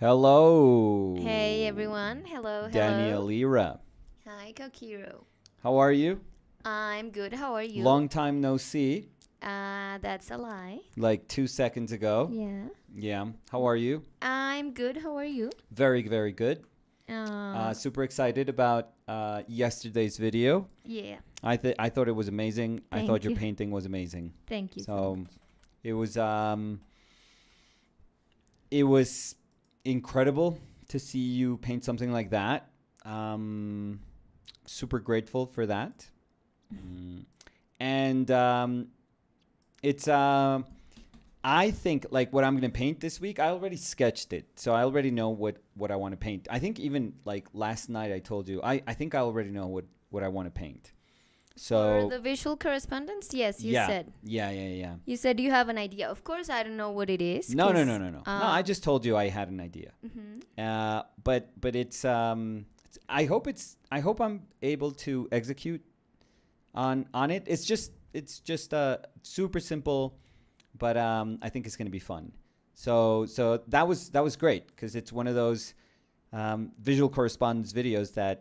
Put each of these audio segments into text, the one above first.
Hello, Hey everyone. Hello. Danielira. Hi Kokiro. How are you? I'm good. How are you? Long time no see, That's a lie. like 2 seconds ago. Yeah. Yeah. How are you? I'm good. How are you? Very, very good. Uh, Super excited about yesterday's video. yeah. I thought it was amazing. I thought Thank your you. painting was amazing. Thank you so So much. it was um it was incredible to see you paint something like that. Um, Super grateful for that. Mm. And it's I think like what I'm gonna paint this week. I already sketched it, so I already know what I want to paint. I think even like last night I told you I think I already know what I want to paint. For So the visual correspondence, yes, you yeah, said. yeah. You said you have an idea. Of course, I don't know what it is. No. I just told you I had an idea. Mhm. But I hope I'm able to execute on it. It's just super simple, but I think it's gonna be fun. So that was great because it's one of those visual correspondence videos that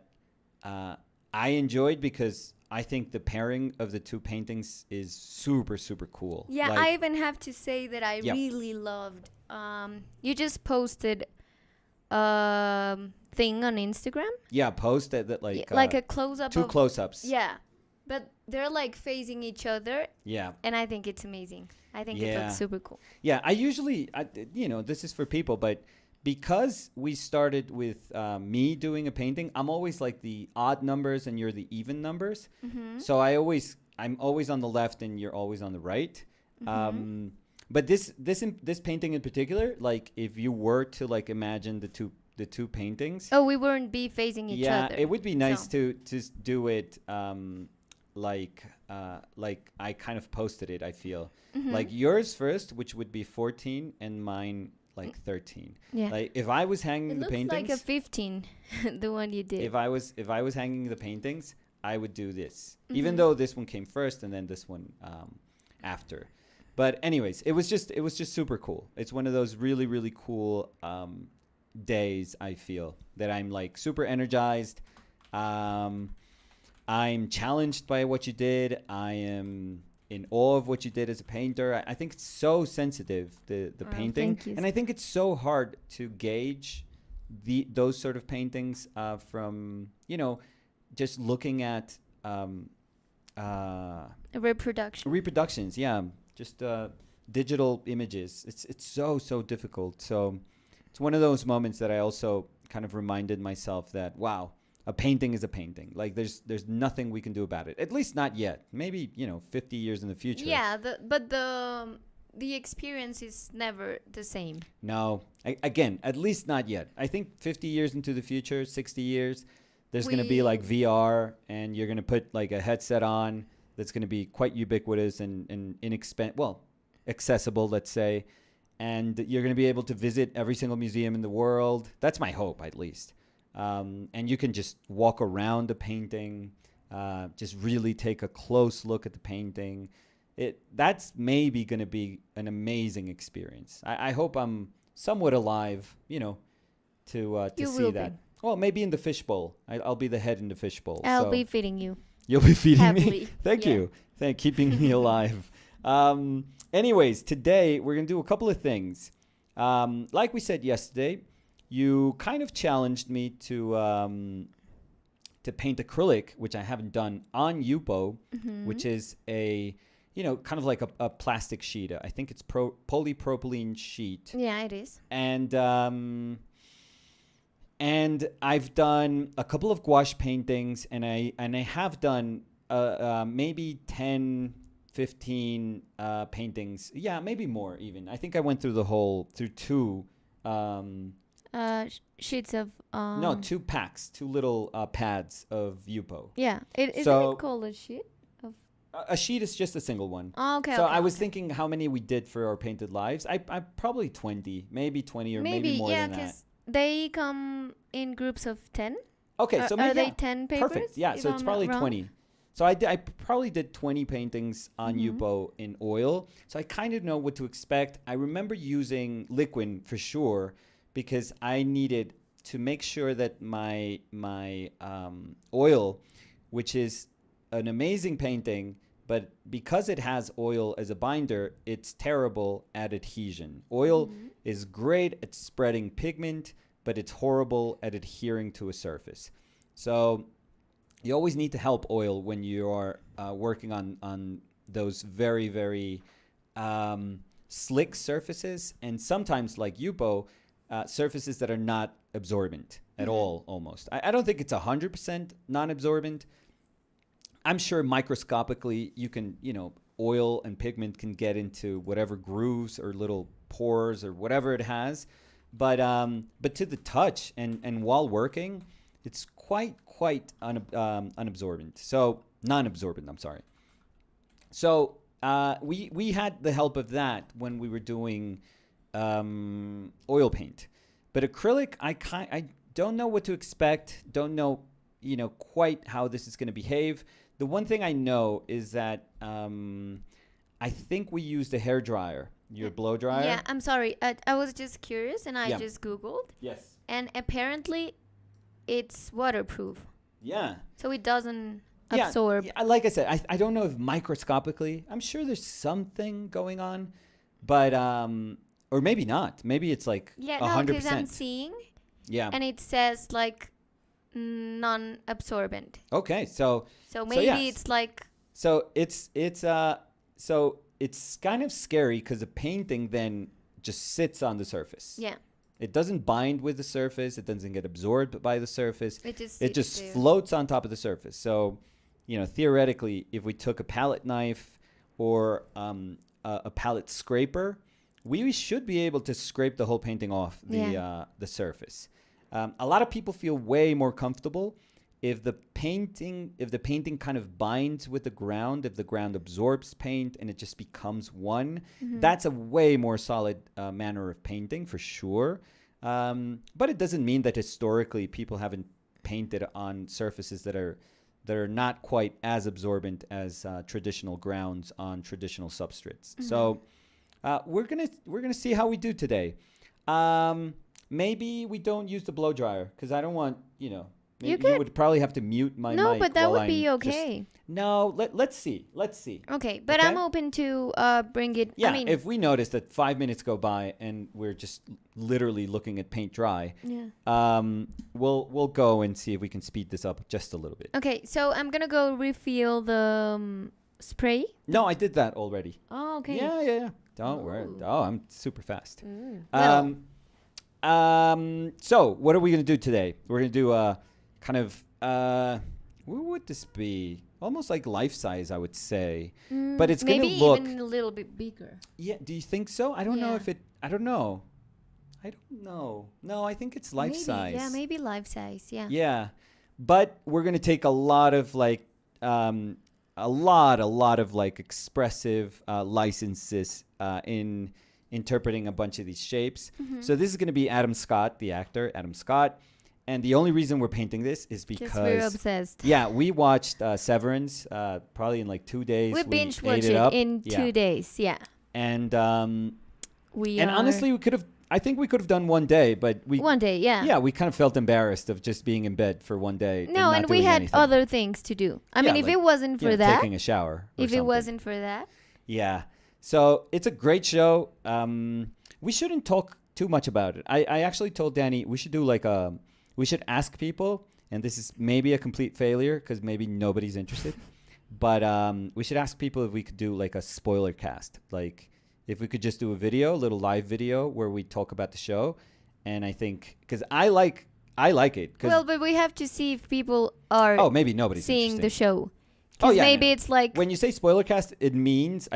uh, I enjoyed because I think the pairing of the two paintings is super cool. Yeah, I Like even have to say that I yeah really loved. You just posted thing on Instagram. yeah post that Yeah, like like a close up two of. close-ups. Yeah, but they're like facing each other, Yeah. and I think it's amazing. I think it looks Yeah. super cool. Yeah, this is for people, but because we started with me doing a painting, I'm always like the odd numbers and you're the even numbers. Mhm. So I'm always on the left and you're always on the right. Mhm. Um, but this painting in particular, like if you were to like imagine the two paintings, Oh, we wouldn't be facing each yeah, other. it would be So. nice to do it like I kind of posted it. I feel like Mhm. yours first, which would be 14, and mine like 13. Yeah. Like if I was It hanging the looks like a paintings, 15, the one you did. if I was hanging the paintings, I would do this. Even Mhm. though this one came first and then this one after. But anyways, it was just super cool. It's one of those really cool days. I feel that I'm like super energized. Um, I'm challenged by what you did. I am in awe of what you did as a painter. I think it's so sensitive, the Oh, painting, thank you. and I think it's so hard to gauge those sort of paintings from just looking at uh, A reproduction. reproductions. Yeah, just digital images. It's so difficult. So it's one of those moments that I also kind of reminded myself that wow, a painting is a painting. Like there's nothing we can do about it. At least not yet. Maybe 50 years in the future. Yeah, but the experience is never the same. No, again, at least not yet. I think 50 years into the future, 60 years, there's going to be We like VR and you're going to put like a headset on that's going to be quite ubiquitous and accessible, let's say. And you're going to be able to visit every single museum in the world. That's my hope, at least. And you can just walk around the painting, just really take a close look at the painting. That's maybe going to be an amazing experience. I hope I'm somewhat alive, to You see will be. that. Well, maybe in the fishbowl. I'll be the head in the fishbowl. I'll So be feeding you you'll be feeding me. happily. Thank Yeah. you. Thank keeping me alive. Anyways, today we're gonna do a couple of things. Like we said yesterday, you kind of challenged me to paint acrylic, which I haven't done on Yupo, Mhm. which is a kind of like a plastic sheet. I think it's polypropylene sheet, Yeah, it is. and I've done a couple of gouache paintings, and I have done maybe 10, 15 paintings. Yeah, maybe more even. I think I went through two. Um, Sheets of no, two packs, two little pads of Yupo. Yeah, it isn't it So called a sheet of. a sheet is just a single one. Oh, okay, So okay, I was okay. thinking how many we did for our painted lives. I probably 20, maybe 20 or maybe Maybe more yeah, than that. cause they come in groups of 10. Okay, so Are maybe they yeah, 10 papers? perfect. Yeah, If so it's I'm not probably wrong. 20. So I probably did 20 paintings on Mhm. Yupo in oil. So I kind of know what to expect. I remember using liquid for sure because I needed to make sure that my oil, which is an amazing painting, but because it has oil as a binder, it's terrible at adhesion. Oil is great at spreading pigment, but it's horrible at adhering to a surface. So you always need to help oil when you are working on those very, very slick surfaces, and sometimes, like Yupo, surfaces that are not absorbent at all, almost. I don't think it's 100% non-absorbent. I'm sure microscopically you can, oil and pigment can get into whatever grooves or little pores or whatever it has. But to the touch and while working, it's quite unabsorbent. So non-absorbent, I'm sorry. So we had the help of that when we were doing oil paint. But acrylic, I don't know what to expect. Don't know, quite how this is going to behave. The one thing I know is that I think we used a hair dryer. Your blow dryer? Yeah, I'm sorry. I was just curious, and I just Googled. Yes. And apparently, it's waterproof. Yeah. So it doesn't absorb. Yeah, like I said, I don't know if microscopically, I'm sure there's something going on, but or maybe not. Maybe it's like 100%. Because I'm seeing. Yeah. And it says like non-absorbent. Okay, so maybe it's like. So it's kind of scary because the painting then just sits on the surface. Yeah. It doesn't bind with the surface. It doesn't get absorbed by the surface. It just floats on top of the surface. So, theoretically, if we took a palette knife or a palette scraper, we should be able to scrape the whole painting off the surface. A lot of people feel way more comfortable if the painting kind of binds with the ground, if the ground absorbs paint and it just becomes one. That's a way more solid manner of painting for sure. But it doesn't mean that historically people haven't painted on surfaces that are not quite as absorbent as traditional grounds on traditional substrates. So we're gonna see how we do today. Maybe we don't use the blow dryer because I don't want, maybe you would probably have to mute my mic. No, but that would be okay. Let's see. Okay, but I'm open to bring it. Yeah, if we notice that 5 minutes go by and we're just literally looking at paint dry, we'll go and see if we can speed this up just a little bit. Okay, so I'm gonna go refill the spray. No, I did that already. Oh, okay. Yeah. Don't worry. Oh, I'm super fast. So what are we gonna do today? We're gonna do a kind of what would this be? Almost like life size, I would say. But it's gonna look maybe even a little bit bigger. Yeah, do you think so? I don't know if it I don't know. No, I think it's life size. Yeah, maybe life size, yeah. Yeah. But we're gonna take a lot of like a lot of like expressive licenses in interpreting a bunch of these shapes. So this is going to be Adam Scott, the actor, Adam Scott. And the only reason we're painting this is because we're obsessed. Yeah, we watched Severance probably in like 2 days. We binge watched it in 2 days, yeah. And honestly, I think we could have done 1 day, but one day, yeah. Yeah, we kind of felt embarrassed of just being in bed for 1 day. No, and we had other things to do. I mean, if it wasn't for that, taking a shower. If it wasn't for that, yeah. So it's a great show. We shouldn't talk too much about it. I actually told Danny we should do we should ask people, and this is maybe a complete failure because maybe nobody's interested. But we should ask people if we could do like a spoiler cast, like. If we could just do a little live video where we talk about the show. And I think, because I like it. Well, but we have to see if people are maybe nobody's seeing the show. Because maybe it's like... When you say spoiler cast, it means,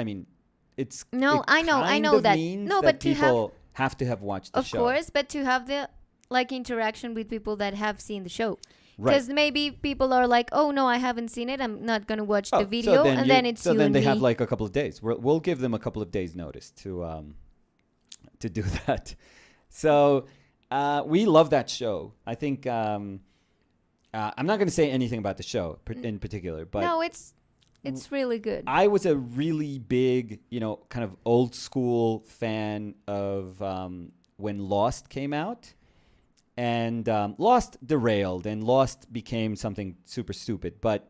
it's... No, I know that. No, but people have to have watched the show. Of course, but to have the interaction with people that have seen the show. Because maybe people are like, oh, no, I haven't seen it. I'm not going to watch the video. And then it's you and me. So then they have like a couple of days. We'll give them a couple of days notice to do that. So we love that show. I think I'm not going to say anything about the show in particular. But no, it's really good. I was a really big, kind of old school fan of when Lost came out, and Lost derailed, and Lost became something super stupid. But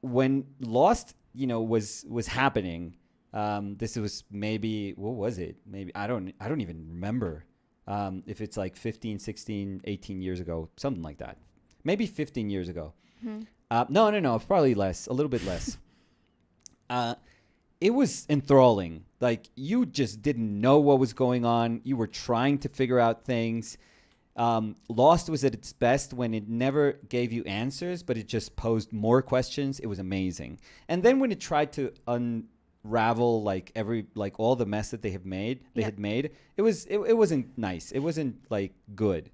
when Lost, was happening, this was maybe, what was it? Maybe I don't even remember if it's like 15, 16, 18 years ago, something like that. Maybe 15 years ago. No, probably less, a little bit less. It was enthralling. Like, you just didn't know what was going on. You were trying to figure out things. Lost was at its best when it never gave you answers, but it just posed more questions. It was amazing. And then when it tried to unravel all the mess that they had made, it wasn't nice. It wasn't like good.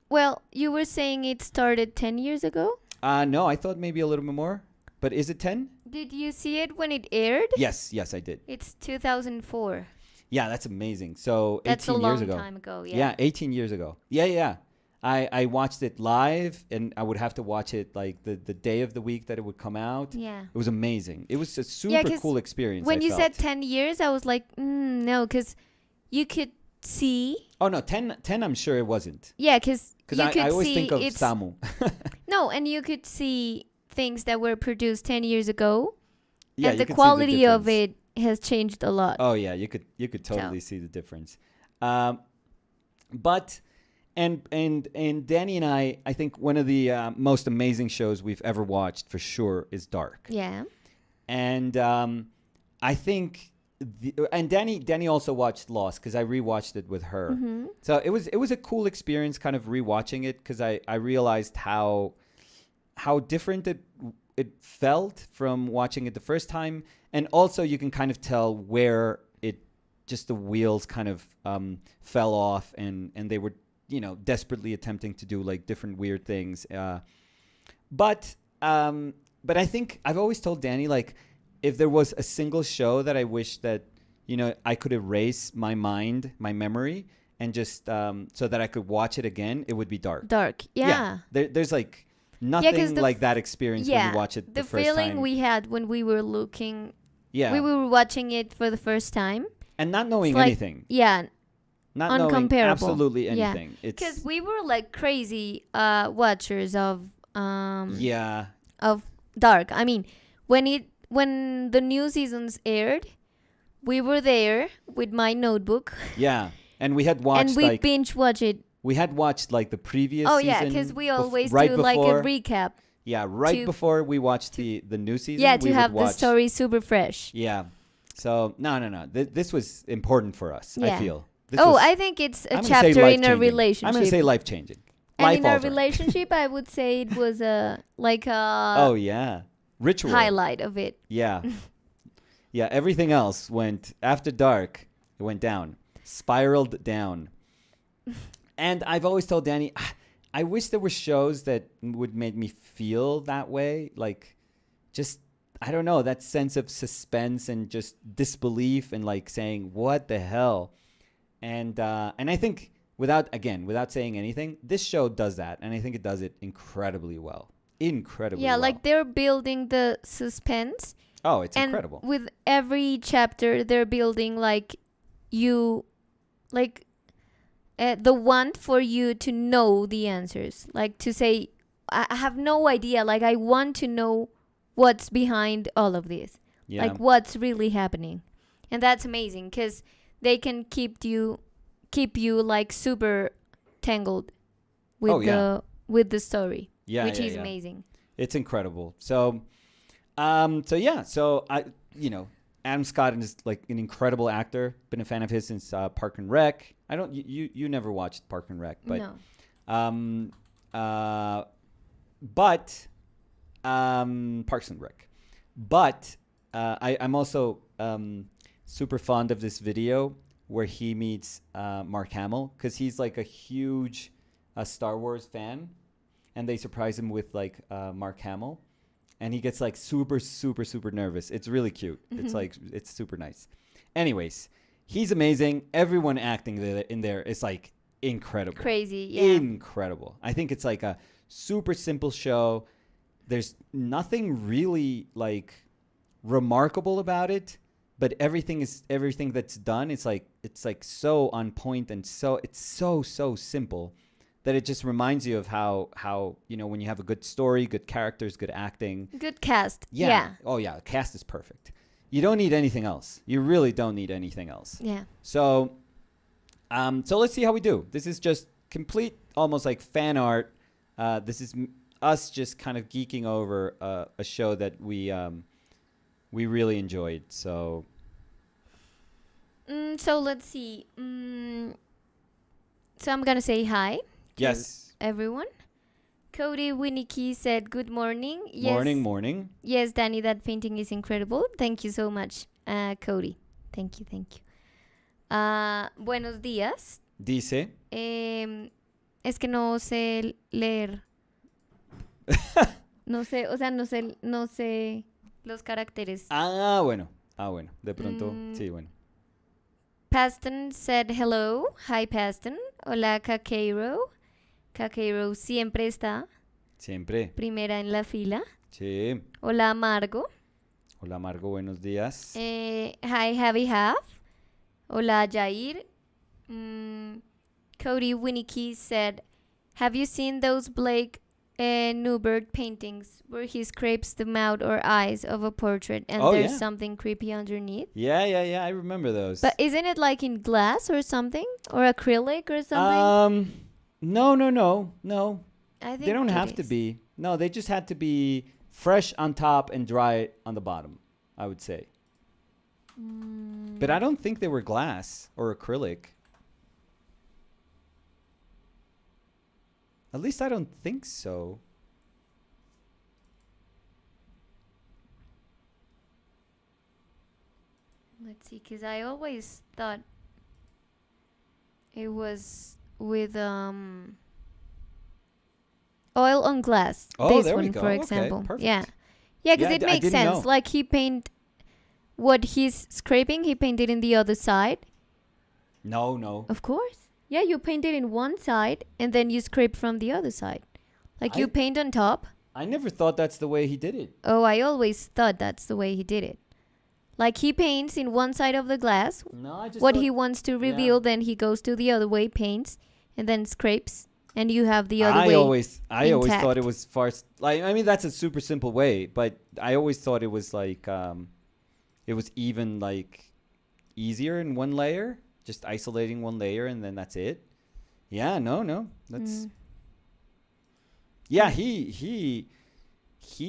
Well, you were saying it started 10 years ago? No, I thought maybe a little bit more. But is it 10? Did you see it when it aired? Yes, I did. It's 2004. Yeah, that's amazing. So that's 18 years ago. That's a long time ago, yeah. Yeah, 18 years ago. Yeah. I watched it live, and I would have to watch it like the day of the week that it would come out. Yeah. It was amazing. It was a super cool experience. When you said 10 years, I was like, no, because you could see. Oh, no, 10 I'm sure it wasn't. Yeah, because I always think of Samu. No, and you could see things that were produced 10 years ago. Yeah, and the quality of it has changed a lot. Oh, yeah, you could totally see the difference. But and Danny and I think one of the most amazing shows we've ever watched for sure is Dark. Yeah. And I think and Danny also watched Lost, because I rewatched it with her. Mm-hmm. So it was a cool experience kind of rewatching it, because I realized how different it felt from watching it the first time. And also you can kind of tell where the wheels kind of fell off, and they were, desperately attempting to do like different weird things. But I think I've always told Danny, like, if there was a single show that I wish that, I could erase my memory, and just so that I could watch it again, it would be Dark. Dark, yeah. There's like nothing like that experience when you watch it the first time. The feeling we had when we were looking, we were watching it for the first time. And not knowing anything. Yeah. Not knowing absolutely anything. Because we were like crazy watchers of Dark. I mean, when the new seasons aired, we were there with my notebook. Yeah. And we had watched, and we binge watched it. We had watched like the previous season. Oh yeah, because we always do like a recap. Yeah, before we watched the new season. Yeah, to have the story super fresh. Yeah. So no. This was important for us. Yeah. I feel. I think it's a chapter in a relationship. I'm gonna say life changing. And in our relationship, I would say it was a ritual highlight of it. Yeah. Yeah. Everything else went after Dark. It went down, spiraled down. And I've always told Danny, I wish there were shows that would make me feel that way. Like, just, I don't know, that sense of suspense and just disbelief, and like saying, what the hell? And I think without saying anything, this show does that. And I think it does it incredibly well. Yeah, like they're building the suspense. Oh, it's incredible. With every chapter, they're building the want for you to know the answers. Like, to say, I have no idea. Like, I want to know what's behind all of this. Yeah. Like, what's really happening. And that's amazing, because they can keep you like super tangled with the story. Yeah, which is amazing. It's incredible. So I, Adam Scott is like an incredible actor. Been a fan of his since Park and Rec. You never watched Park and Rec, but no. Parks and Rec. But I'm also super fond of this video where he meets Mark Hamill, because he's like a huge Star Wars fan, and they surprise him with like Mark Hamill, and he gets like super, super, super nervous. It's really cute. Mm-hmm. It's like, it's super nice. Anyways, he's amazing. Everyone acting in there is like incredible. Crazy, yeah. Incredible. I think it's like a super simple show. There's nothing really like remarkable about it, but everything that's done. It's like so on point, and it's so simple that it just reminds you of how when you have a good story, good characters, good acting, good cast. Oh yeah, cast is perfect. You don't need anything else. You really don't need anything else. Yeah. So let's see how we do. This is just complete, almost like fan art. This is us just kind of geeking over a show that we really enjoyed. So let's see. So I'm gonna say hi. Yes. Everyone. Cody Winnicky said good morning. Yes. Morning. Yes, Danny, that painting is incredible. Thank you so much, Cody. Thank you. Buenos días. Dice. Es que no sé leer. No sé, o sea, no sé los caracteres. Bueno. De pronto, sí, bueno. Paston said hello. Hi, Paston. Hola, Caqueiro. Caqueiro siempre está. Siempre. Primera en la fila. Sí. Hola, Margo. Hola, Margo, buenos días. Hi, Javi Half. Hola, Jair. Cody Winnicky said, have you seen those Blake Newbert paintings where he scrapes the mouth or eyes of a portrait and there's something creepy underneath? Yeah, I remember those. But isn't it like in glass or something? Or acrylic or something? No. I think they don't have to be. No, they just had to be fresh on top and dry on the bottom, I would say. But I don't think they were glass or acrylic. At least I don't think so. Let's see, because I always thought it was with oil on glass. Oh, this there one, we go. for example. Okay, perfect. Yeah, because it makes sense. Know. Like he paint what he's scraping, he painted in the other side. No. Of course. Yeah, you paint it in one side and then you scrape from the other side. Like you paint on top. I never thought that's the way he did it. Oh, I always thought that's the way he did it. Like he paints in one side of the glass. No, I just what he wants to reveal, then he goes to the other way, paints, and then scrapes, and you have the other way. I always thought it was that's a super simple way, but I always thought it was like it was even like easier in one layer. Just isolating one layer and then that's it. Yeah, no. That's Yeah, he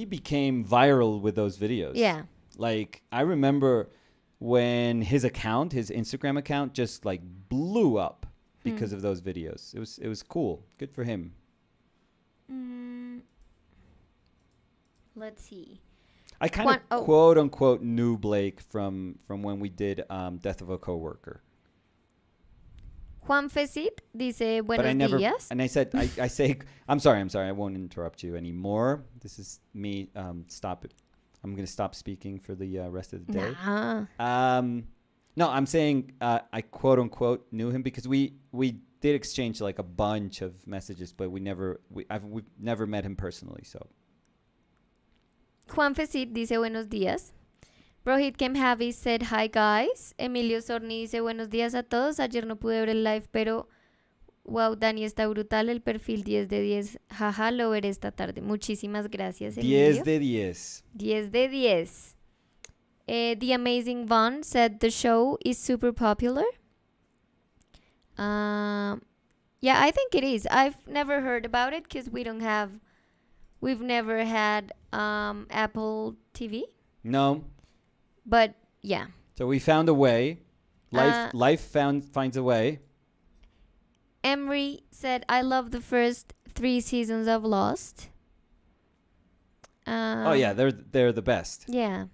became viral with those videos. Yeah. Like I remember when his Instagram account just like blew up because of those videos. It was cool. Good for him. Let's see. I kind of quote unquote knew Blake from when we did Death of a Coworker. Juan Fesit dice buenos días. And I said, I say, I'm sorry, I won't interrupt you anymore. This is me. Stop it. I'm going to stop speaking for the rest of the day. No, I'm saying I quote unquote knew him because we did exchange like a bunch of messages, but we've never met him personally. So Juan Fesit dice buenos días. Rohit Kemhavi said hi guys. Emilio Sorni dice buenos días a todos. Ayer no pude ver el live, pero wow, Dani está brutal. El perfil 10 de 10. Jaja, lo veré esta tarde. Muchísimas gracias, Emilio. 10 de 10. 10 de 10. The Amazing Von said the show is super popular. Yeah, I think it is. I've never heard about it because we've never had Apple TV. No. But yeah. So we found a way. Life finds a way. Emery said, I love the first 3 seasons of Lost. Oh yeah, they're the best. Yeah.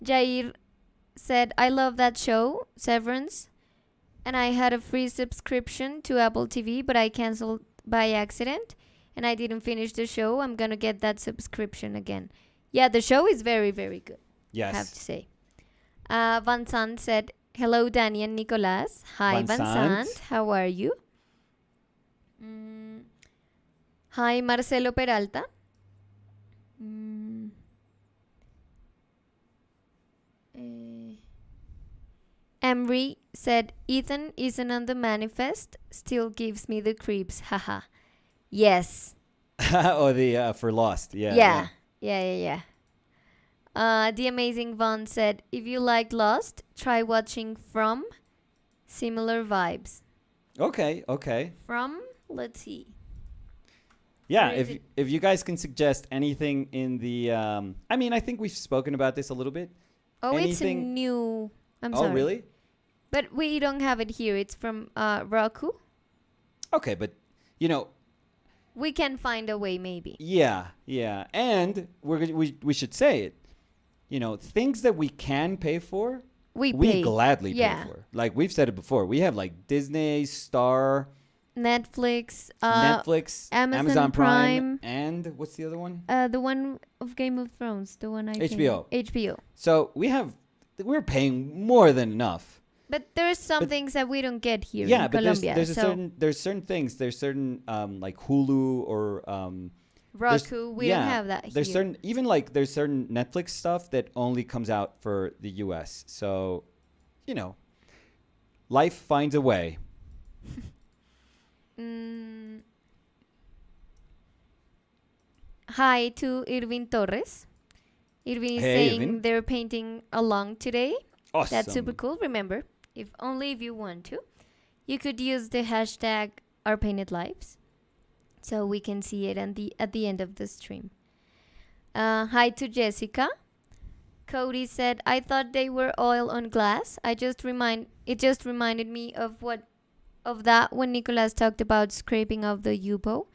Jair said, I love that show, Severance. And I had a free subscription to Apple TV, but I canceled by accident. And I didn't finish the show. I'm going to get that subscription again. Yeah, the show is very, very good. Yes. I have to say. Van Sant said, hello, Danny and Nicolas. Hi, Van Sant. How are you? Hi, Marcelo Peralta. Emery said, Ethan isn't on the manifest, still gives me the creeps. Haha. Yes. Oh, the for Lost. Yeah. Yeah. The Amazing Vaughn said, if you like Lost, try watching From. Similar vibes. Okay. From, let's see. Yeah, if you guys can suggest anything in the I mean, I think we've spoken about this a little bit. Oh, Anything... it's a new... I'm sorry. Oh, really? But we don't have it here. It's from Roku. Okay, but, you know... We can find a way, maybe. Yeah. And we should say it. You know, things that we can pay for, we gladly pay for. Like, we've said it before. We have, like, Disney, Star... Netflix, Amazon Prime, and what's the other one? The one of Game of Thrones, the one HBO. HBO. So we're paying more than enough. But there's some things that we don't get here in Colombia. There's certain things. There's certain like Hulu or Roku. We don't have that there's here. There's certain Netflix stuff that only comes out for the US. So, you know, life finds a way. Hi to Irvin Torres. Irvin is saying they're painting along today. Awesome. That's super cool. Remember, if you want to, you could use the hashtag #OurPaintedLives so we can see it at the end of the stream. Hi to Jessica. Cody said, I thought they were oil on glass. It just reminded me of that when Nicolas talked about scraping off the Yupo.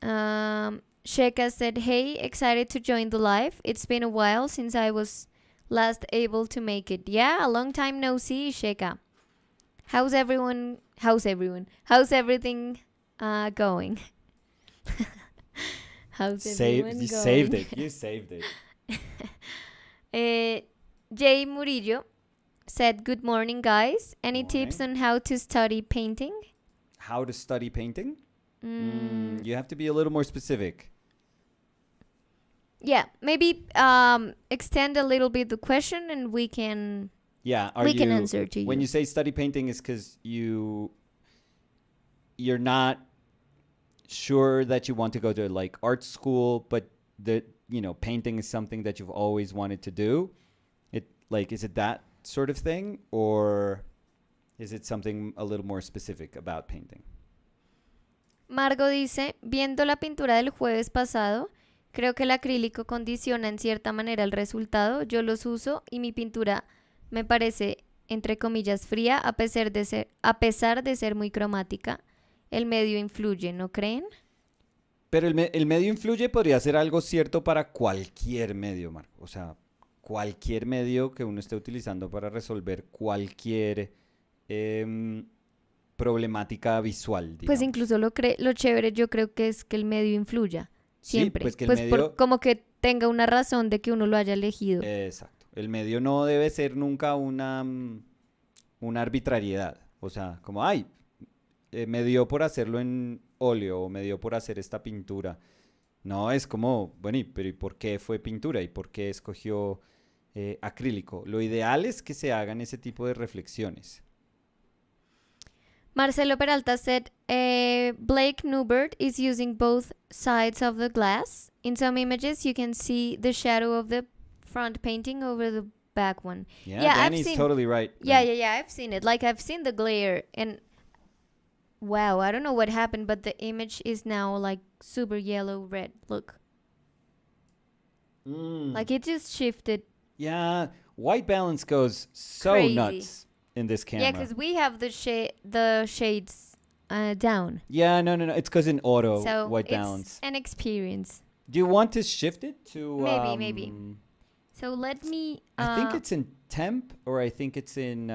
Sheka said, hey, excited to join the live. It's been a while since I was last able to make it. Yeah, a long time no see, Sheka. How's everything going? How's everyone going? You saved it. Jay Murillo said, good morning, guys. Any tips on how to study painting? How to study painting? You have to be a little more specific. Yeah, maybe extend a little bit the question and we can can answer to you. When you say study painting, is because you're not sure that you want to go to like art school, but painting is something that you've always wanted to do. Is it that sort of thing, or is it something a little more specific about painting? Margo dice, viendo la pintura del jueves pasado, creo que el acrílico condiciona en cierta manera el resultado. Yo los uso y mi pintura me parece, entre comillas, fría a pesar de ser muy cromática. El medio influye, ¿no creen? Pero el medio influye podría ser algo cierto para cualquier medio, Marco. O sea, cualquier medio que uno esté utilizando para resolver cualquier problemática visual, digamos. Pues incluso lo chévere yo creo que es que el medio influya. Siempre. Sí, pues que el medio... como que tenga una razón de que uno lo haya elegido. Exacto. El medio no debe ser nunca una arbitrariedad. O sea, como, me dio por hacerlo en óleo o me dio por hacer esta pintura. No, es como, bueno, pero ¿y por qué fue pintura? ¿Y por qué escogió acrílico? Lo ideal es que se hagan ese tipo de reflexiones. Marcelo Peralta said, Blake Newbert is using both sides of the glass. In some images, you can see the shadow of the front painting over the back one. Yeah, Danny's totally right. Yeah, I've seen it. Like, I've seen the glare, and wow, I don't know what happened, but the image is now, like, super yellow-red. Look. Like, it just shifted. Yeah, white balance goes so crazy. Nuts in this camera. Yeah, because we have the shades down. Yeah, no. It's because in auto, so white balance. It's an experience. Do you want to shift it to... Maybe. So let me... I think it's in temp, or I think it's in...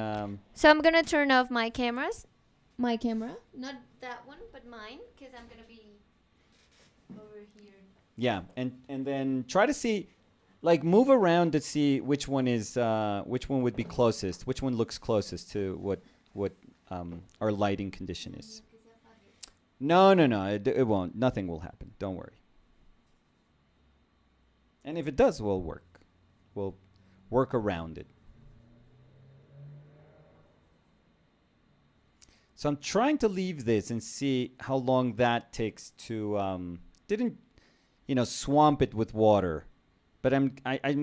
So I'm going to turn off my camera. Not that one, but mine, because I'm going to be over here. Yeah, and then try to see... Like, move around to see which one would be closest, which one looks closest to what our lighting condition is. No, it won't. Nothing will happen. Don't worry. And if it does, we'll work around it. So I'm trying to leave this and see how long that takes to didn't swamp it with water, but I'm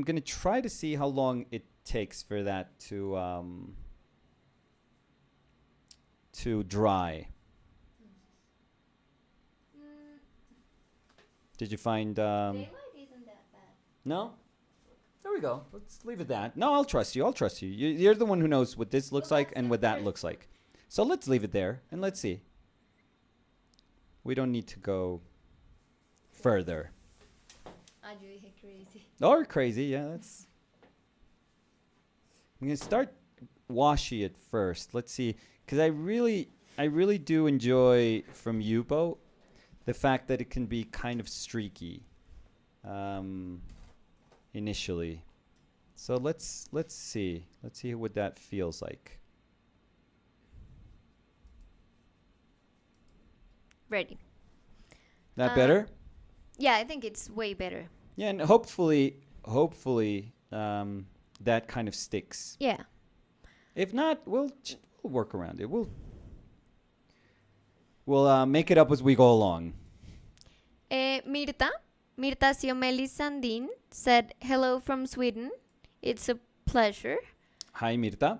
gonna try to see how long it takes for that to dry. Did you find Daylight isn't that bad. No? There we go. Let's leave it that. No, I'll trust you. You're the one who knows what this looks like and what that looks like. So let's leave it there and let's see. We don't need to go further. Yo dije crazy. Or crazy, yeah. I'm gonna start washy at first. Let's see, because I really do enjoy from Yupo the fact that it can be kind of streaky initially. So let's see what that feels like. Ready. That better? Yeah, I think it's way better. Yeah, and hopefully that kind of sticks. Yeah. If not, we'll work around it. We'll make it up as we go along. Mirta Siomelis Sandin said, hello from Sweden. It's a pleasure. Hi, Mirta.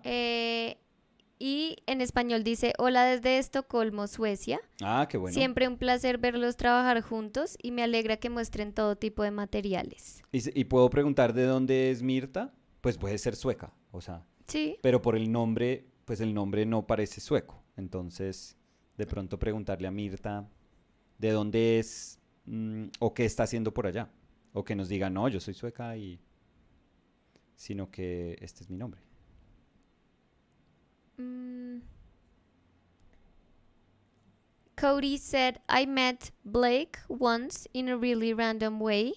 Y en español dice, hola desde Estocolmo, Suecia. Ah, qué bueno. Siempre un placer verlos trabajar juntos y me alegra que muestren todo tipo de materiales. ¿Y puedo preguntar de dónde es Mirta? Pues puede ser sueca, o sea. Sí. Pero por el nombre, pues el nombre no parece sueco. Entonces, de pronto preguntarle a Mirta de dónde es o qué está haciendo por allá. O que nos diga, no, yo soy sueca sino que este es mi nombre. Cody said, I met Blake once in a really random way.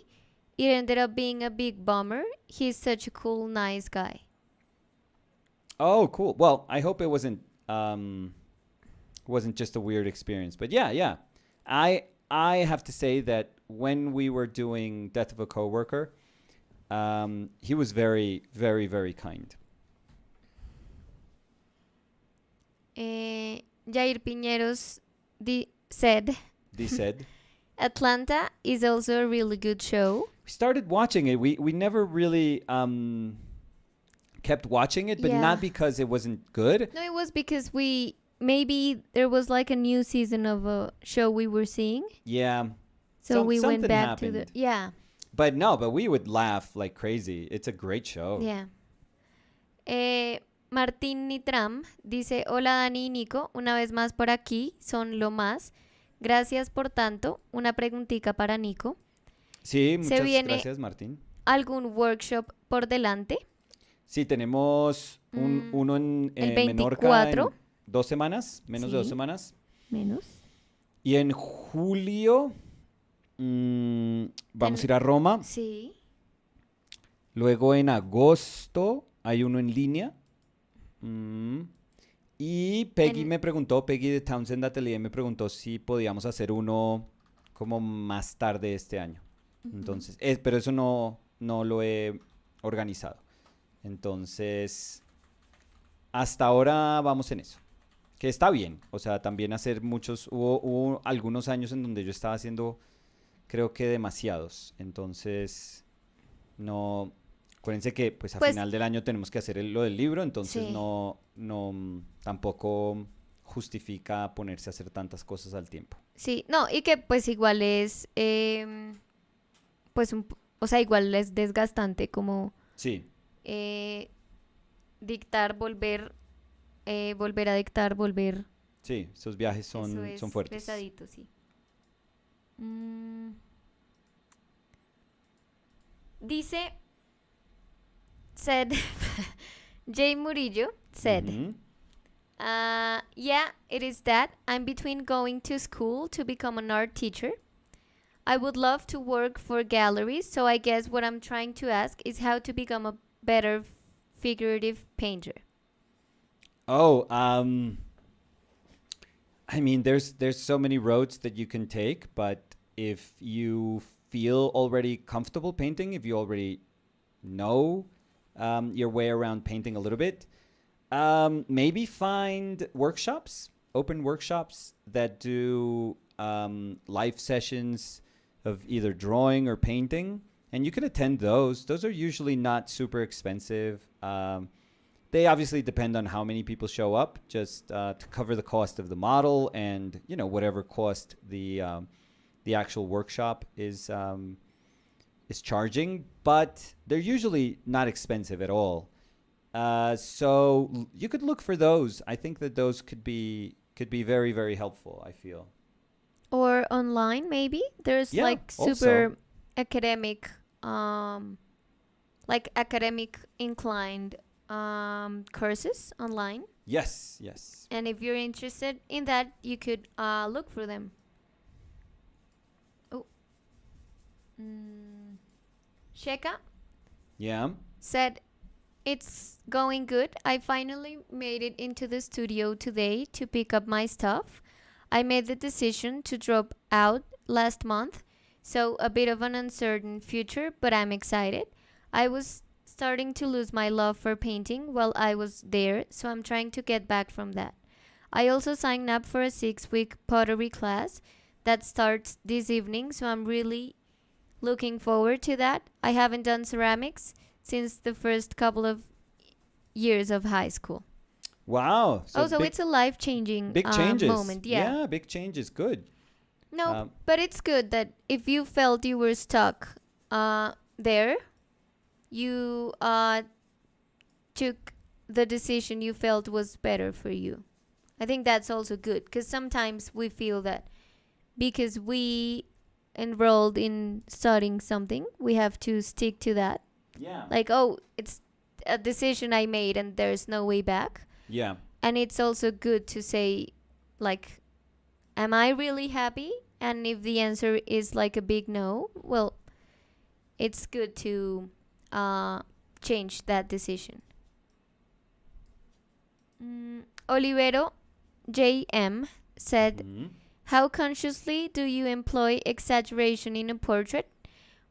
It ended up being a big bummer. He's such a cool, nice guy. Oh, cool. Well, I hope it wasn't just a weird experience. But yeah. I have to say that when we were doing Death of a Coworker, he was very, very, very kind. Jair Piñeros said, Atlanta is also a really good show. We started watching it. We never really kept watching it, but not because it wasn't good. No, it was because maybe there was like a new season of a show we were seeing. Yeah. So we went back happened. to the... Yeah. But we would laugh like crazy. It's a great show. Yeah. Martín Nitram dice, hola Dani y Nico, una vez más por aquí, son lo más. Gracias por tanto. Una preguntita para Nico. Sí, muchas gracias, Martín. ¿Algún workshop por delante? Sí, tenemos uno en el 24. Menorca en 2 semanas, menos de 2 semanas. Menos. Y en julio vamos a ir a Roma. Sí. Luego en agosto hay uno en línea. Y Peggy de Townsend Atelier me preguntó si podíamos hacer uno como más tarde este año. Entonces, pero eso no lo he organizado. Entonces, hasta ahora vamos en eso. Que está bien. O sea, también hacer muchos... Hubo algunos años en donde yo estaba haciendo, creo que demasiados. Entonces, no... Acuérdense que pues a final del año tenemos que hacer lo del libro, entonces no tampoco justifica ponerse a hacer tantas cosas al tiempo. Sí, no, y que pues igual es pues o sea, igual es desgastante como dictar, volver a dictar, volver. Sí, esos viajes son fuertes. Pesaditos, sí. Dice Jay Murillo said, yeah, it is that. I'm between going to school to become an art teacher. I would love to work for galleries, so I guess what I'm trying to ask is how to become a better figurative painter. Oh, I mean, there's so many roads that you can take, but if you feel already comfortable painting, if you already know your way around painting a little bit, maybe find workshops. open workshops that do live sessions of either drawing or painting, and you can attend those. Those are usually not super expensive. They obviously depend on how many people show up, just to cover the cost of the model and whatever cost the actual workshop is charging. But they're usually not expensive at all. So you could look for those. I think that those could be very, very helpful, I feel. Or online, maybe there's super academic, academic inclined courses online. Yes. And if you're interested in that, you could look for them. Oh, Sheka. Yeah. Said, it's going good. I finally made it into the studio today to pick up my stuff. I made the decision to drop out last month, so a bit of an uncertain future, but I'm excited. I was starting to lose my love for painting while I was there, so I'm trying to get back from that. I also signed up for a 6-week pottery class that starts this evening, so I'm really looking forward to that. I haven't done ceramics since the first couple of years of high school. Wow. So it's a life-changing big changes. moment. Yeah, big changes. Good. No, but it's good that if you felt you were stuck there, you took the decision you felt was better for you. I think that's also good, because sometimes we feel that because we enrolled in studying something, we have to stick to that. Yeah. Like, oh, it's a decision I made and there's no way back. Yeah. And it's also good to say, like, am I really happy? And if the answer is like a big no, well, it's good to change that decision. Olivero JM said, how consciously do you employ exaggeration in a portrait?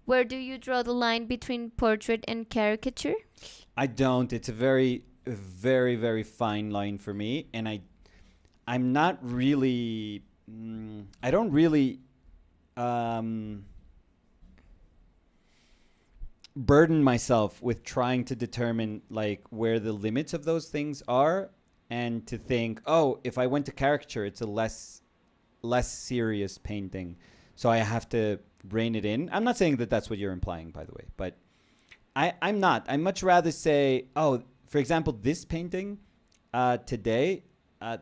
Where do you draw the line between portrait and caricature? I don't. It's a very, very, very fine line for me. And I'm not really... I don't really burden myself with trying to determine like where the limits of those things are, and to think, oh, if I went to caricature, it's a less serious painting, so I have to rein it in. I'm not saying that that's what you're implying, by the way, but I'm not. I much rather say, oh, for example, this painting today,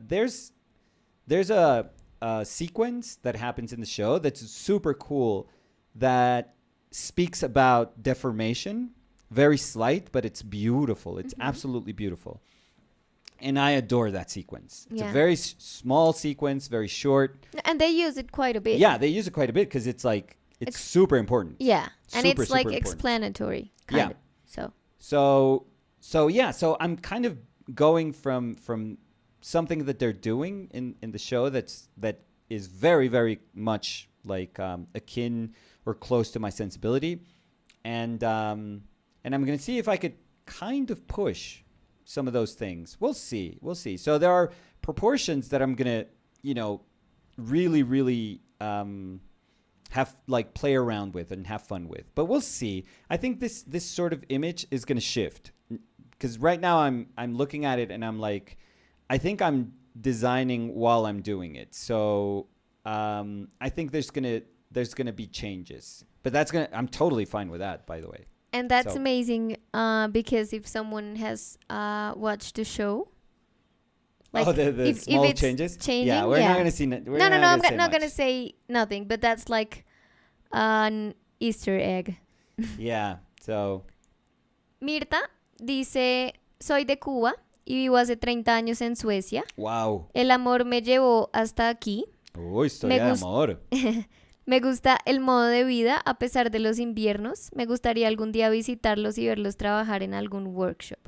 there's a sequence that happens in the show that's super cool, that speaks about deformation, very slight, but it's beautiful. It's absolutely beautiful. And I adore that sequence. It's a very small sequence, very short. And they use it quite a bit. Yeah, they use it quite a bit because it's like, it's super important. Yeah, and super, it's like super explanatory. Kind of. So I'm kind of going from something that they're doing in the show that is very, very much like akin or close to my sensibility, and I'm going to see if I could kind of push some of those things. We'll see. So there are proportions that I'm going to, really, really have like play around with and have fun with. But we'll see. I think this sort of image is going to shift, because right now I'm looking at it and I'm like, I think I'm designing while I'm doing it. So I think there's gonna be changes, but I'm totally fine with that, by the way. And that's amazing, because if someone has watched the show, like the small changes, changing, we're not gonna see. No, I'm not gonna say nothing, but that's like an Easter egg. Yeah. So Mirta dice, soy de Cuba y vivo hace 30 años en Suecia. Wow. El amor me llevó hasta aquí. Historia de amor. Me gusta el modo de vida a pesar de los inviernos. Me gustaría algún día visitarlos y verlos trabajar en algún workshop.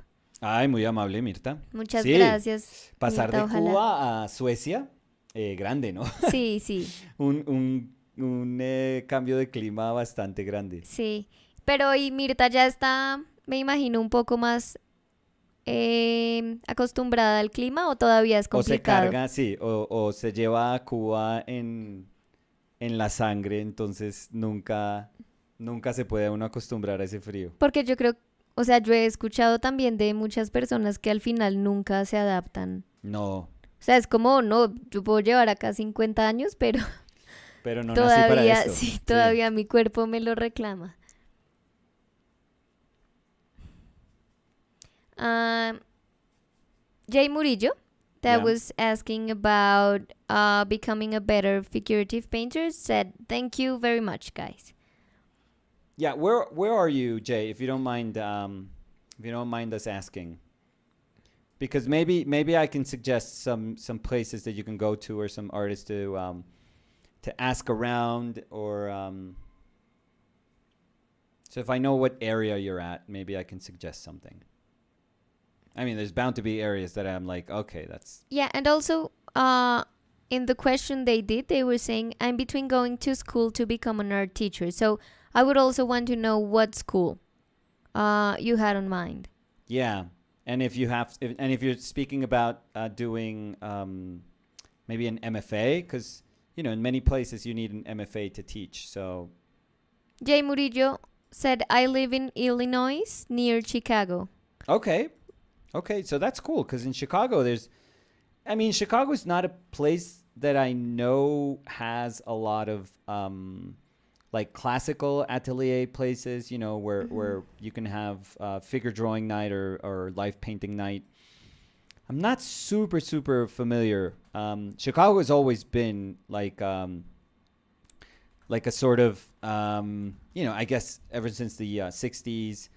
Ay, muy amable, Mirta. Muchas gracias. Pasar Mirta, de Cuba a Suecia, grande, ¿no? Sí. un cambio de clima bastante grande. Sí, pero y Mirta ya está, me imagino, un poco más acostumbrada al clima o todavía es O se complicado? carga, sí, o se lleva a Cuba en la sangre, entonces nunca se puede uno acostumbrar a ese frío. Porque yo creo, o sea, yo he escuchado también de muchas personas que al final nunca se adaptan. No, O sea, es como, no, yo puedo llevar acá 50 años, pero pero no nací para todavía, esto. sí, Sí, todavía mi cuerpo me lo reclama. Um, Jay Murillo, that yeah. was asking about becoming a better figurative painter, said, "Thank you very much, guys." Yeah, where are you, Jay, if you don't mind us asking? Because maybe I can suggest some places that you can go to or some artists to ask around or so if I know what area you're at, maybe I can suggest something. I mean, there's bound to be areas that I'm like, okay, that's Yeah, and also, in the question they did, they were saying, "I'm between going to school to become an art teacher." So I would also want to know what school you had on mind. yeah. And if you're speaking about doing maybe an MFA, because in many places you need an MFA to teach. So Jay Murillo said, "I live in Illinois, near Chicago." okay, okay, so that's cool because in Chicago Chicago is not a place that I know has a lot of like classical atelier places, where you can have figure drawing night or life painting night. I'm not super super familiar. Chicago has always been like a sort of I guess ever since the '60s,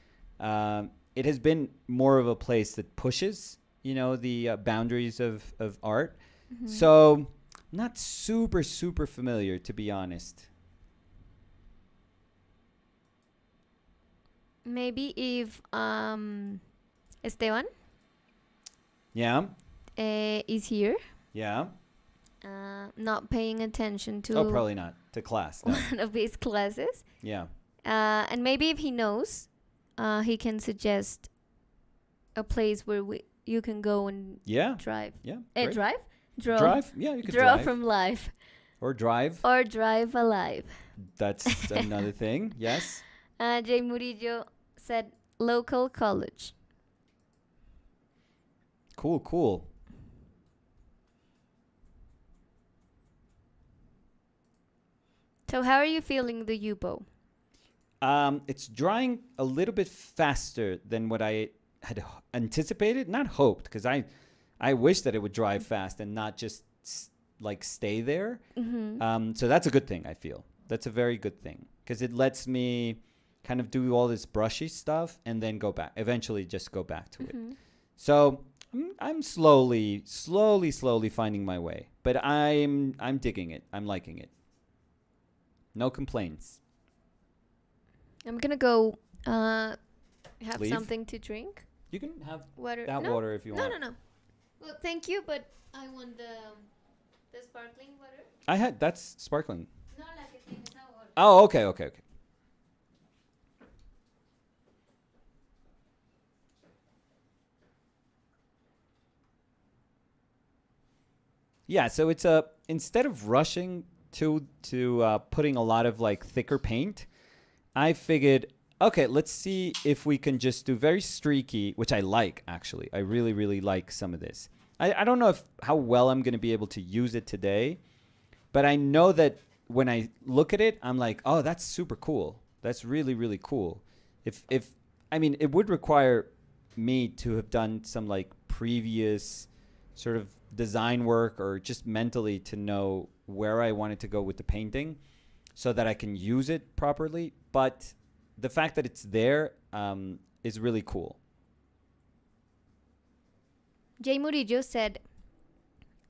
it has been more of a place that pushes the boundaries of art. Mhm. So not super super familiar, to be honest. Maybe if Esteban Yeah, is here, yeah. not paying attention Oh, to probably not to class. No. one of his classes, Yeah, and maybe if he knows, he can suggest a place where you can go and yeah, drive. yeah. Great. Drive? Draw. Drive. Yeah, you could Draw drive from life. or drive. Or drive alive. That's another thing. Yes. Jay Murillo said local college. Cool. Cool. So how are you feeling the Yupo? It's drying a little bit faster than what I had anticipated. Not hoped, because I wish that it would dry fast and not just like stay there. Mm-hmm. So that's a good thing. I feel that's a very good thing because it lets me kind of do all this brushy stuff and then go back. Eventually, just go back to it. Mm-hmm. So I'm slowly finding my way, but I'm digging it. I'm liking it. No complaints. I'm gonna go have Leave? something to drink. You can have Water. that No, water if you want. no. Well, thank you, but I want the sparkling water. I had that's sparkling. No, la que tiene sabor. Oh, okay. Yeah, so it's instead of rushing to putting a lot of like thicker paint, I figured, okay, let's see if we can just do very streaky, which I like actually. I really really like some of this. I don't know how well I'm going to be able to use it today, but I know that when I look at it, I'm like, oh, that's super cool. That's really really cool. If I mean, it would require me to have done some like previous sort of design work or just mentally to know where I wanted to go with the painting so that I can use it properly. But the fact that it's there is really cool. Jay Murillo said,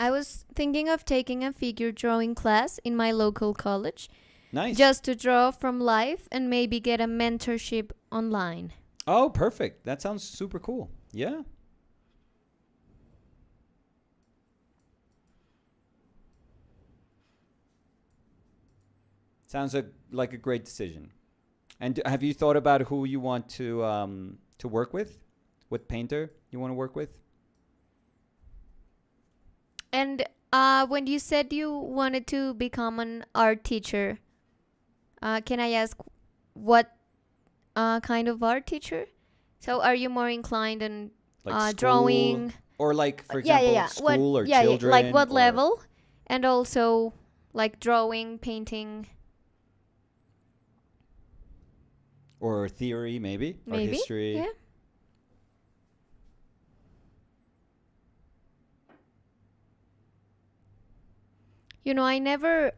I was thinking of taking a figure drawing class in my local college Nice. just to draw from life and maybe get a mentorship online. Oh, perfect. That sounds super cool. Yeah. Sounds like a great decision. And have you thought about who you want to work with? what painter you want to work with. And when you said you wanted to become an art teacher, can I ask what kind of art teacher? So are you more inclined in Like drawing? or like, for example, school what, or children? like what or, level? And also like drawing, painting. Or theory, maybe? Or Maybe. history. Yeah. You know, I never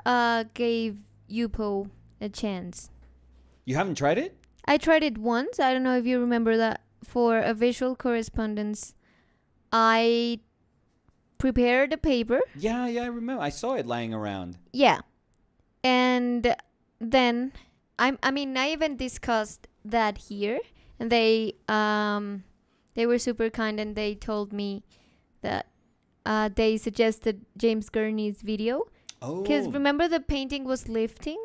gave Yupo a chance. You haven't tried it? I tried it once. I don't know if you remember that. For a visual correspondence, I prepared a paper. Yeah, I remember. I saw it lying around. Yeah. And then I even discussed that here, and they were super kind, and they told me that they suggested James Gurney's video. Oh. Because remember, the painting was lifting?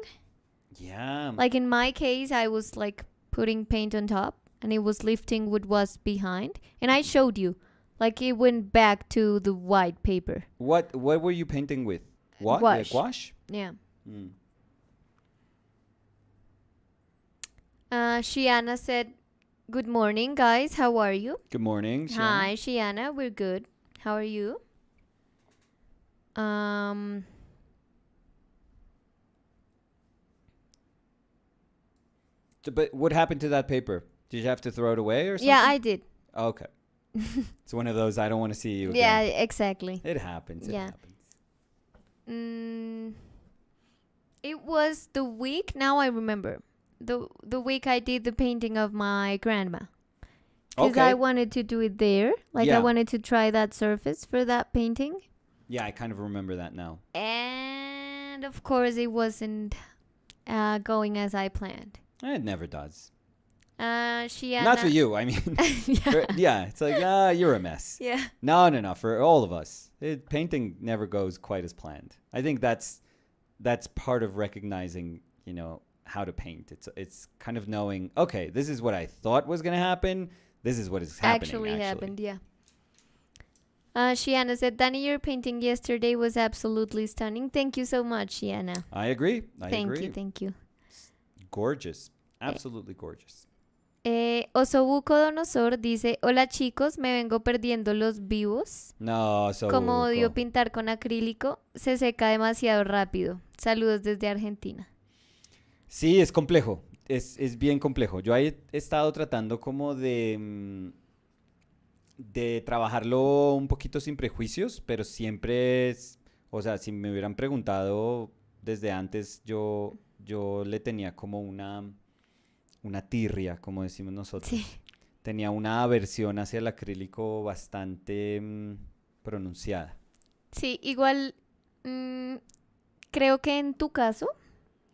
Yeah. Like in my case, I was like putting paint on top, and it was lifting what was behind. And I showed you. Like it went back to the white paper. What were you painting with? What? Gouache. Gouache? Yeah. Mm. Shiana said, "Good morning, guys. How are you?" Good morning. Shiana. Hi, Shiana. We're good. How are you? But what happened to that paper? Did you have to throw it away or something? Yeah, I did. Okay. It's one of those, I don't want to see you again. Yeah, exactly. It happens. It Yeah. happens. It was the week. Now I remember the week I did the painting of my grandma. Because Okay. I wanted to do it there. Like Yeah. I wanted to try that surface for that painting. Yeah, I kind of remember that now. And of course, it wasn't going as I planned. It never does. Shiana. Not for you. I mean, Yeah. it's like, you're a mess. Yeah. No. For all of us, painting never goes quite as planned. I think that's part of recognizing, how to paint. It's kind of knowing, okay, this is what I thought was going to happen. This is what is happening. Actually happened, yeah. Shiana said, "Danny, your painting yesterday was absolutely stunning. Thank you so much, Shiana." I agree. Thank you. Gorgeous. Absolutely gorgeous. Osobucodonosor dice, "Hola chicos, me vengo perdiendo los vivos. No, so Como odio pintar con acrílico, se seca demasiado rápido. Saludos desde Argentina." Sí, es complejo. Es bien complejo. Yo he estado tratando como de trabajarlo un poquito sin prejuicios, pero siempre o sea, si me hubieran preguntado desde antes, yo le tenía como una tirria, como decimos nosotros. Sí. Tenía una aversión hacia el acrílico bastante pronunciada. Sí, igual creo que en tu caso,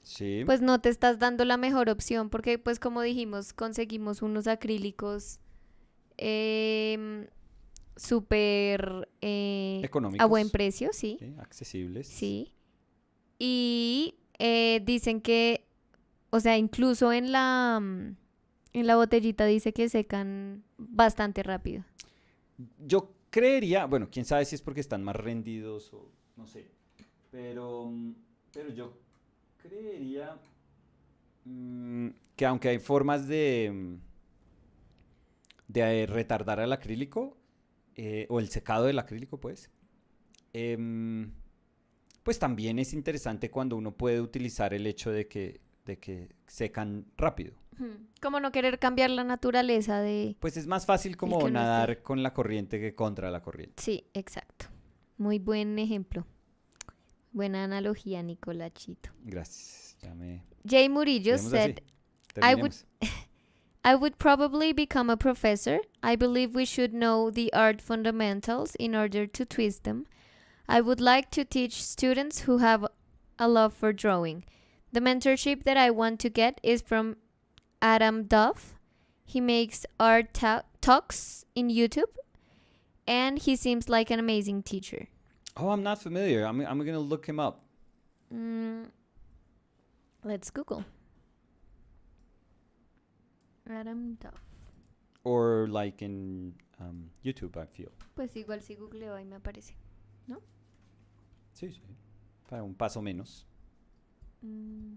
Sí. pues no te estás dando la mejor opción, porque pues como dijimos, conseguimos unos acrílicos súper Económicos. a buen precio, sí. Sí, accesibles. Sí. Y dicen que, o sea, incluso en la botellita dice que secan bastante rápido. Yo creería, bueno, quién sabe si es porque están más rendidos o no sé, pero yo creería que aunque hay formas de retardar el acrílico o el secado del acrílico, pues también es interesante cuando uno puede utilizar el hecho de que secan rápido. Como no querer cambiar la naturaleza de... Pues es más fácil como que uno nadar esté. con la corriente que contra la corriente. Sí, exacto. Muy buen ejemplo. Buena analogía, Nicolachito. Gracias. Jay Murillo Dejemos said, así. I would probably become a professor. I believe we should know the art fundamentals in order to twist them. I would like to teach students who have a love for drawing. The mentorship that I want to get is from Adam Duff. He makes art talks in YouTube, and he seems like an amazing teacher. Oh, I'm not familiar. I'm going to look him up. Let's Google. Adam Duff. or like in YouTube, I feel. Pues igual si googleo ahí me aparece, ¿no? Sí, sí. Para un paso menos. Mm.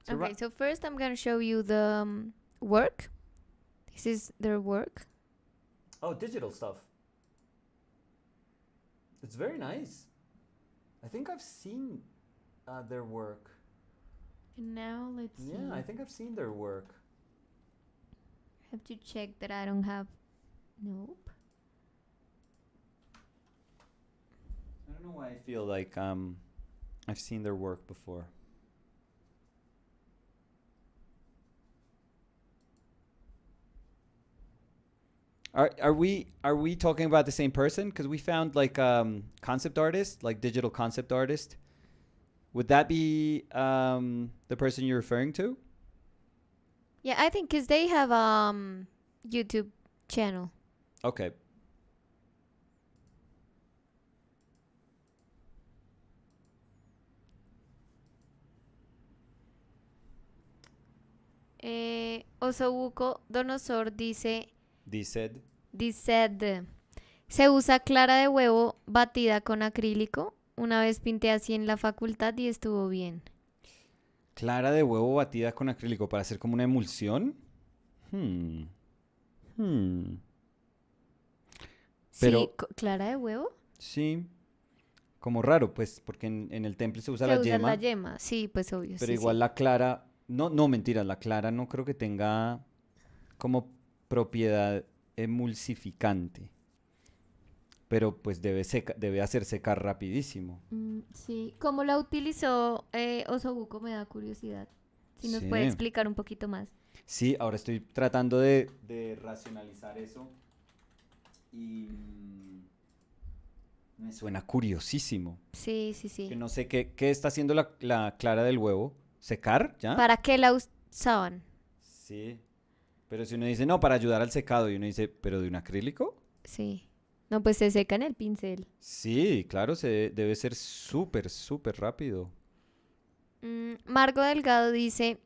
Okay, so first I'm gonna show you the work. This is their work. Oh, digital stuff. It's very nice. I think I've seen their work. And now let's see. Yeah, I think I've seen their work. I have to check that I don't have. Nope. I don't know why I feel like I've seen their work before. Are we talking about the same person? Because we found like concept artist, like digital concept artist. Would that be the person you're referring to? Yeah, I think because they have YouTube channel. Okay. Osobuco Donosor dice, Dice. se usa clara de huevo batida con acrílico. Una vez pinté así en la facultad y estuvo bien. Clara de huevo batida con acrílico para hacer como una emulsión. Pero, Sí, clara de huevo. sí, como raro, pues, porque en el temple se usa Se la usa yema. la yema, sí, pues obvio. Pero sí, igual sí. la clara, no, mentira, la clara no creo que tenga como propiedad emulsificante. Pero pues debe hacer secar rapidísimo. Sí, ¿cómo la utilizó Osobuco? Me da curiosidad. Si nos puede Sí. explicar un poquito más. Sí, ahora estoy tratando de racionalizar eso y me suena curiosísimo. Sí, sí, sí. Que no sé qué está haciendo la clara del huevo. ¿Secar ya? ¿Para qué la usaban? Sí. Pero si uno dice, no, para ayudar al secado, y uno dice, ¿pero de un acrílico? Sí. No, pues se seca en el pincel. Sí, claro, debe ser súper, súper rápido. Margo Delgado dice,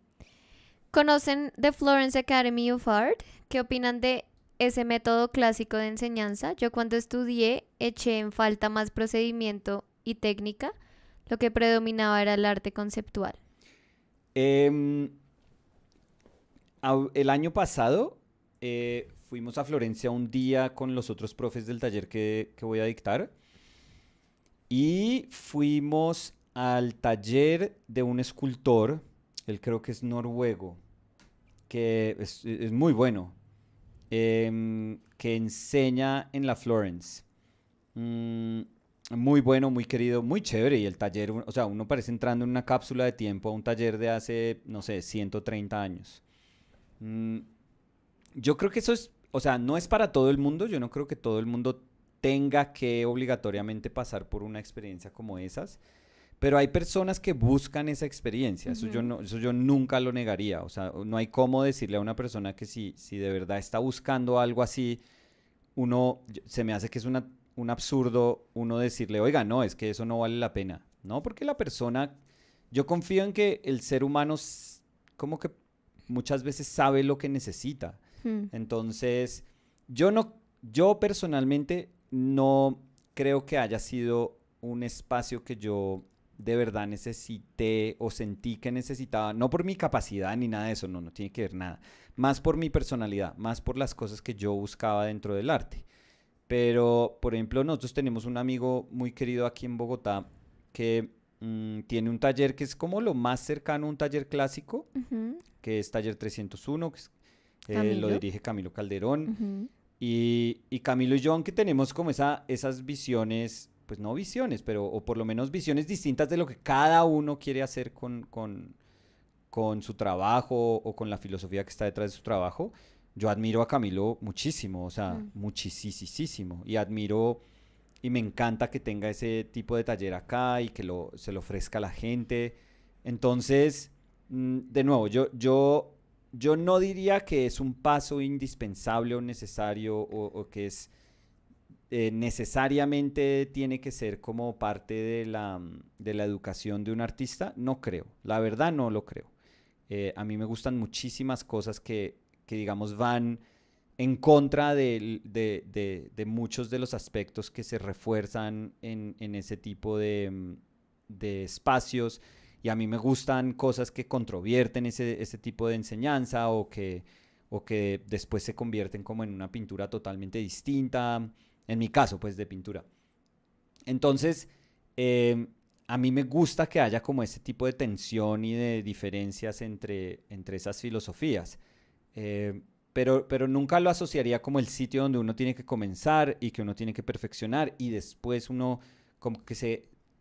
¿conocen The Florence Academy of Art? ¿Qué opinan de ese método clásico de enseñanza? Yo cuando estudié eché en falta más procedimiento y técnica. Lo que predominaba era el arte conceptual. El año pasado fuimos a Florencia un día con los otros profes del taller que voy a dictar y fuimos al taller de un escultor, él creo que es noruego, que es muy bueno, que enseña en la Florence. Muy bueno, muy querido, muy chévere. Y el taller, o sea, uno parece entrando en una cápsula de tiempo a un taller de hace, no sé, 130 años. Yo creo que eso es, o sea, no es para todo el mundo. Yo no creo que todo el mundo tenga que obligatoriamente pasar por una experiencia como esas. Pero hay personas que buscan esa experiencia. Eso yo nunca lo negaría. O sea, no hay cómo decirle a una persona que si de verdad está buscando algo así, se me hace que es un absurdo uno decirle, oiga, no, es que eso no vale la pena. No, porque la persona, yo confío en que el ser humano como que muchas veces sabe lo que necesita. Entonces, yo personalmente no creo que haya sido un espacio que yo de verdad necesité o sentí que necesitaba, no por mi capacidad ni nada de eso, no tiene que ver nada, más por mi personalidad, más por las cosas que yo buscaba dentro del arte. Pero, por ejemplo, nosotros tenemos un amigo muy querido aquí en Bogotá que tiene un taller que es como lo más cercano a un taller clásico, que es Taller 301, que lo dirige Camilo Calderón. Y Camilo y yo, aunque tenemos como esas visiones, pues no visiones, pero o por lo menos visiones distintas de lo que cada uno quiere hacer con su trabajo o con la filosofía que está detrás de su trabajo, yo admiro a Camilo muchísimo, o sea, muchísimo. Y admiro y me encanta que tenga ese tipo de taller acá y que se lo ofrezca a la gente. Entonces, de nuevo, yo no diría que es un paso indispensable o necesario o que es necesariamente tiene que ser como parte de la educación de un artista, no creo. La verdad no lo creo. A mí me gustan muchísimas cosas que digamos, van en contra de muchos de los aspectos que se refuerzan en ese tipo de espacios. Y a mí me gustan cosas que controvierten ese tipo de enseñanza o que después se convierten como en una pintura totalmente distinta. En mi caso, pues, de pintura. Entonces, a mí me gusta que haya como ese tipo de tensión y de diferencias entre esas filosofías. Pero nunca lo asociaría como el sitio donde uno tiene que comenzar y que uno tiene que perfeccionar y después uno como que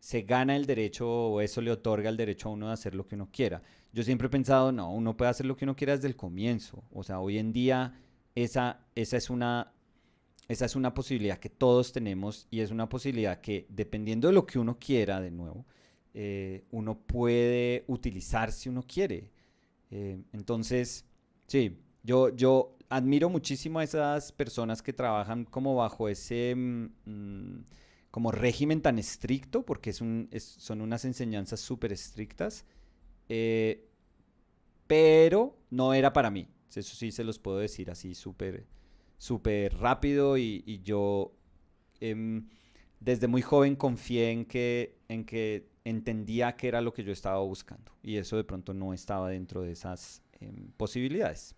se gana el derecho o eso le otorga el derecho a uno de hacer lo que uno quiera. Yo siempre he pensado, no, uno puede hacer lo que uno quiera desde el comienzo. O sea, hoy en día esa es una posibilidad que todos tenemos y es una posibilidad que dependiendo de lo que uno quiera, de nuevo, uno puede utilizar si uno quiere. Entonces, sí, yo admiro muchísimo a esas personas que trabajan como bajo ese como régimen tan estricto, porque son unas enseñanzas súper estrictas, pero no era para mí. Eso sí se los puedo decir así súper súper rápido y yo desde muy joven confié en que entendía qué era lo que yo estaba buscando y eso de pronto no estaba dentro de esas posibilidades.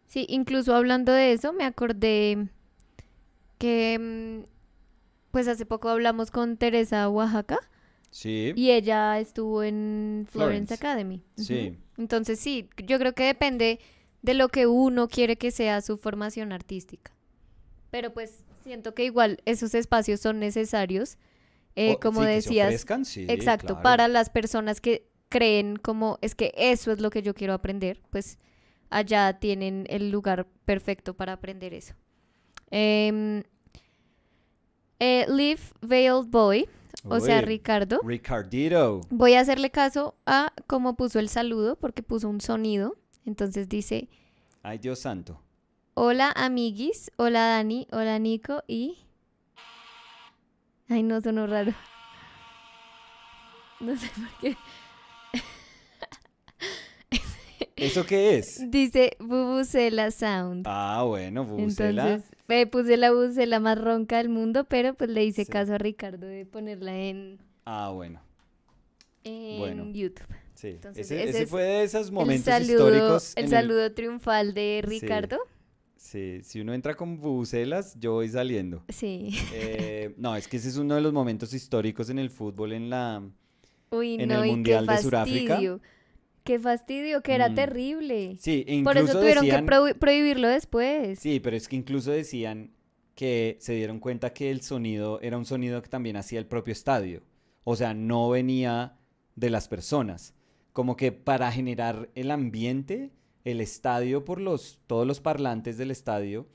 Sí, incluso hablando de eso, me acordé que pues hace poco hablamos con Teresa Oaxaca Sí, y ella estuvo en Florence Florence. Academy. Ujú. Sí, Entonces sí, yo creo que depende de lo que uno quiere que sea su formación artística. Pero pues siento que igual esos espacios son necesarios, como sí, que se decías, ofrezcan, sí, exacto, claro. para las personas que creen como es que eso es lo que yo quiero aprender, pues allá tienen el lugar perfecto para aprender eso. Em, Live Veiled Boy, o sea, Uy, Ricardo, Ricardito. voy a hacerle caso a cómo puso el saludo, porque puso un sonido. Entonces dice, Ay, Dios santo. hola amiguis, hola Dani, hola Nico y... Ay, no, sonó raro. No sé por qué. ¿Eso qué es? Dice Bubusela Sound. Ah, bueno, Bucela. Entonces, me puse la bucela más ronca del mundo, pero pues le hice Sí. caso a Ricardo de ponerla Ah, bueno, bueno. en YouTube. Sí, Entonces, ese ese es fue de esos momentos históricos el en el... saludo triunfal de Sí, Ricardo. sí, si uno entra con bucelas, yo voy saliendo. Sí. No, es que ese es uno de los momentos históricos en el fútbol Uy, en no, el y qué Mundial de Sudáfrica. fastidio. Qué fastidio, que era Mm, terrible. sí, e Por eso incluso tuvieron que decían, prohibirlo después. sí, pero es que incluso decían que se dieron cuenta que el sonido era un sonido que también hacía el propio estadio. O sea, no venía de las personas. Como que para generar el ambiente, el estadio todos los parlantes del estadio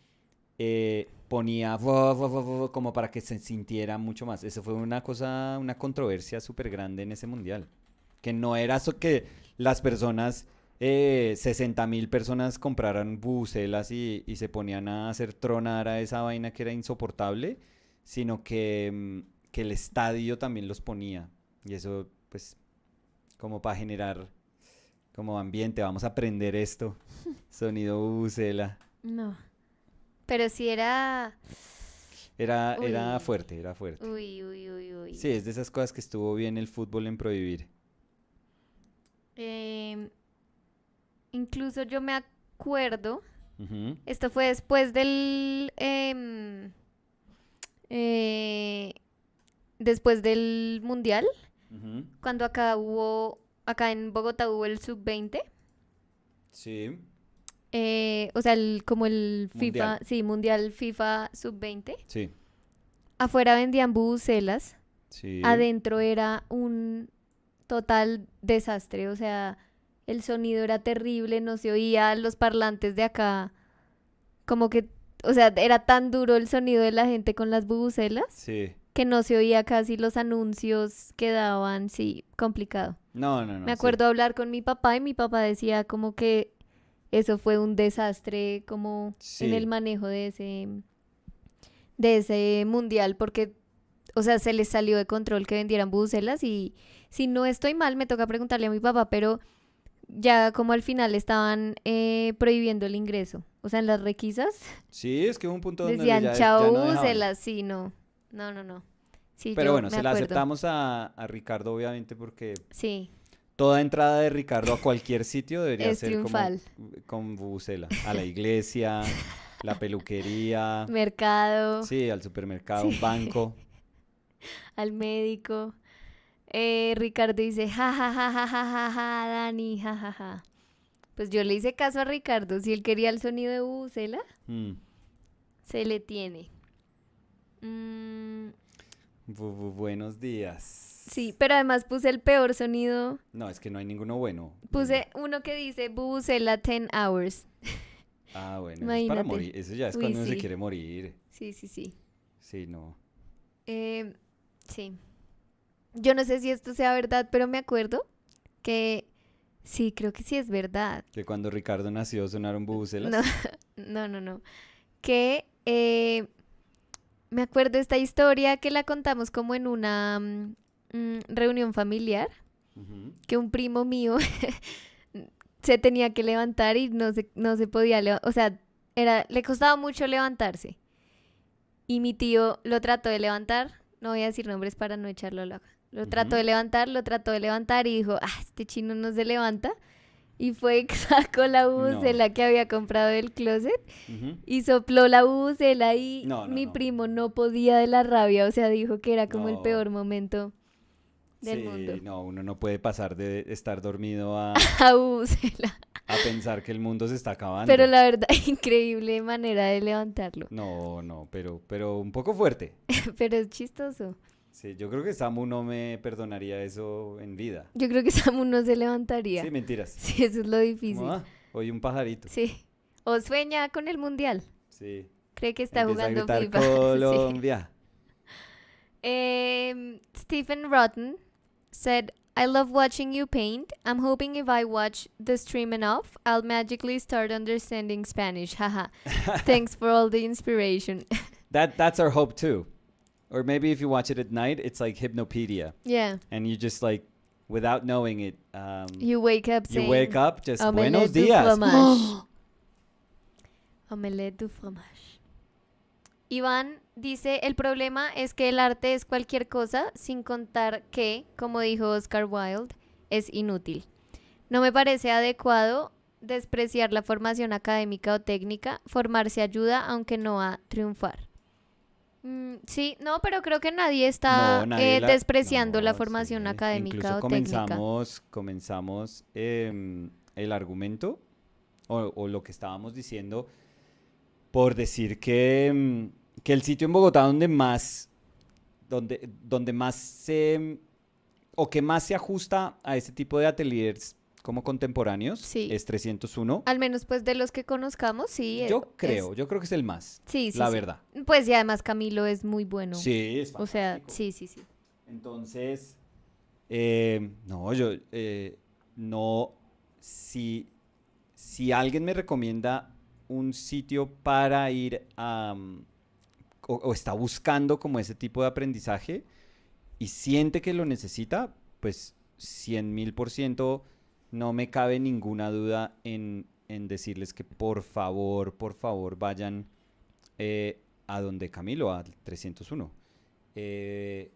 ponía como para que se sintiera mucho más. Eso fue una cosa, una controversia súper grande en ese mundial. Que no era que las personas, 60.000 personas compraran bucelas y se ponían a hacer tronar a esa vaina que era insoportable, sino que el estadio también los ponía. Y eso, pues, como para generar como ambiente, vamos a aprender esto. Sonido bucela. No. Pero sí era... Era Uy, fuerte, era fuerte. uy, uy, uy, uy. Sí, es de esas cosas que estuvo bien el fútbol en prohibir. Em, Incluso yo me acuerdo, Ujú, esto fue después eh, después del Mundial, ujú. cuando acá en Bogotá hubo el sub-20, Sí, o sea, como el mundial. FIFA, sí, Mundial FIFA sub-20. Sí, Afuera vendían bubucelas, sí. adentro era un total desastre, o sea, el sonido era terrible, no se oía los parlantes de acá, como que, o sea, era tan duro el sonido de la gente con las bubucelas Sí. que no se oía casi los anuncios que daban, sí, complicado. No, no, Me no, sí. acuerdo hablar con mi papá y mi papá decía como que eso fue un desastre como en el Sí, manejo de ese mundial, porque, o sea, se les salió de control que vendieran bubucelas y si no estoy mal, me toca preguntarle a mi papá, pero ya como al final estaban prohibiendo el ingreso. O sea, en las requisas sí, es que hubo un punto donde decían, ya chao, no dejaban. bubucelas, sí, no, no, no, no. Sí, Pero yo bueno, me se la acuerdo. aceptamos a Ricardo, obviamente, porque Sí, toda entrada de Ricardo a cualquier sitio debería es ser como triunfal. con bubucela. A la iglesia, la peluquería, Mercado, sí, al supermercado, un sí, banco. al médico. Ricardo dice, ja, ja, ja, ja, ja, ja, ja, Dani, ja, ja, ja. Pues yo le hice caso a Ricardo. Si él quería el sonido de bubucela, Mm, se le tiene. Mm, buenos días. sí, pero además puse el peor sonido. No, es que no hay ninguno bueno, Puse Linda. uno que dice bubucela 10 hours. Ah, bueno, eso es para Imagínate. morir. Eso ya es Uy, cuando uno se sí. quiere morir. Sí, sí, sí. Sí, no. Eh, sí. Yo no sé si esto sea verdad, pero me acuerdo que sí, creo que sí es verdad. Que cuando Ricardo nació sonaron No, bubucelas. no, no, no. Que me acuerdo esta historia que la contamos como en una reunión familiar, Ujú. que un primo mío se tenía que levantar y no se podía levantar, o sea, le costaba mucho levantarse. Y mi tío lo trató de levantar, no voy a decir nombres para no echarlo a la... Ujú. Lo trató de levantar y dijo, este chino no se levanta. Y fue y sacó la No. bucela que había comprado del closet Ujú. y sopló la bucela y No, no, mi no. primo no podía de la rabia, o sea, dijo que era como el No. peor momento del Sí, mundo. no, uno no puede pasar de estar dormido a, La bucela. a pensar que el mundo se está Pero acabando. la verdad, increíble manera de levantarlo. No, no, pero un poco fuerte. Pero es chistoso. Sí, yo creo que Samu no me perdonaría eso en vida. Yo creo que Samu no se Sí, levantaría. mentiras. Sí, eso es lo Como, difícil. hoy un pajarito. Sí. O sueña con el mundial. Sí. Cree que está Empieza a jugando gritar FIFA. Sí. Colombia. Stephen Rotten said, I love watching you paint. I'm hoping if I watch the stream enough, I'll magically start understanding Spanish. Haha. Thanks for all the inspiration. That's our hope too. Or maybe if you watch it at night, it's like Hypnopedia. Yeah. And you just like, without knowing it, You wake up you wake saying, up just buenos Omelette du días. fromage. Omelette du fromage. Iván dice, el problema es que el arte es cualquier cosa, sin contar que, como dijo Oscar Wilde, es inútil. No me parece adecuado despreciar la formación académica o técnica. Formarse ayuda, aunque no a triunfar. Sí, no, pero creo que nadie No, está nadie la... despreciando la No, sí. formación académica Incluso o técnica. comenzamos el argumento o lo que estábamos diciendo por decir que el sitio en Bogotá donde más se... o que más se ajusta a este tipo de ateliers como contemporáneos Sí, es 301. al menos pues de los que conozcamos, sí, Yo creo que es el más, sí, sí, la sí. verdad. Pues y además Camilo es muy bueno. Sí, es O sea, fantástico. sí, sí, sí. Entonces, no, no, si alguien me recomienda un sitio para ir o está buscando como ese tipo de aprendizaje y siente que lo necesita, pues 100.000% no me cabe ninguna duda en decirles que por favor vayan a donde Camilo, al 301. Eh,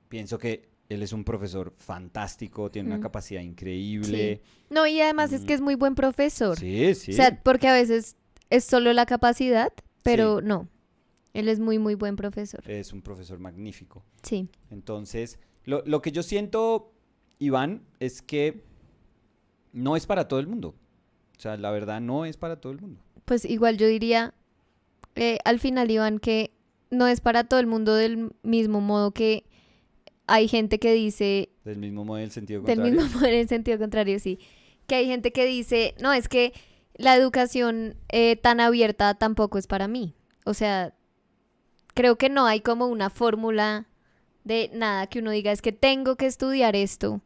Pienso que él es un profesor fantástico, tiene una Mm, capacidad sí. increíble. No, y además es Mm, que es muy buen profesor. sí, O sea, sí, porque a veces es solo la capacidad, sí, pero no. Él es muy, muy buen profesor. es un profesor magnífico. Sí. Entonces, lo que yo siento, Iván, es que no es para todo el mundo. O sea, la verdad no es para todo el mundo. Pues igual yo diría al final, Iván, que no es para todo el mundo del mismo modo que hay gente que dice, Del mismo modo del sentido del mismo contrario. modo en el sentido contrario, sí, que hay gente que dice, no, es que la educación tan abierta tampoco es para mí. O sea, creo que no hay como una fórmula de nada que uno diga, es que tengo que estudiar esto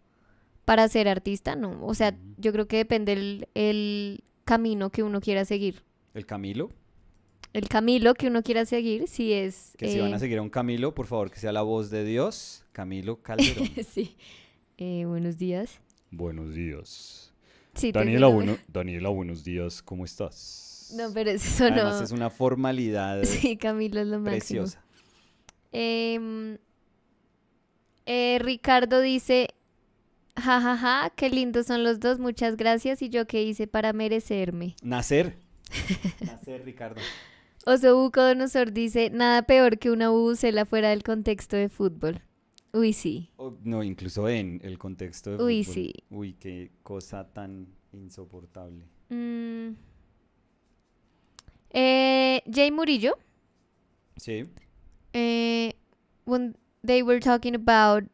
para ser artista, no. O sea, Ujú. yo creo que depende camino que uno quiera seguir. El Camilo. El camino que uno quiera seguir, si es... Que si van a seguir a un Camilo, por favor, que sea la voz de Dios. Camilo Calderón. sí. Buenos días. Buenos días. Sí, Daniela, Daniela, buenos días. ¿Cómo estás? No, pero eso no. Además es una formalidad Sí, Camilo es lo máximo. preciosa. Ricardo dice, jajaja, qué lindos son los dos, muchas gracias. ¿Y yo qué hice para merecerme? Nacer, Ricardo. Osobucodonosor dice, nada peor que una bubucela fuera del contexto de fútbol. Uy, sí. No, incluso en el contexto de Uy, fútbol. sí. Uy, qué cosa tan insoportable. Jay Murillo. Sí. When they were talking about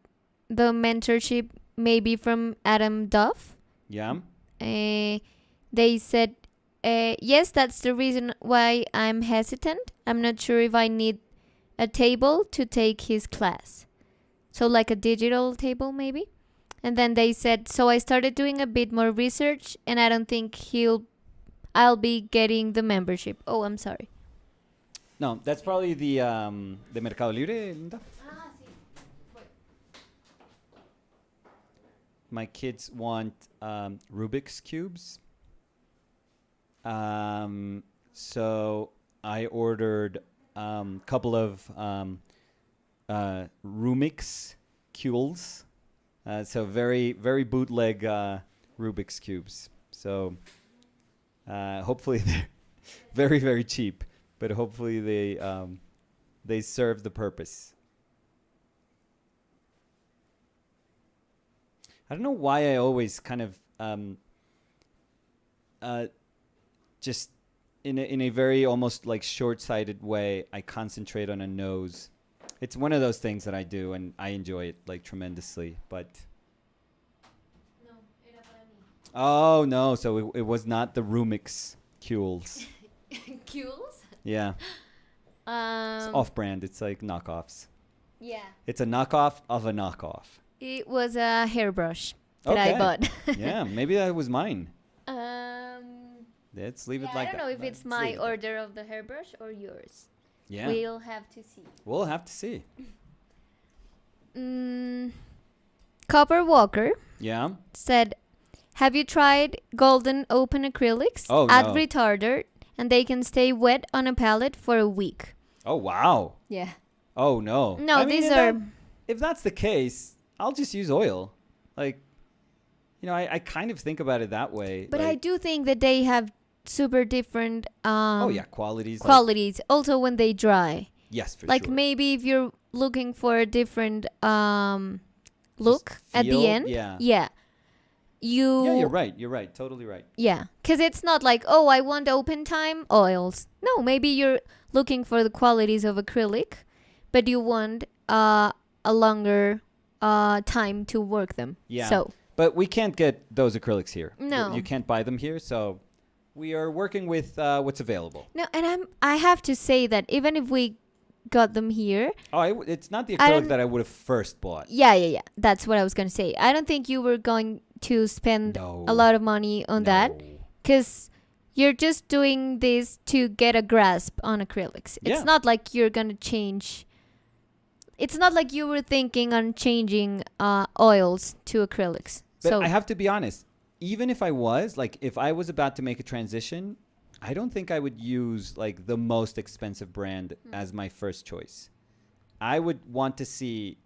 the mentorship, maybe from Adam Duff, Yeah. they said, yes, that's the reason why I'm hesitant. I'm not sure if I need a table to take his class. So like a digital table maybe. And then they said, so I started doing a bit more research and I don't think I'll be getting the membership. Oh, I'm sorry. No, that's probably the Mercado Libre, Linda. My kids want Rubik's cubes. So I ordered a couple of Rumix cubes. So very, very bootleg Rubik's cubes. So hopefully they're very, very cheap, but hopefully they serve the purpose. I don't know why I always kind of just in a very almost like short-sighted way, I concentrate on a nose. It's one of those things that I do, and I enjoy it like tremendously. But No, era para mí. oh no, so it was not the Rumix Cules. Cules? Yeah, it's off-brand. It's like knockoffs. Yeah. It's a knockoff of a knockoff. It was a hairbrush that I bought. Yeah, maybe that was mine. Let's leave it like I don't that. know if it's my order of the hairbrush or yours. Yeah. We'll have to see. We'll have to see. Copper Walker Yeah. said, have you tried golden open acrylics? Oh, Add no. retarder and they can stay wet on a palette for a week. Oh, wow. Yeah. Oh, no. No, I mean, these are... if that's the case, I'll just use oil. Like, you know, I kind of think about it that way. But like, I do think that they have super different qualities. qualities also when they dry. Yes, for Like sure. maybe if you're looking for a different look at the feel, end. yeah. Yeah. Yeah, you're right. You're right. Totally right. Yeah. Because it's not like, oh, I want open time oils. No, maybe you're looking for the qualities of acrylic, but you want a longer time to work them. Yeah. So. But we can't get those acrylics here. No. You can't buy them here, so we are working with what's available. No, and I have to say that even if we got them here. Oh, it's not the acrylic that I would have first bought. Yeah. That's what I was going to say. I don't think you were going to spend a lot of money on that because you're just doing this to get a grasp on acrylics. It's not like you're going to change. It's not like you were thinking on changing oils to acrylics. But so I have to be honest. Even if I was, like, if I was about to make a transition, I don't think I would use, like, the most expensive brand as my first choice. I would want to see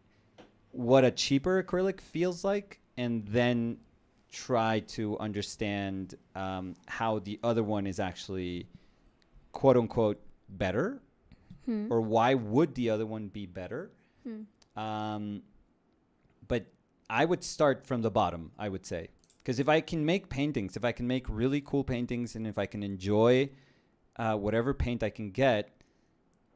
what a cheaper acrylic feels like and then try to understand how the other one is actually, quote-unquote, better. Or why would the other one be better? But I would start from the bottom, I would say. Because if I can make paintings, if I can make really cool paintings, and if I can enjoy whatever paint I can get,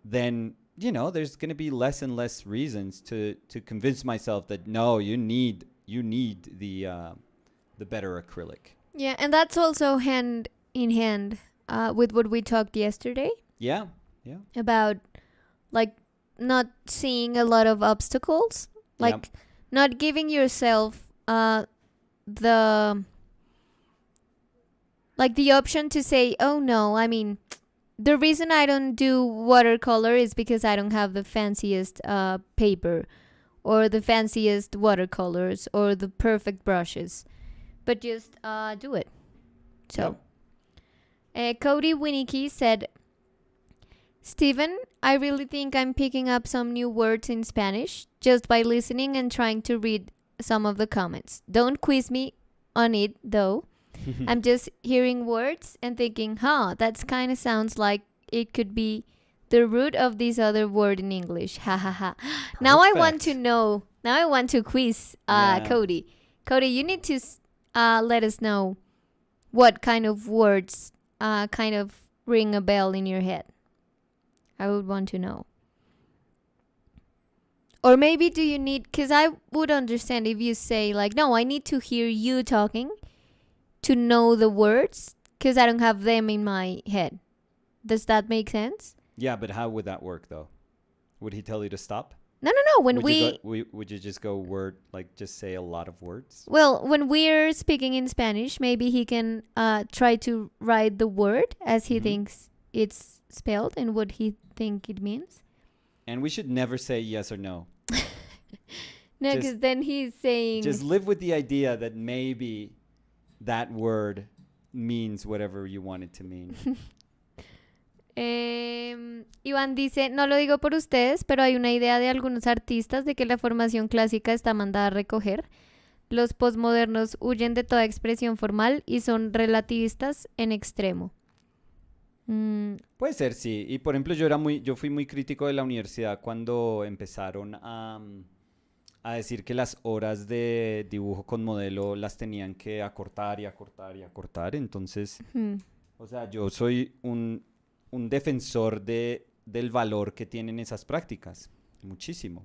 then, you know, there's going to be less and less reasons to convince myself that, no, you need the better acrylic. Yeah, and that's also hand in hand with what we talked yesterday. Yeah. About, like, not seeing a lot of obstacles. Like, not giving yourself the Like the option to say, oh no, I mean, the reason I don't do watercolor is because I don't have the fanciest paper or the fanciest watercolors or the perfect brushes. But just do it. So, Cody Winicky said, Steven, I really think I'm picking up some new words in Spanish just by listening and trying to read some of the comments. Don't quiz me on it, though. I'm just hearing words and thinking, that kind of sounds like it could be the root of this other word in English. Ha ha ha. Now I want to know. Now I want to quiz Cody. Cody, you need to let us know what kind of words kind of ring a bell in your head. I would want to know. Or maybe do you need, because I would understand if you say like, no, I need to hear you talking to know the words because I don't have them in my head. Does that make sense? Yeah, but how would that work though? Would he tell you to stop? No. When would you just go word, like just say a lot of words? Well, when we're speaking in Spanish, maybe he can try to write the word as he thinks it's spelled and what he think it means. And we should never say yes or no. No, because then he's saying... Just live with the idea that maybe that word means whatever you want it to mean. Iván dice, no lo digo por ustedes, pero hay una idea de algunos artistas de que la formación clásica está mandada a recoger. Los posmodernos huyen de toda expresión formal y son relativistas en extremo. Puede ser, sí. Y por ejemplo, yo fui muy crítico de la universidad cuando empezaron a decir que las horas de dibujo con modelo las tenían que acortar y acortar y acortar. Entonces, o sea, yo soy un defensor del valor que tienen esas prácticas. Muchísimo.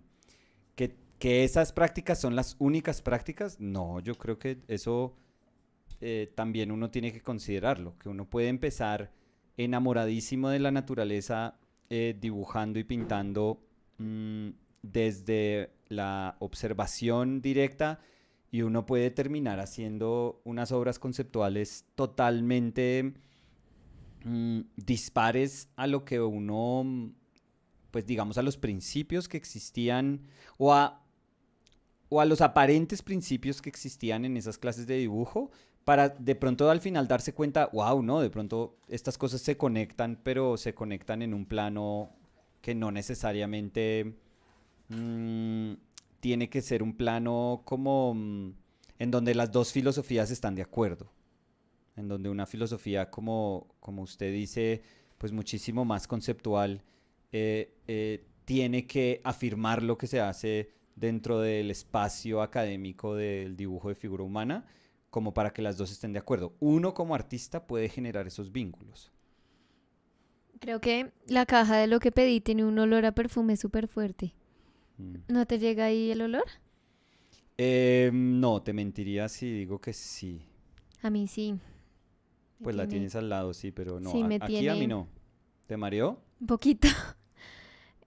¿Que esas prácticas son las únicas prácticas? No, yo creo que eso también uno tiene que considerarlo. Que uno puede empezar enamoradísimo de la naturaleza, dibujando y pintando desde la observación directa, y uno puede terminar haciendo unas obras conceptuales totalmente dispares a lo que uno, pues digamos, a los principios que existían o a los aparentes principios que existían en esas clases de dibujo, para de pronto al final darse cuenta, wow, no, de pronto estas cosas se conectan, pero se conectan en un plano que no necesariamente tiene que ser un plano como en donde las dos filosofías están de acuerdo, en donde una filosofía como usted dice, pues muchísimo más conceptual, tiene que afirmar lo que se hace dentro del espacio académico del dibujo de figura humana, como para que las dos estén de acuerdo. Uno como artista puede generar esos vínculos. Creo que la caja de lo que pedí tiene un olor a perfume súper fuerte. ¿No te llega ahí el olor? No, te mentiría si digo que sí. A mí sí. Pues la tienes al lado, sí, pero no. Sí, aquí a mí no. ¿Te mareó? Un poquito.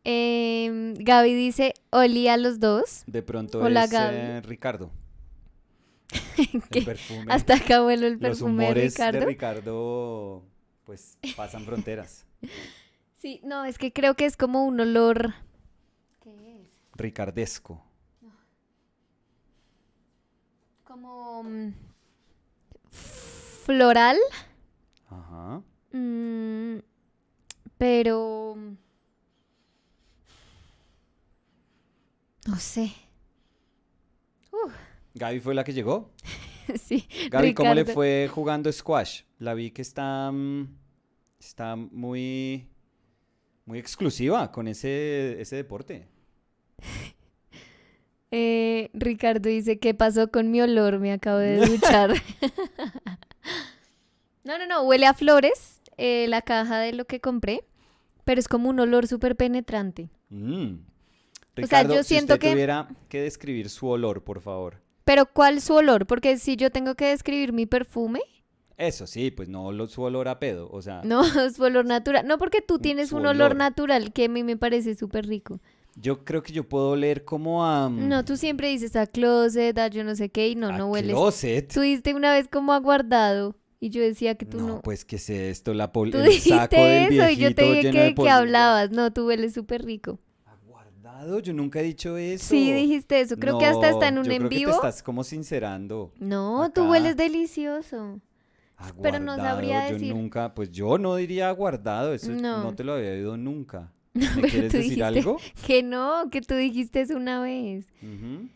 Gaby dice, olí a los dos. De pronto Hola, es Gaby. Ricardo. El perfume. Hasta acá huele el perfume de Los humores Ricardo. de Ricardo, pues, pasan fronteras. Sí, no, es que creo que es como un olor... ¿Qué es? Ricardesco. Como... floral. Ajá. Pero... no sé. Gaby fue la que llegó. Sí. Gaby, ¿cómo le Ricardo. fue jugando squash? La vi que está muy, muy exclusiva con ese deporte. Ricardo dice, ¿qué pasó con mi olor? Me acabo de duchar. No, huele a flores, la caja de lo que compré, pero es como un olor súper penetrante. Ricardo, yo siento si usted que... tuviera que describir su olor, por favor. Pero ¿cuál su olor? Porque si yo tengo que describir mi perfume... Eso sí, pues no su olor a pedo, o sea... No, su olor natural. No, porque tú tienes su un olor olor natural que a mí me parece súper rico. Yo creo que yo puedo oler como a... No, tú siempre dices a closet, a yo no sé qué, y no a hueles. closet. Tú diste una vez como a guardado. Y yo decía que tú no. Pues, ¿qué es esto? Tú El saco del dijiste eso y yo te viejito dije lleno de que polvillas. hablabas. No, tú hueles súper rico. ¿Aguardado? Yo nunca he dicho eso. Sí, dijiste eso. Creo que hasta está en No, un yo en creo que te vivo. estás como sincerando No, tú hueles acá. delicioso. Pero no Aguardado, sabría yo decir. nunca, pues yo no diría aguardado, eso no No, te lo había oído nunca. ¿Me pero quieres tú decir dijiste algo? que no, que tú dijiste eso una vez. Ujú.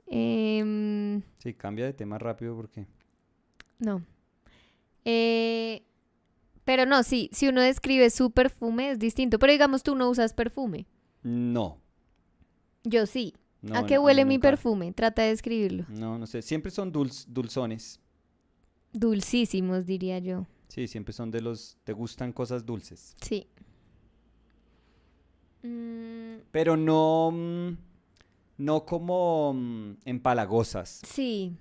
Em, Sí, cambia de tema rápido porque... no. Eh, pero no, sí, si uno describe su perfume es distinto. Pero digamos, tú no usas perfume. No, Yo sí. ¿A no, qué a mí huele mi nunca. perfume? Trata de describirlo. No sé, siempre son dulzones. Dulcísimos, diría yo. Sí, siempre son de los... ¿Te gustan cosas dulces? Sí. Mm, Pero no, no como empalagosas. sí.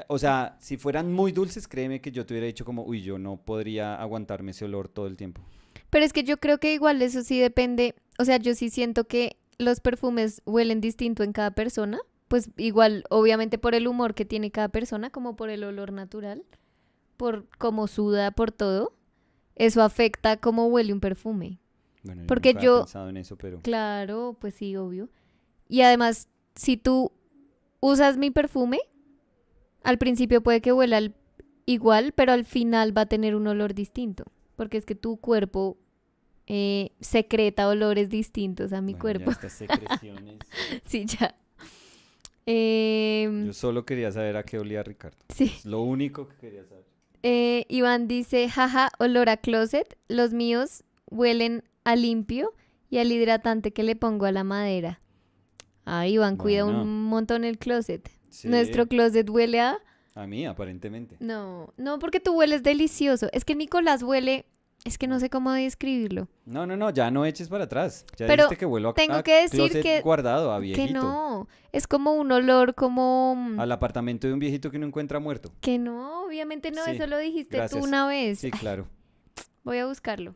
O sea, si fueran muy dulces, créeme que yo te hubiera dicho como, uy, yo no podría aguantarme ese olor todo el tiempo. Pero es que yo creo que igual eso sí depende. O sea, yo sí siento que los perfumes huelen distinto en cada persona. Pues igual, obviamente por el humor que tiene cada persona, como por el olor natural, por cómo suda, por todo. Eso afecta cómo huele un perfume. Bueno, yo Porque nunca había yo, pensado en eso, pero... claro, pues sí, obvio. Y además, si tú usas mi perfume, al principio puede que huela igual, pero al final va a tener un olor distinto. Porque es que tu cuerpo secreta olores distintos a mi Bueno, ya cuerpo. estas secreciones. Sí, ya. Yo solo quería saber a qué olía Ricardo. Sí. Es lo único que quería saber. Iván dice, jaja, olor a closet. Los míos huelen a limpio y al hidratante que le pongo a la madera. Ah, Iván, cuida Bueno, un montón el closet. sí, Nuestro closet huele a... a mí aparentemente. No, no, porque tú hueles delicioso. Es que Nicolás huele... Es que no sé cómo describirlo. No, ya no eches para atrás. Ya Pero dijiste que vuelo tengo a que decir closet que guardado, a que viejito. no. Es como un olor como... Al apartamento de un viejito que uno encuentra muerto. Que no, obviamente no. Sí, Eso lo dijiste tú gracias. una vez. Sí, Ay, claro. voy a buscarlo.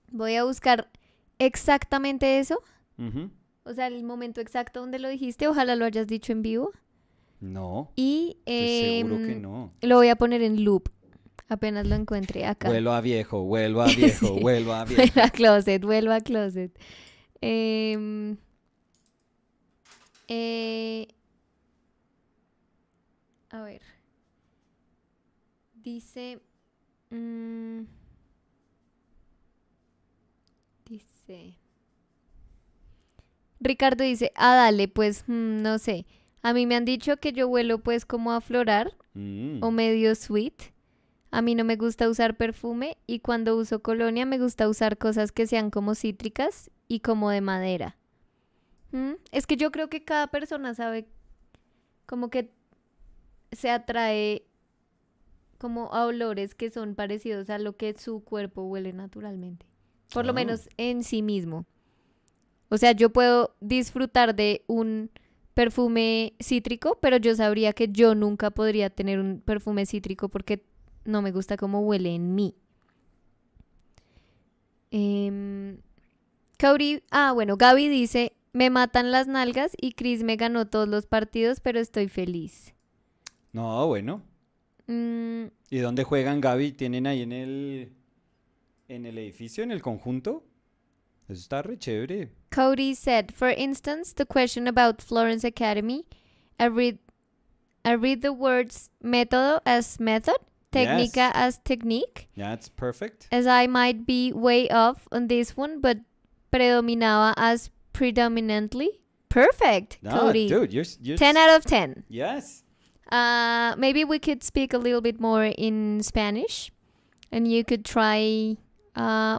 Voy a buscar exactamente eso. Ujú. O sea, el momento exacto donde lo dijiste. Ojalá lo hayas dicho en vivo. No, Y estoy seguro que no. lo voy a poner en loop. Apenas lo encuentre acá. Vuelo a viejo, vuelo a viejo, Sí. vuelo a viejo. Vuelvo a closet, vuelvo a closet. Em, eh, a ver. Dice... dice... Ricardo dice, dale, pues no sé. A mí me han dicho que yo huelo pues como a florar o Mm. medio sweet. A mí no me gusta usar perfume y cuando uso colonia me gusta usar cosas que sean como cítricas y como de madera. Es que yo creo que cada persona sabe como que se atrae como a olores que son parecidos a lo que su cuerpo huele naturalmente. Por lo Oh. menos en sí mismo. O sea, yo puedo disfrutar de un perfume cítrico, pero yo sabría que yo nunca podría tener un perfume cítrico porque no me gusta cómo huele en mí. Bueno, Gaby dice, me matan las nalgas y Chris me ganó todos los partidos, pero estoy feliz. No, bueno. Mm, ¿Y dónde juegan, Gaby? ¿Tienen ahí en el edificio, en el conjunto? Eso está re chévere. Cody said, for instance, the question about Florence Academy, I read the words método as method, técnica Yes. as technique, Yeah, it's perfect. as I might be way off on this one, but predominaba as predominantly. Perfect, No, Cody. dude, you're 10 out of 10. Yes. Maybe we could speak a little bit more in Spanish and you could try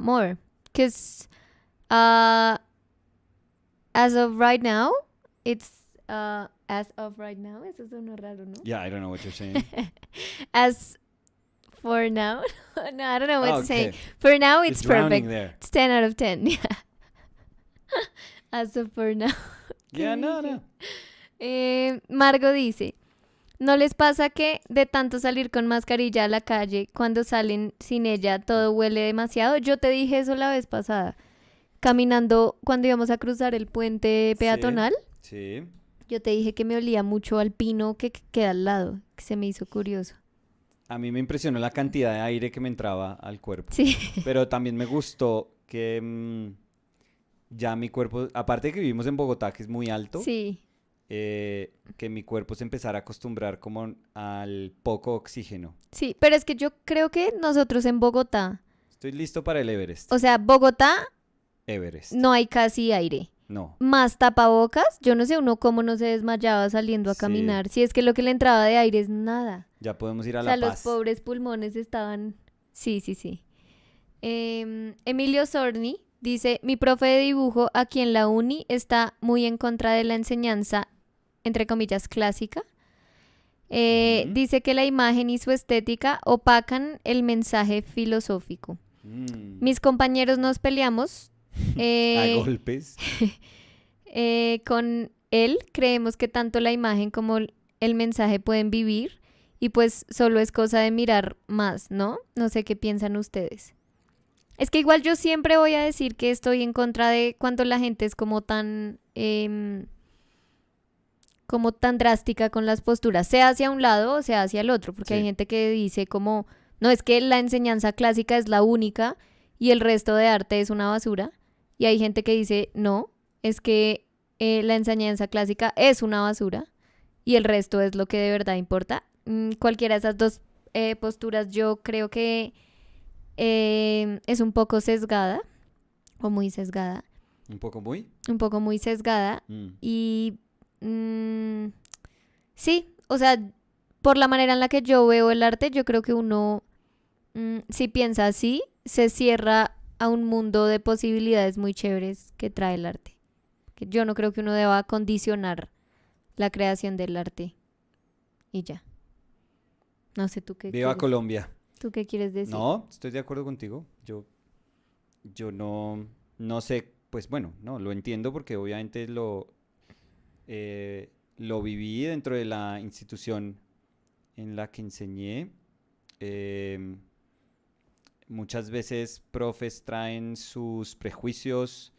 more. Because as of right now, eso suena raro, ¿no? Yeah, I don't know what you're saying. As for now, no, I don't know what to say. Okay. For now, You're it's drowning perfect. there. It's 10 out of 10. Yeah. As of for now. Yeah, ¿Qué no. dije? Margo dice, ¿no les pasa que de tanto salir con mascarilla a la calle, cuando salen sin ella, todo huele demasiado? Yo te dije eso la vez pasada. Caminando cuando íbamos a cruzar el puente peatonal, Sí. yo te dije que me olía mucho al pino que queda al lado, que se me hizo curioso. A mí me impresionó la cantidad de aire que me entraba al cuerpo. Sí. Pero también me gustó que ya mi cuerpo, aparte de que vivimos en Bogotá, que es muy alto, Sí. que mi cuerpo se empezara a acostumbrar como al poco oxígeno. Sí, pero es que yo creo que nosotros en Bogotá, Estoy listo para el Everest. o sea, Bogotá Everest. no hay casi aire. No. Más tapabocas, yo no sé uno cómo no se desmayaba saliendo a Sí. caminar. Si es que lo que le entraba de aire es nada. Ya podemos ir a O sea, La los Paz. pobres pulmones estaban... Sí, sí, sí. Emilio Sorni dice, mi profe de dibujo aquí en la uni está muy en contra de la enseñanza, entre comillas, clásica. Ujú. Dice que la imagen y su estética opacan el mensaje filosófico. Mis compañeros nos peleamos. A eh, golpes. con él creemos que tanto la imagen como el mensaje pueden vivir y pues solo es cosa de mirar más, ¿no? No sé qué piensan ustedes. Es que igual yo siempre voy a decir que estoy en contra de cuando la gente es como tan drástica con las posturas, sea hacia un lado o sea hacia el otro, porque hay Sí. gente que dice como, no, es que la enseñanza clásica es la única y el resto de arte es una basura. Y hay gente que dice, no, es que la enseñanza clásica es una basura y el resto es lo que de verdad importa. Cualquiera de esas dos posturas yo creo que es un poco sesgada o muy sesgada, Un poco muy. un poco muy sesgada Mm. y sí, o sea, por la manera en la que yo veo el arte, yo creo que uno, si piensa así, se cierra a un mundo de posibilidades muy chéveres que trae el arte. Que yo no creo que uno deba condicionar la creación del arte y ya. No sé, Viva Colombia. ¿Tú qué quieres decir? No, estoy de acuerdo contigo. Yo no sé, pues bueno, no, lo entiendo porque obviamente lo viví dentro de la institución en la que enseñé. Em, Muchas veces profes traen sus prejuicios,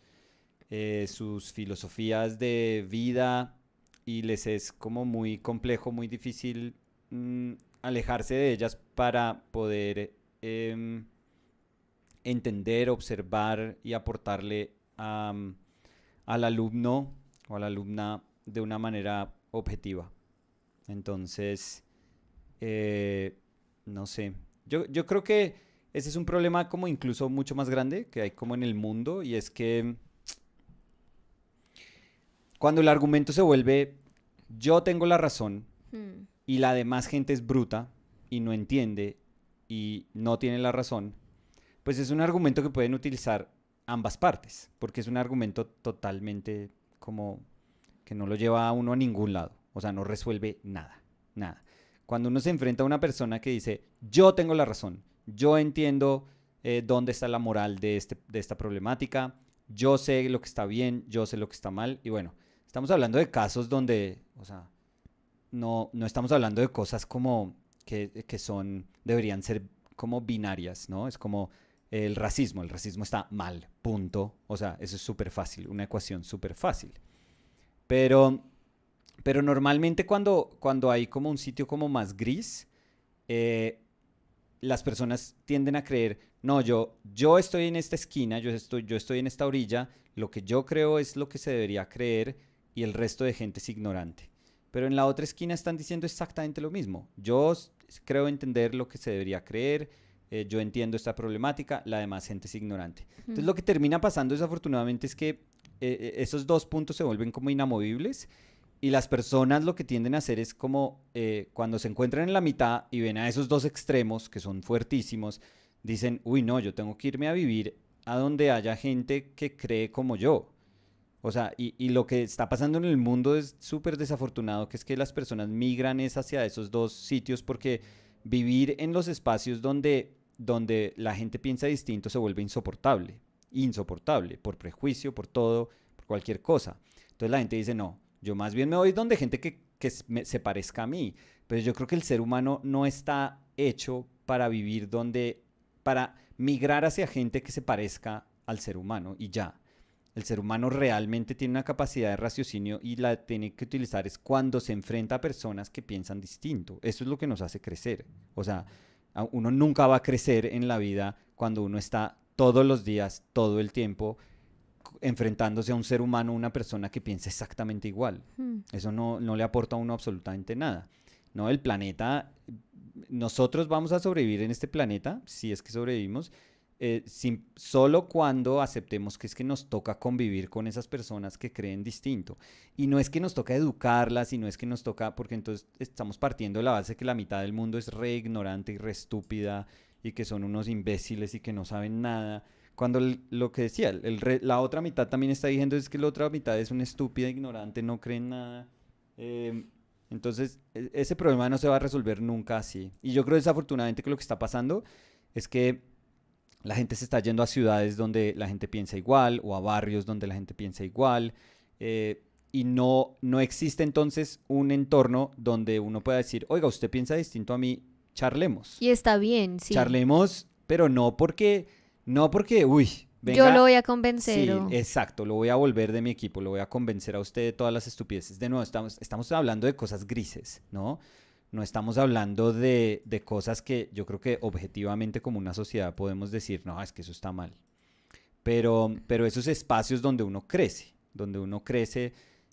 sus filosofías de vida y les es como muy complejo, muy difícil alejarse de ellas para poder entender, observar y aportarle al alumno o a la alumna de una manera objetiva. Entonces, no sé, yo creo que ese es un problema como incluso mucho más grande que hay como en el mundo y es que cuando el argumento se vuelve yo tengo la razón Hmm. y la demás gente es bruta y no entiende y no tiene la razón, pues es un argumento que pueden utilizar ambas partes, porque es un argumento totalmente como que no lo lleva a uno a ningún lado, o sea, no resuelve nada, nada. Cuando uno se enfrenta a una persona que dice, yo tengo la razón, yo entiendo dónde está la moral de esta problemática, yo sé lo que está bien, yo sé lo que está mal, y bueno, estamos hablando de casos donde, o sea, no estamos hablando de cosas como que deberían ser como binarias, ¿no? Es como el racismo está mal, punto. O sea, eso es súper fácil, una ecuación súper fácil. Pero, pero normalmente cuando hay como un sitio como más gris, eh, las personas tienden a creer, no, yo estoy en esta esquina, yo estoy en esta orilla, lo que yo creo es lo que se debería creer y el resto de gente es ignorante. Pero en la otra esquina están diciendo exactamente lo mismo. Creo entender lo que se debería creer, yo entiendo esta problemática, la demás gente es ignorante. Entonces lo que termina pasando desafortunadamente es que esos dos puntos se vuelven como inamovibles y las personas lo que tienden a hacer es como cuando se encuentran en la mitad y ven a esos dos extremos que son fuertísimos, dicen, uy no, yo tengo que irme a vivir a donde haya gente que cree como yo. O sea, y lo que está pasando en el mundo es súper desafortunado, que es que las personas migran es hacia esos dos sitios porque vivir en los espacios donde la gente piensa distinto se vuelve insoportable, insoportable, por prejuicio, por todo, por cualquier cosa. Entonces la gente dice, no, yo más bien me voy donde gente se parezca a mí, pero yo creo que el ser humano no está hecho para vivir para migrar hacia gente que se parezca al ser humano y ya. El ser humano realmente tiene una capacidad de raciocinio y la tiene que utilizar es cuando se enfrenta a personas que piensan distinto. Eso es lo que nos hace crecer. O sea, uno nunca va a crecer en la vida cuando uno está todos los días, todo el tiempo, enfrentándose a un ser humano, una persona que piensa exactamente igual. Eso no le aporta a uno absolutamente nada. No, el planeta, nosotros vamos a sobrevivir en este planeta, si es que sobrevivimos, solo cuando aceptemos que es que nos toca convivir con esas personas que creen distinto. Y no es que nos toca educarlas, y no es que nos toca, porque entonces estamos partiendo de la base que la mitad del mundo es re ignorante y re estúpida, y que son unos imbéciles y que no saben nada. Cuando lo que decía, la otra mitad también está diciendo es que la otra mitad es una estúpida, ignorante, no cree en nada. Entonces, ese problema no se va a resolver nunca así. Y yo creo desafortunadamente que lo que está pasando es que la gente se está yendo a ciudades donde la gente piensa igual o a barrios donde la gente piensa igual. Y no existe entonces un entorno donde uno pueda decir, oiga, usted piensa distinto a mí, charlemos. Y está bien, sí. Charlemos, pero no porque, uy, venga. Yo lo voy a convencer. Sí, exacto, lo voy a volver de mi equipo, lo voy a convencer a usted de todas las estupideces. De nuevo, estamos hablando de cosas grises, ¿no? No estamos hablando de cosas que yo creo que objetivamente como una sociedad podemos decir, no, es que eso está mal. Pero esos espacios donde uno crece,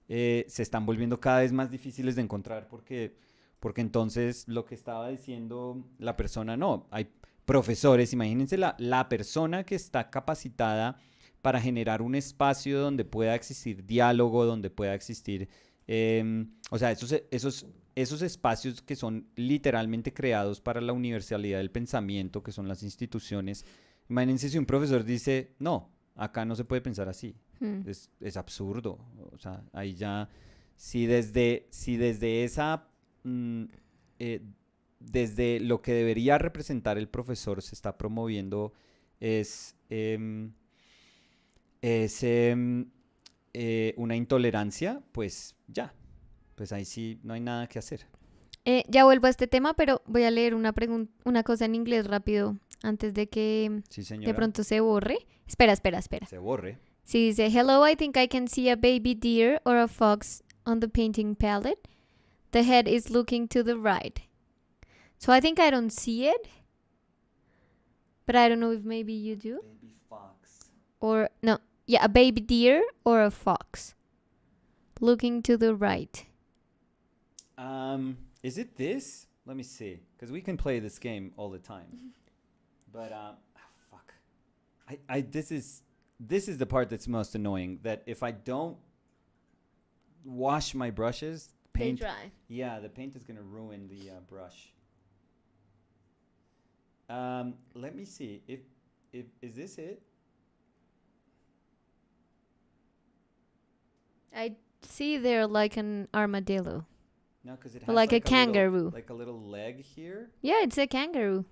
se están volviendo cada vez más difíciles de encontrar porque entonces lo que estaba diciendo la persona, no, hay profesores, imagínense la persona que está capacitada para generar un espacio donde pueda existir diálogo, donde pueda existir, o sea, esos espacios que son literalmente creados para la universalidad del pensamiento, que son las instituciones. Imagínense si un profesor dice, no, acá no se puede pensar así. Es absurdo. O sea, ahí ya, si desde esa, desde lo que debería representar el profesor se está promoviendo es una intolerancia, pues ya, pues ahí sí no hay nada que hacer. Ya vuelvo a este tema, pero voy a leer una cosa en inglés rápido antes de que Sí, de pronto se borre. Espera. Se borre. Sí, dice, hello, I think I can see a baby deer or a fox on the painting palette. The head is looking to the right. So I think I don't see it, but I don't know if maybe you do. Baby fox. Or, no, yeah, a baby deer or a fox looking to the right. Is it this? Let me see, because we can play this game all the time. But fuck. This is the part that's most annoying. That if I don't wash my brushes, paint. They dry. Yeah, the paint is gonna ruin the brush. Let me see. If is this it? I see there like an armadillo. No, because it has Like a kangaroo. like a little leg here, Yeah, it's a kangaroo.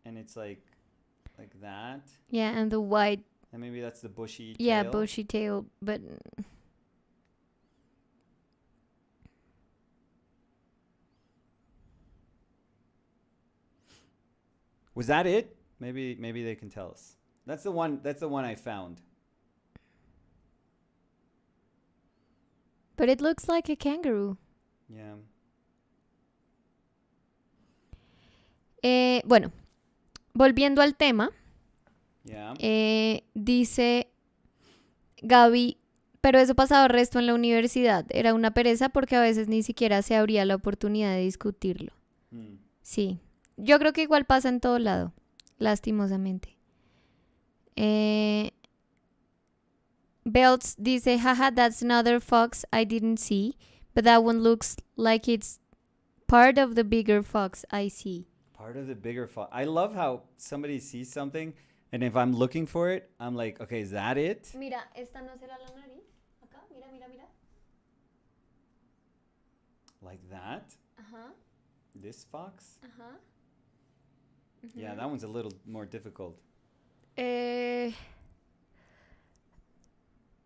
and it's like that. Yeah, and the white, And maybe that's the bushy yeah, tail. bushy tail, but Was that it? Maybe they can tell us. That's the one I found. but it looks like a kangaroo. Yeah. Bueno, volviendo al tema, Yeah. dice Gaby, pero eso pasaba el resto en la universidad. Era una pereza porque a veces ni siquiera se abría la oportunidad de discutirlo. Sí, yo creo que igual pasa en todo lado, lastimosamente. Belts dice, haha, that's another fox I didn't see, but that one looks like it's part of the bigger fox I see. Part of the bigger fox. I love how somebody sees something, and if I'm looking for it, I'm like, okay, is that it? Mira, esta no será la nariz. Acá, mira. Like that? Ajá, This fox? ajá. Yeah, that one's a little more difficult.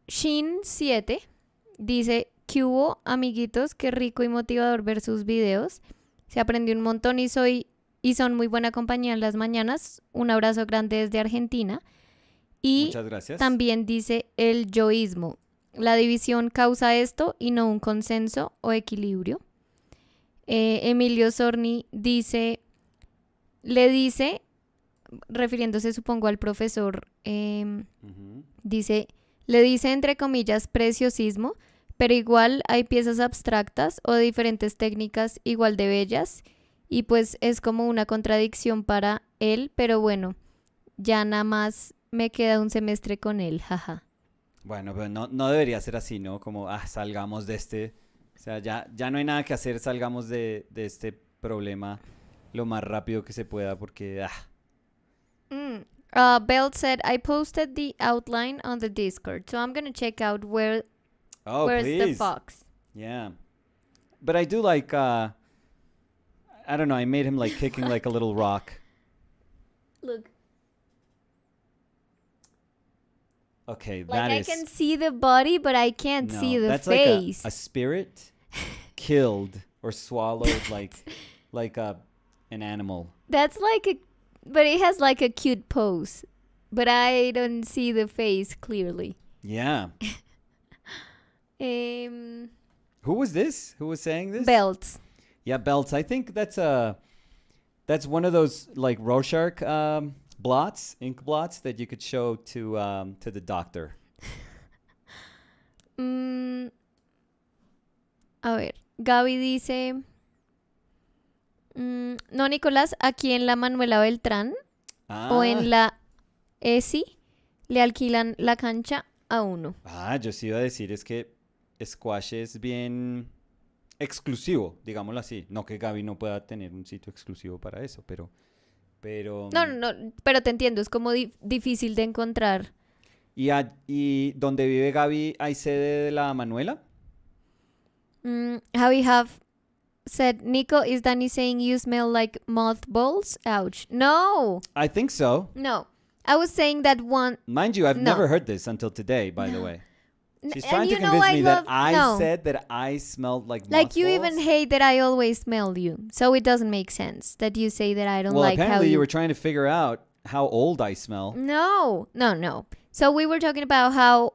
Shin7 dice, ¿qué hubo, amiguitos? Qué rico y motivador ver sus videos. Se aprendió un montón y son muy buena compañía en las mañanas. Un abrazo grande desde Argentina. Y Muchas gracias. también dice el yoísmo. La división causa esto y no un consenso o equilibrio. Emilio Sorni dice, le dice, refiriéndose supongo al profesor, dice, le dice entre comillas preciosismo, pero igual hay piezas abstractas o de diferentes técnicas igual de bellas y pues es como una contradicción para él, pero bueno, ya nada más me queda un semestre con él, jaja. Bueno, pero no debería ser así, ¿no? Como, salgamos de este. O sea, ya no hay nada que hacer, salgamos de este problema lo más rápido que se pueda porque, Bell said, I posted the outline on the Discord, so I'm gonna check out where's the please. fox. Yeah. But I do like, I don't know, I made him like kicking like a little rock. Look. Okay, Like that I is... can see the body, but I can't see the that's face. like a spirit killed or swallowed like an animal. That's like but it has like a cute pose. But I don't see the face clearly. Yeah. Um, Who was this? Who was saying this? Belts. Yeah, belts. I think that's one of those like Rorschach blots, ink blots that you could show to the doctor. A ver, Gaby dice, no, Nicolás, aquí en la Manuela Beltrán o en la ESI le alquilan la cancha a uno. Yo sí iba a decir es que squash es bien exclusivo, digámoslo así. No que Gaby no pueda tener un sitio exclusivo para eso, pero... No, pero te entiendo, es como difícil de encontrar. ¿Y donde vive Gaby hay sede de la Manuela? Javi have said, Nico, is Danny saying you smell like mothballs? Ouch. No. I think so. No. I was saying that one... Mind you, I've never heard this until today, by the way. She's trying to you know convince me that I said that I smelled like Like you mothballs. even hate that I always smell you. So it doesn't make sense that you say that I don't like how apparently you were trying to figure out how old I smell. No. So we were talking about how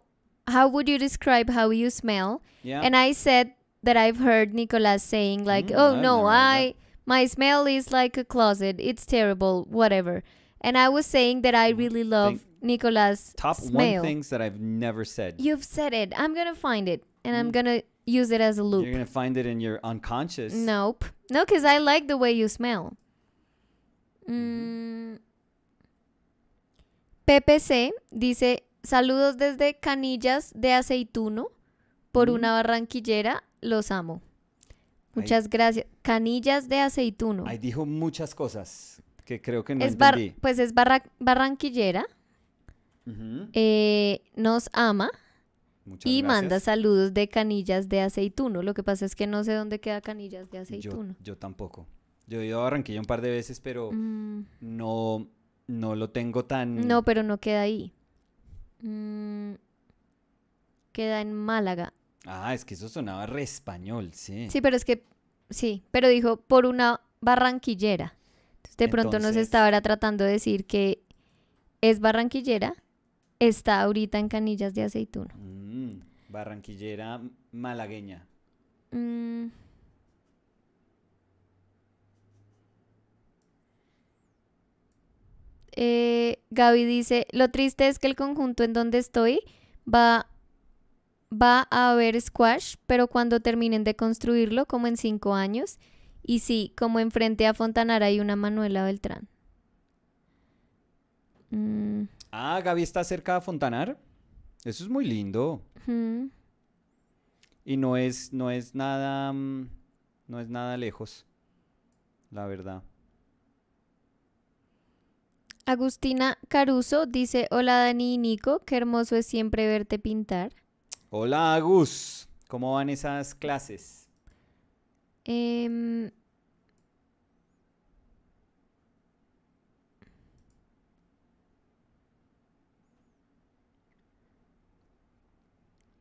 would you describe how you smell? Yeah. And I said that I've heard Nicolas saying like, oh I've no, never heard my smell is like a closet. It's terrible, whatever. And I was saying that I really love Nicolas' top smell. one things that I've never said. You've said it. I'm going to find it. And I'm going to use it as a loop. You're going to find it in your unconscious. Nope. No, because I like the way you smell. PPC dice, saludos desde Canillas de Aceituno. Por una barranquillera, los amo. Muchas gracias. Canillas de Aceituno. Ahí dijo muchas cosas que creo que no entendí. Pues es barranquillera. Nos ama. Muchas y gracias. manda saludos de Canillas de Aceituno. Lo que pasa es que no sé dónde queda Canillas de Aceituno. Yo tampoco. Yo he ido a Barranquilla un par de veces, pero no lo tengo tan... No, pero no queda ahí. Queda en Málaga. Es que eso sonaba re español, sí. Sí, pero es que... Sí, pero dijo por una barranquillera. Entonces, de pronto nos estaba tratando de decir que es barranquillera, está ahorita en Canillas de Aceituno. Barranquillera malagueña. Gaby dice, lo triste es que el conjunto en donde estoy va a haber squash, pero cuando terminen de construirlo, como en 5 años, y sí, como enfrente a Fontanar hay una Manuela Beltrán. Gaby está cerca de Fontanar. Eso es muy lindo. Y no es nada lejos, la verdad. Agustina Caruso dice, hola Dani y Nico, qué hermoso es siempre verte pintar. Hola Agus, ¿cómo van esas clases?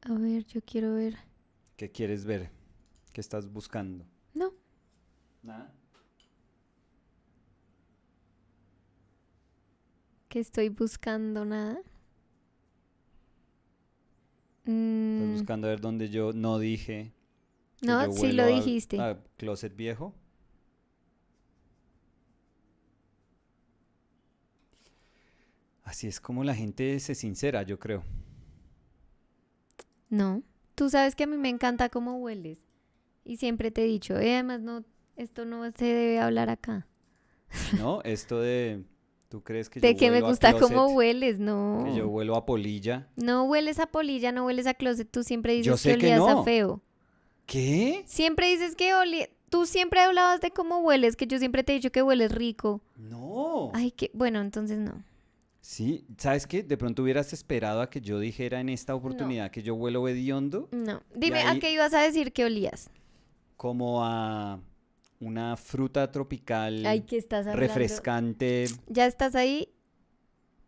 A ver, yo quiero ver. ¿Qué quieres ver? ¿Qué estás buscando? No. ¿Nada? Que estoy buscando nada. Estás Mm, buscando a ver dónde yo no dije que no, yo sí lo vuelo dijiste. a closet viejo. Así es como la gente se sincera, yo creo. No. Tú sabes que a mí me encanta cómo hueles. Y siempre te he dicho, además no, esto no se debe hablar acá. ¿No? Esto de, ¿tú crees que yo De que me vuelo a gusta cómo closet? hueles, Que yo no. vuelo a polilla. No hueles a polilla, no hueles a closet. Tú siempre Yo dices que sé que olías a no. feo. ¿Qué? Siempre dices que olías. Tú siempre hablabas de cómo hueles, que yo siempre te he dicho que hueles rico. No. Ay, que. Bueno, entonces no. Sí, ¿sabes qué? De pronto hubieras esperado a que yo dijera en esta No, oportunidad que yo huelo hediondo no. y Dime, ¿a ahí qué ibas a decir que olías? como a una fruta Ay, tropical ¿qué estás hablando? refrescante, ¿Ya estás ahí?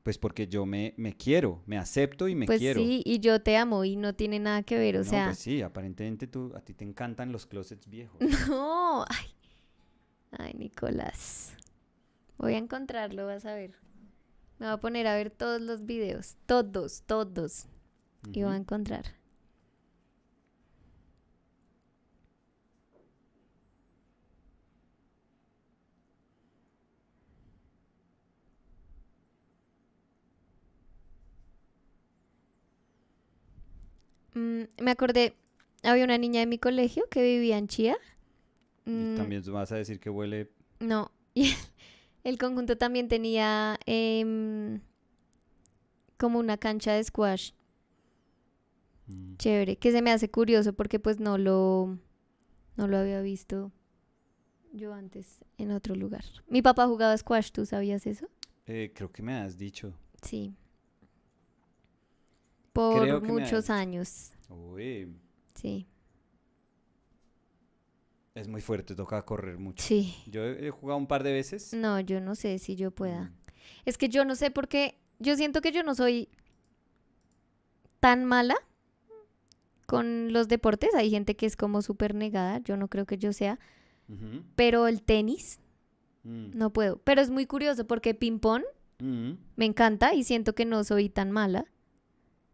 pues porque yo me quiero, me acepto y me Pues quiero. sí, y yo te amo y no tiene nada que ver, o No, pues sea. sí, aparentemente tú, a ti te encantan los closets viejos. No. Ay, Nicolás. Voy a encontrarlo, vas a ver. Me voy a poner a ver todos los videos. Todos, todos. Y voy a Ujú. encontrar. Me acordé, había una niña de mi colegio que vivía en Chía. Y Mm, también vas a decir que huele... no, y el conjunto también tenía como una cancha de squash mm, chévere, que se me hace curioso porque pues no lo había visto yo antes en otro lugar. Mi papá jugaba squash, ¿tú sabías eso? creo que me has dicho. Sí, por Creo que me has muchos dicho. años. Uy, Sí, es muy fuerte, toca correr mucho. sí. Yo he jugado un par de veces. No, yo no sé si yo Mm, pueda. Es que yo no sé por qué. Yo siento que yo no soy tan mala con los deportes. Hay gente que es como súper negada. Yo no creo que yo sea. ujú, Pero el tenis, mm, no puedo. Pero es muy curioso porque ping-pong mm. me encanta y siento que no soy tan mala.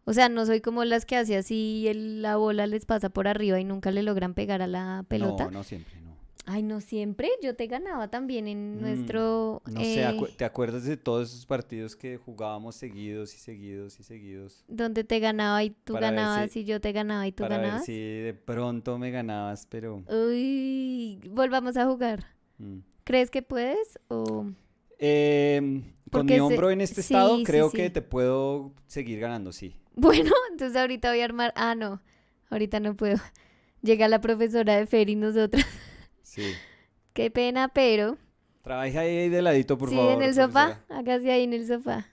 O sea, no soy como las que hace así la bola les pasa por arriba y nunca le logran pegar a la pelota. No, no siempre, no. Ay, no siempre. Yo te ganaba también en Mm, nuestro... no sé, ¿te acuerdas de todos esos partidos que jugábamos seguidos y seguidos y seguidos? donde te ganaba y tú Para ver ganabas si, y yo te ganaba y tú para ver si ganabas. de pronto me ganabas, pero... Uy, volvamos a jugar. mm. ¿Crees que puedes? O... Con mi Porque hombro en este estado, sí, sí, creo que sí. te puedo seguir ganando, sí. Bueno, entonces ahorita voy a armar. Ah, no. Ahorita no puedo. Llega la profesora de Fer y nosotros. Sí. Qué pena, pero. Trabaja ahí de ladito, por Sí, en favor, el sofá. profesora. Hágase ahí en el sofá.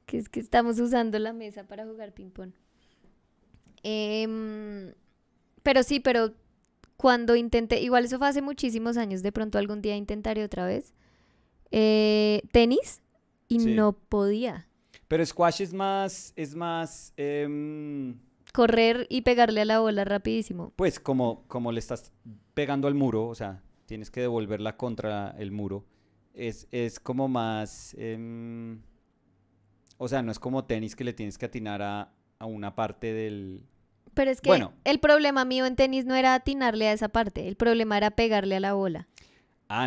Que es que estamos usando la mesa para jugar ping-pong. Em, pero sí, pero cuando intenté. Igual eso fue hace muchísimos años. De pronto algún día intentaré otra vez. Tenis y Sí. no podía. Pero squash es más, Correr y pegarle a la bola rapidísimo. pues como le estás pegando al muro, o sea, tienes que devolverla contra el muro. Es como más, o sea, no es como tenis que le tienes que atinar a una parte del... Pero es que Bueno, el problema mío en tenis no era atinarle a esa parte, el problema era pegarle a la bola.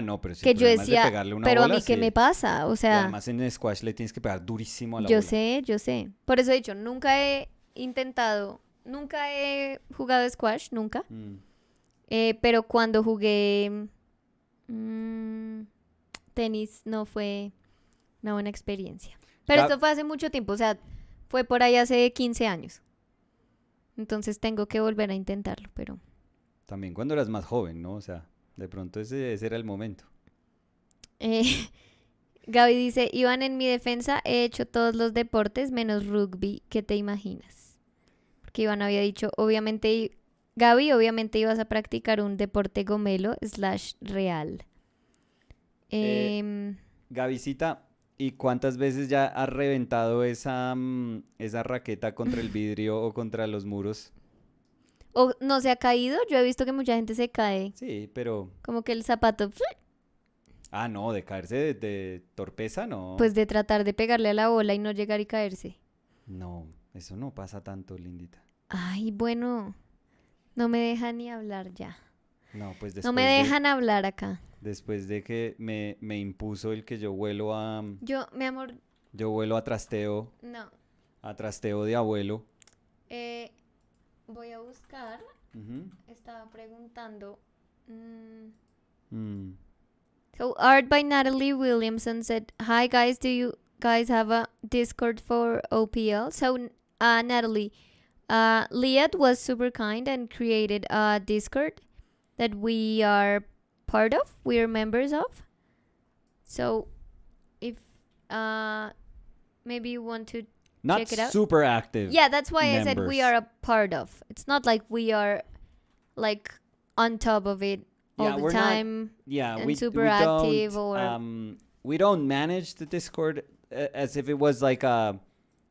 no, pero si el Que yo problema es de decía, pegarle una pero a bola, mí qué me sí. pasa, o Y sea, además en el squash le tienes que pegar durísimo a la yo bola. sé, yo sé. Por eso he dicho, nunca he intentado, nunca he jugado squash, nunca. Mm. Pero cuando jugué mm, tenis no fue una buena experiencia. Pero Ga- esto fue hace mucho tiempo, o sea, fue por ahí hace 15 años. Entonces tengo que volver a intentarlo, pero... También cuando eras más joven, ¿no? O sea, de pronto ese era el momento. Eh, Gaby dice, Iván, en mi defensa he hecho todos los deportes menos rugby, ¿qué te imaginas? Porque Iván había dicho, obviamente, Gaby, obviamente ibas a practicar un deporte gomelo slash real. Eh, Em, Gavisita, ¿y cuántas veces ya has reventado esa raqueta contra el vidrio o contra los muros? o no se ha caído, yo he visto que mucha gente se cae, Sí, pero... como que el zapato, No, de caerse de torpeza, no. pues de tratar de pegarle a la bola y no llegar y caerse. No, eso no pasa tanto, Lindita. Ay, bueno, no me dejan ni hablar ya. No, pues No me dejan hablar acá. Después de que me impuso el que yo vuelo a... Mi amor, Yo vuelo a trasteo. no. A trasteo de abuelo. Voy a buscar. Estaba preguntando. So, Art by Natalie Williamson said, "Hi guys, do you guys have a Discord for OPL?" So, Natalie, Liat was super kind and created a Discord that we are part of. We are members of. So, if maybe you want to Not check it out. super active. Yeah, that's why I said we members. are a part of. It's not like we are like on top of it all the we're time. Not, and we super we active don't, we don't manage the Discord as if it was like a,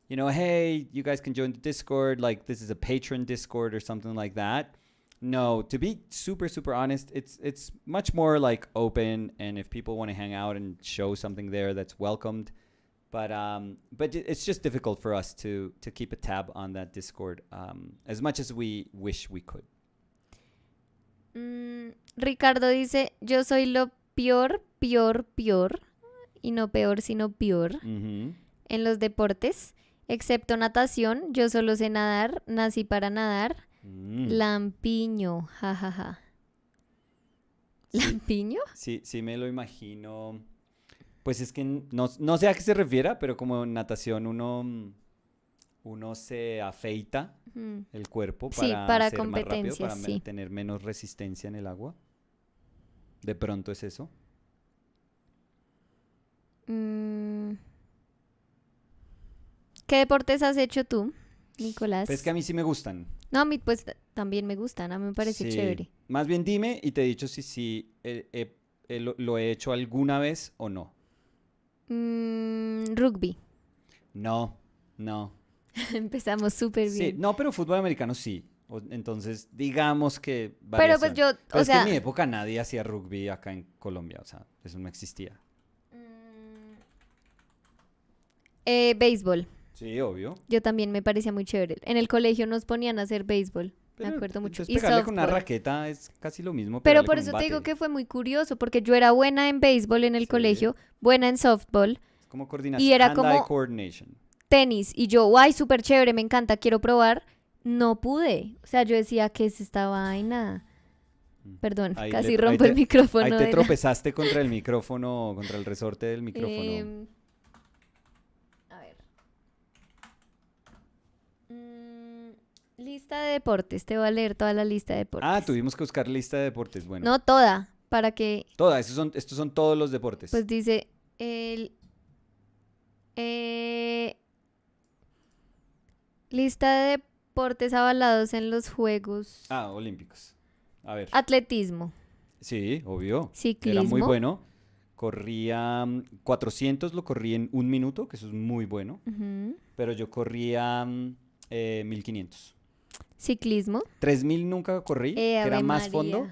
hey, you guys can join the Discord, like this is a patron Discord or something like that. No, to be super, super honest, it's much more like open, and if people want to hang out and show something there, that's welcomed. But it's just difficult for us to keep a tab on that Discord as much as we wish we could. Ricardo dice, yo soy lo peor, y no peor, sino peor, en los deportes, excepto natación, yo solo sé nadar, nací para nadar, lampiño, jajaja. ¿Lampiño? Sí, me lo imagino. Pues es que no sé a qué se refiera, pero como en natación uno se afeita el cuerpo para ser competencia, más rápido, para tener menos resistencia en el agua. De pronto es eso. ¿Qué deportes has hecho tú, Nicolás? Pues que a mí sí me gustan. No, a mí pues también me gustan, a mí me parece chévere. Más bien dime y te he dicho si lo he hecho alguna vez o no. Rugby. No. Empezamos súper bien. Sí, no, pero fútbol americano sí. Entonces, digamos que Pero pues yo, pero es que en mi época nadie hacía rugby acá en Colombia, o sea, eso no existía. Béisbol. Sí, obvio. Yo también me parecía muy chévere. En el colegio nos ponían a hacer béisbol. Pero me acuerdo mucho. Y pegarle con una raqueta es casi lo mismo. Pero por eso te digo que fue muy curioso, porque yo era buena en béisbol en el colegio, buena en softball. Es como coordinación. Y era como coordination. Tenis. Y yo, ay, súper chévere, me encanta, quiero probar. No pude. O sea, yo decía, ¿qué es esta vaina? Perdón, casi rompo el micrófono. Ahí te tropezaste contra el micrófono, contra el resorte del micrófono. A ver. Lista de deportes. Te voy a leer toda la lista de deportes. Ah, tuvimos que buscar lista de deportes. Bueno. No toda, para que... Toda, estos son todos los deportes. Pues dice... lista de deportes avalados en los Juegos... Olímpicos. A ver. Atletismo. Sí, obvio. Ciclismo. Era muy bueno. Corría 400, lo corrí en 1 minuto, que eso es muy bueno. Pero yo corría 1500. Ciclismo. 3000 nunca corrí, que era más María. fondo.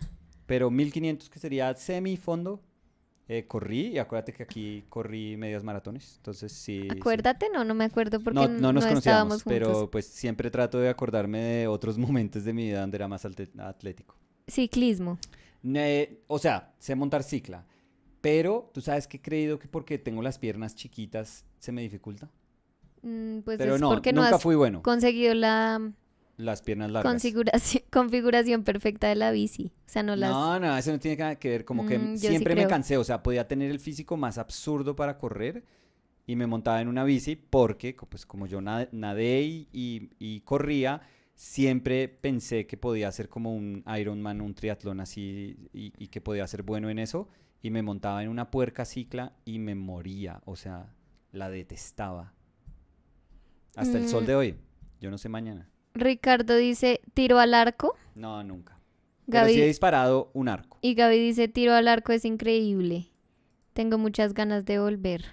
Pero 1500, que sería semifondo, corrí. Y acuérdate que aquí corrí medias maratones. Entonces sí. Acuérdate, sí. No me acuerdo porque no nos estábamos conocíamos. juntos. Pero pues siempre trato de acordarme de otros momentos de mi vida donde era más atlético. Ciclismo. O sea, sé montar cicla. Pero, ¿tú sabes que he creído que porque tengo las piernas chiquitas se me dificulta? Pues pero es no, porque nunca no has fui bueno. conseguido Las piernas largas. configuración perfecta de la bici. O sea, No, eso no tiene nada que ver. Como que siempre me cansé. O sea, podía tener el físico más absurdo para correr y me montaba en una bici porque, pues como yo nadé y corría, siempre pensé que podía ser como un Ironman, un triatlón así y que podía ser bueno en eso. Y me montaba en una puerca cicla y me moría. O sea, la detestaba. Hasta el sol de hoy. Yo no sé mañana. Ricardo dice tiro al arco. No, nunca. Gaby, pero sí he disparado un arco. Y Gaby dice tiro al arco es increíble. Tengo muchas ganas de volver.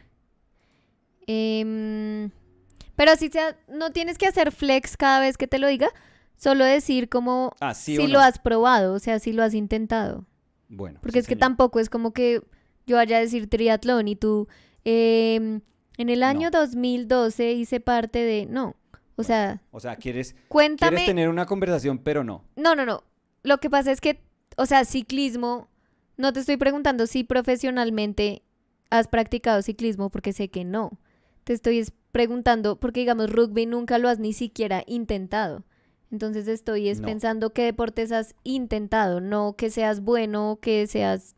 Pero si no tienes que hacer flex cada vez que te lo diga. Solo decir como sí si lo has probado. O sea, si lo has intentado. Bueno. Porque es que tampoco es como que yo vaya a decir triatlón y tú en el año 2012 hice parte de... No, O sea, quieres cuéntame. tener una conversación, pero no. No. Lo que pasa es que, o sea, ciclismo, no te estoy preguntando si profesionalmente has practicado ciclismo, porque sé que no. Te estoy preguntando, porque digamos, rugby nunca lo has ni siquiera intentado. Entonces estoy No. pensando qué deportes has intentado, no que seas bueno, que seas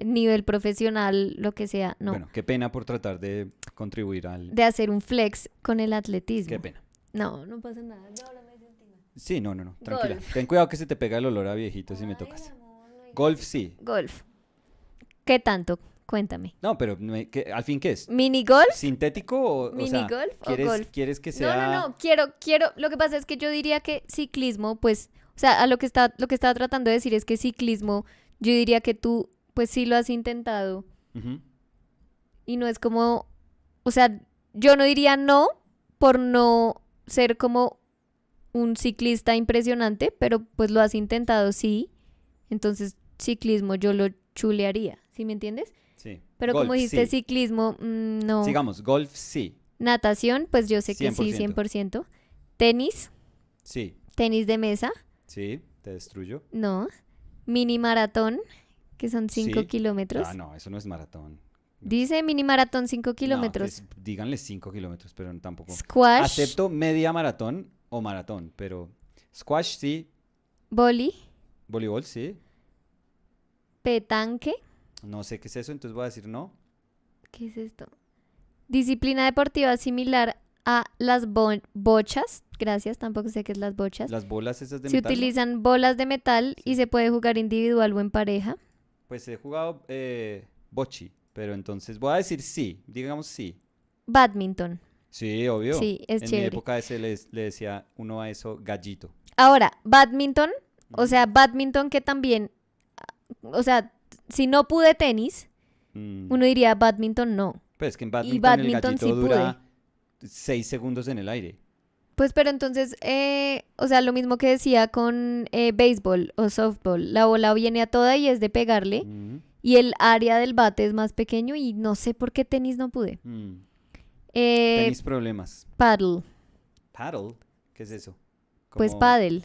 nivel profesional, lo que sea, no. Bueno, qué pena por tratar de contribuir al... De hacer un flex con el atletismo. Qué pena. No pasa nada. No, no me sentí mal. Sí, no, tranquila. Golf. Ten cuidado que se te pega el olor a viejito si me tocas. Amor, no hay Golf, sí. golf. ¿Qué tanto? Cuéntame. No, pero ¿al fin qué es? ¿Mini golf? ¿Sintético o ¿Mini sea, golf o ¿quieres, golf? quieres que sea...? No. Quiero. Lo que pasa es que yo diría que ciclismo, pues, o sea, lo que estaba tratando de decir es que ciclismo, yo diría que tú, pues sí lo has intentado. Ujú. Y no es como, o sea, yo no diría no por no ser como un ciclista impresionante, pero pues lo has intentado, sí. Entonces, ciclismo yo lo chulearía, ¿sí me entiendes? Sí. Pero Golf, como dijiste sí. ciclismo, no. Sigamos, golf, sí. Natación, pues yo sé que sí, 100%. 100%. Tenis, Sí, tenis de mesa, sí, te destruyo. no. Mini maratón, que son 5 Sí. kilómetros. Ah, no, eso no es maratón. Dice mini maratón 5 No, kilómetros. díganle 5 kilómetros, pero tampoco. Squash, Acepto media maratón o maratón, pero squash sí, boli, voleibol sí. petanque. No sé qué es eso, entonces voy a decir no. ¿Qué es esto? Disciplina deportiva similar a las bochas. Gracias, tampoco sé qué es las bochas. Las bolas esas de Se metal, ¿no? utilizan bolas de metal y Sí. se puede jugar individual o en pareja. Pues he jugado bochi, pero entonces voy a decir sí, digamos sí. Badminton. Sí, obvio. Sí, es En mi chévere. época le decía uno a eso gallito. Ahora, badminton, o Ujú. sea, badminton que también, o sea, si no pude tenis, Mm, uno diría badminton no. Pues es que en Y badminton el badminton gallito sí dura 6 segundos en el aire. Pues pero entonces, o sea, lo mismo que decía con béisbol o softball, la bola viene a toda y es de pegarle Mm, y el área del bate es más pequeño y no sé por qué tenis no pude. mm. Eh, Tenis problemas. paddle, Paddle, ¿qué es eso? pues Como... paddle,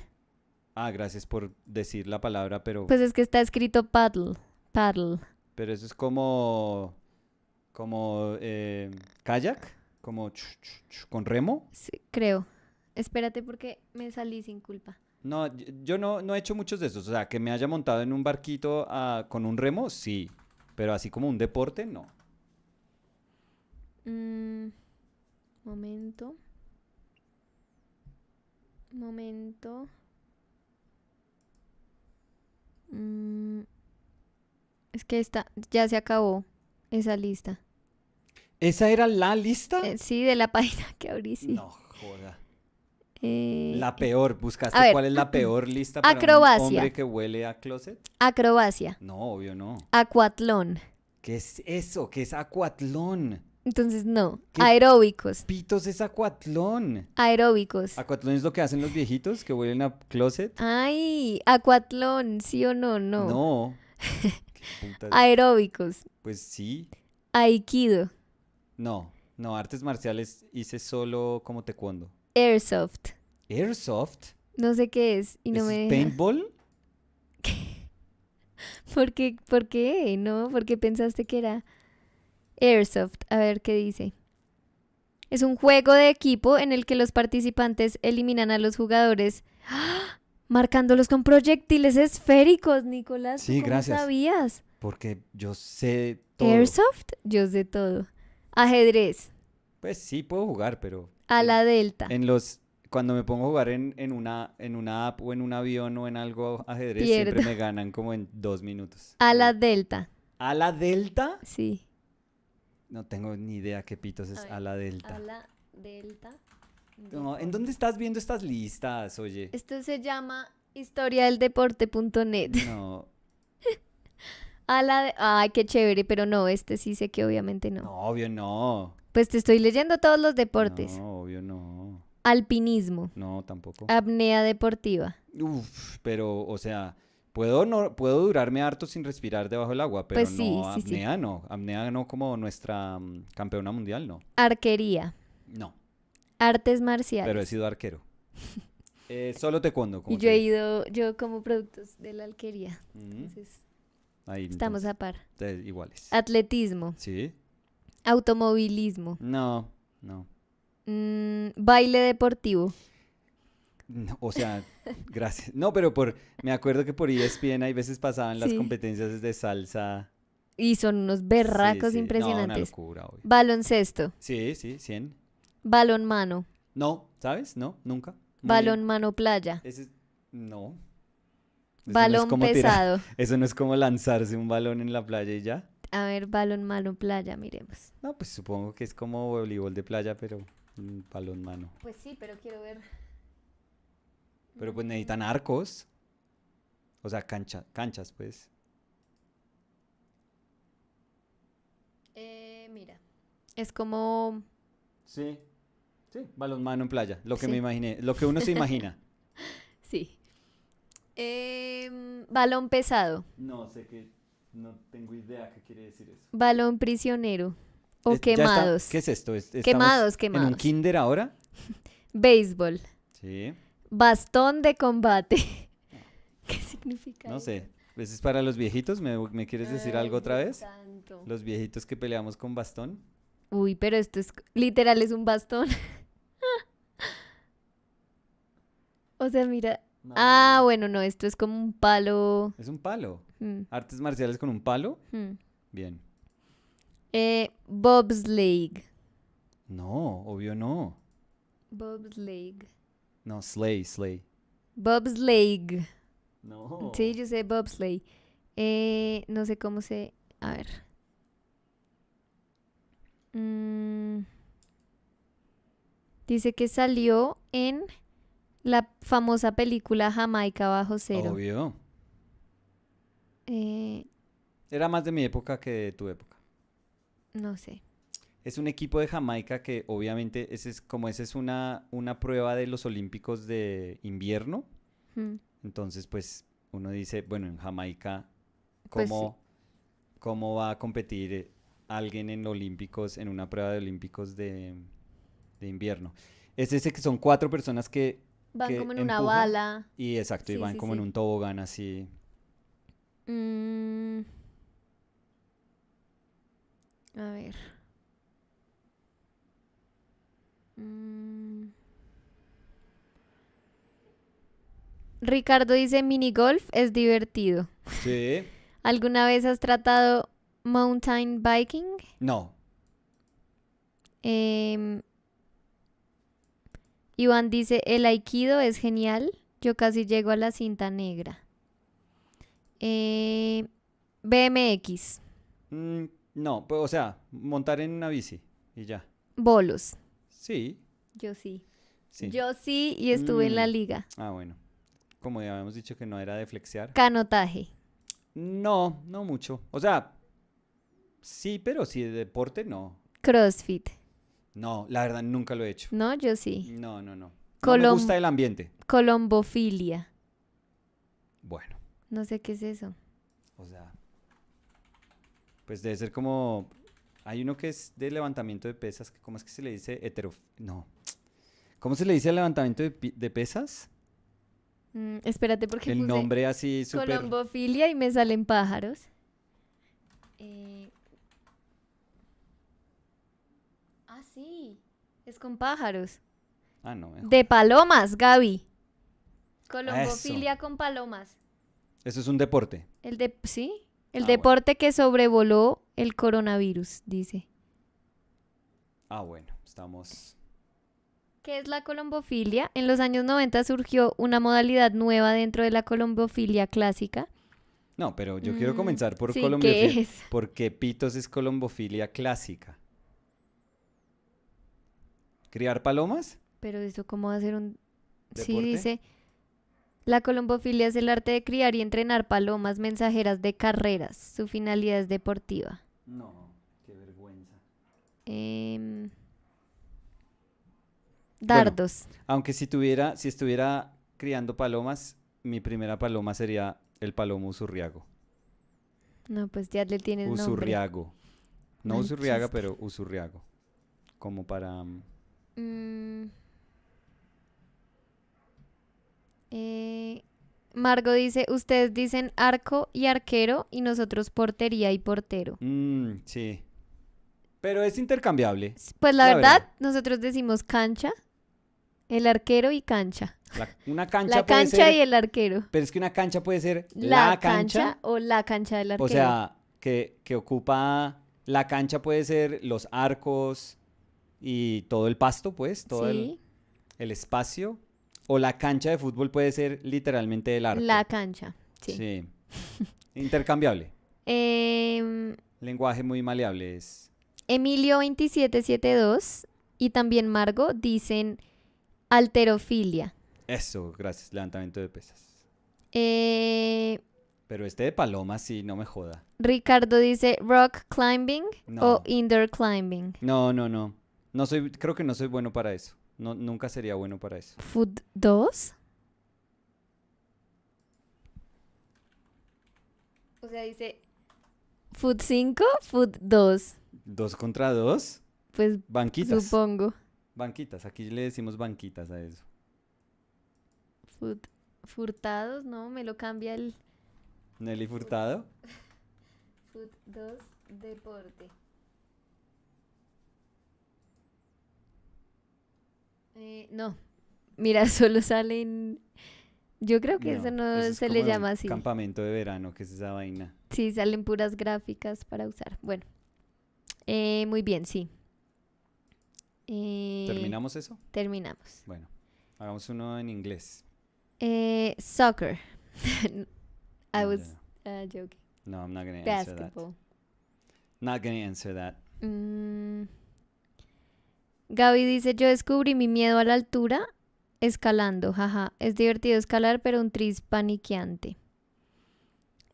Ah, gracias por decir la palabra, pues es que está escrito paddle, pero eso es como kayak, como con remo. sí, creo. Espérate porque me salí sin culpa. No, yo no he hecho muchos de esos. O sea, que me haya montado en un barquito con un remo, sí. Pero así como un deporte, no. Momento. Es que ya se acabó esa lista. ¿Esa era la lista? Sí, de la página que abrí, sí. No, joda. Eh, La peor. ¿Buscaste a ver. cuál es la peor lista para un Acrobacia. hombre que huele a closet? Acrobacia, No, obvio no. acuatlón. ¿Qué es eso? ¿Qué es acuatlón? Entonces, no. ¿Qué Aeróbicos. Pitos es acuatlón. Aeróbicos. ¿Acuatlón es lo que hacen los viejitos que huelen a closet? Ay, acuatlón, ¿sí o no? No. No. ¿Qué putas? Aeróbicos. Pues sí. Aikido. No, artes marciales hice solo como taekwondo. Airsoft. ¿Airsoft? No sé qué es y no ¿Es me deja. paintball? ¿Por qué? No, ¿por qué pensaste que era Airsoft? A ver qué dice. Es un juego de equipo en el que los participantes eliminan a los jugadores marcándolos con proyectiles esféricos, Nicolás. ¿Tú Sí, cómo gracias. sabías? Porque yo sé todo. Airsoft, yo sé todo. Ajedrez, Pues sí, puedo jugar, pero a la delta, cuando me pongo a jugar en una app o en un avión o en algo ajedrez, Pierdo. siempre me ganan como en 2 minutos. a la delta, ¿A la delta? sí. No tengo ni idea qué pitos es a la delta. A la delta. No, ¿en dónde estás viendo estas listas, oye? Esto se llama historiadeldeporte.net. No, Ay, qué chévere, pero no, este sí sé que obviamente no. no, obvio no. Pues te estoy leyendo todos los deportes. No, obvio no. Alpinismo, No, tampoco. apnea deportiva, Uf, pero, o sea, puedo durarme harto sin respirar debajo del agua, pero Pues sí, no, sí, sí. apnea no como nuestra campeona mundial, no. arquería, No, Artes pero he marciales. sido arquero. Solo taekwondo, Y como yo te he dije. ido, yo como productos de la alquería. Ujú. Entonces, Ahí estamos entonces, a par. iguales. Atletismo, ¿Sí? automovilismo, No, no. baile deportivo. No, o sea, gracias. No, pero me acuerdo que por ESPN hay veces pasaban las Sí. competencias de salsa. Y son unos Sí, berracos sí. No, una impresionantes. locura, obvio. Baloncesto, Sí, sí, 100. balonmano, No, ¿sabes? No, nunca. Muy. balonmano playa, Ese es- No. Eso no es balón como tirar. pesado. Eso no es como lanzarse un balón en la playa y ya. A ver, balonmano playa, miremos. No, pues supongo que es como voleibol de playa, pero balón mano. Pues sí, pero quiero ver. Pero pues necesitan arcos. O sea, canchas, pues. Mira. Es como. Sí. Sí, balonmano en playa. Lo que me Sí, imaginé. Lo que uno se imagina. sí. Balón pesado, No sé qué. No tengo idea qué quiere decir eso. balón prisionero o Ya está. quemados. ¿Qué es esto? ¿Estamos Quemados, en un quemados. kinder ahora? Béisbol, Sí. bastón de combate. ¿Qué significa No eso? sé. ¿Eso es para los viejitos? ¿Me quieres decir algo Ay, otra Dios vez? santo. Los viejitos que peleamos con bastón. Uy, pero esto es literal, es un bastón. O sea, mira. Ah, No. bueno, no, esto es como un palo. Es un palo. Hmm, Artes marciales con un palo. hmm. Bien. Bobsleigh. No, obvio no. Bobsleigh. No, slay. Bobsleigh. No. Sí, yo sé bobsleigh. No sé cómo se. A ver. Mm, dice que salió en la famosa película Jamaica bajo cero. Obvio. Eh, Era más de mi época que de tu época. no sé. Es un equipo de Jamaica que obviamente esa es una prueba de los Olímpicos de invierno. Hmm, Entonces, pues uno dice, bueno, en Jamaica, Pues sí. ¿cómo va a competir alguien en Olímpicos, en una prueba de Olímpicos de invierno? Es ese que son 4 personas Van que como en una empujan bala. y exacto, y Sí, van sí, como en sí. un tobogán así. Mm, a ver. Mm, Ricardo dice mini golf es divertido. Sí. ¿Alguna vez has tratado mountain biking? No. Em, Iván dice el aikido es genial. Yo casi llego a la cinta negra. Eh, BMX, Mm, no, pues, o sea, montar en una bici y ya. bolos. Sí, Yo sí. sí. Yo sí y estuve en la Mm, liga. bueno. Como ya habíamos dicho que no era de flexear. Canotaje, No, no mucho. O sea, sí, pero sí de deporte no. CrossFit. No, la verdad nunca lo he hecho. No, yo sí. No, no, no. No me Colom- gusta el ambiente. colombofilia. Bueno, No sé qué es eso. o sea, pues debe ser como... Hay uno que es de levantamiento de pesas. ¿Cómo es que se le dice? No. ¿Cómo se le dice al levantamiento de pesas? Espérate porque El puse nombre así súper... colombofilia y me salen pájaros. Sí, es con pájaros. Ah, no, mejor. De palomas, Gaby. Eso. Colombofilia con palomas. Eso es un deporte. Sí, el Ah, bueno. deporte que sobrevoló el coronavirus, dice. Ah, bueno, estamos... ¿Qué es la colombofilia? En los años 90 surgió una modalidad nueva dentro de la colombofilia clásica. No, pero yo quiero comenzar por Sí, ¿qué es? porque pitos es colombofilia clásica. ¿Criar palomas? Pero eso, ¿cómo va a ser un...? Sí, ¿Deporte? dice, la colombofilia es el arte de criar y entrenar palomas mensajeras de carreras. Su finalidad es deportiva. No, qué vergüenza. Em, Bueno, dardos. aunque si estuviera criando palomas, mi primera paloma sería el palomo usurriago. No, pues ya le tienes nombre. Usurriago. No Mal usurriaga, chiste. pero usurriago. Como para... Mm, Margo dice, ustedes dicen arco y arquero y nosotros portería y portero. Sí. Pero es intercambiable. Pues la La verdad, verdad. nosotros decimos cancha, el arquero y cancha. Una La cancha puede cancha y ser, el arquero. pero es que una cancha puede ser La la cancha cancha. o la cancha del O arquero. sea, que ocupa la cancha puede ser los arcos y todo el pasto, pues, todo Sí, el espacio. O la cancha de fútbol puede ser literalmente el la arco. cancha, sí. Sí. Intercambiable. Em, Lenguaje muy maleable es. Emilio 2772 y también Margo dicen alterofilia. Eso, gracias. Levantamiento de pesas. Eh, Pero este de paloma sí, no me joda. Ricardo dice rock climbing o No. indoor climbing. No, no, no. No soy, creo que no soy bueno para eso. No, nunca sería bueno para eso. Food 2. O sea, dice food 5, food 2. 2 contra 2. Pues Banquitas. supongo. Banquitas. Aquí le decimos banquitas a eso. Food furtados, no, me lo cambia el Nelly Furtado. food 2 deporte. No, mira, solo salen. Yo creo que eso no eso es se le como llama así. campamento de verano, que es esa vaina. Sí, salen puras gráficas para usar. Bueno, muy bien, sí. ¿Terminamos eso? Terminamos. Bueno, hagamos uno en inglés. Soccer. I No, was joking. No, I'm not going to answer that. Basketball. Not going to answer that. Gaby dice, yo descubrí mi miedo a la altura escalando, jaja. Es divertido escalar, pero un tris paniqueante.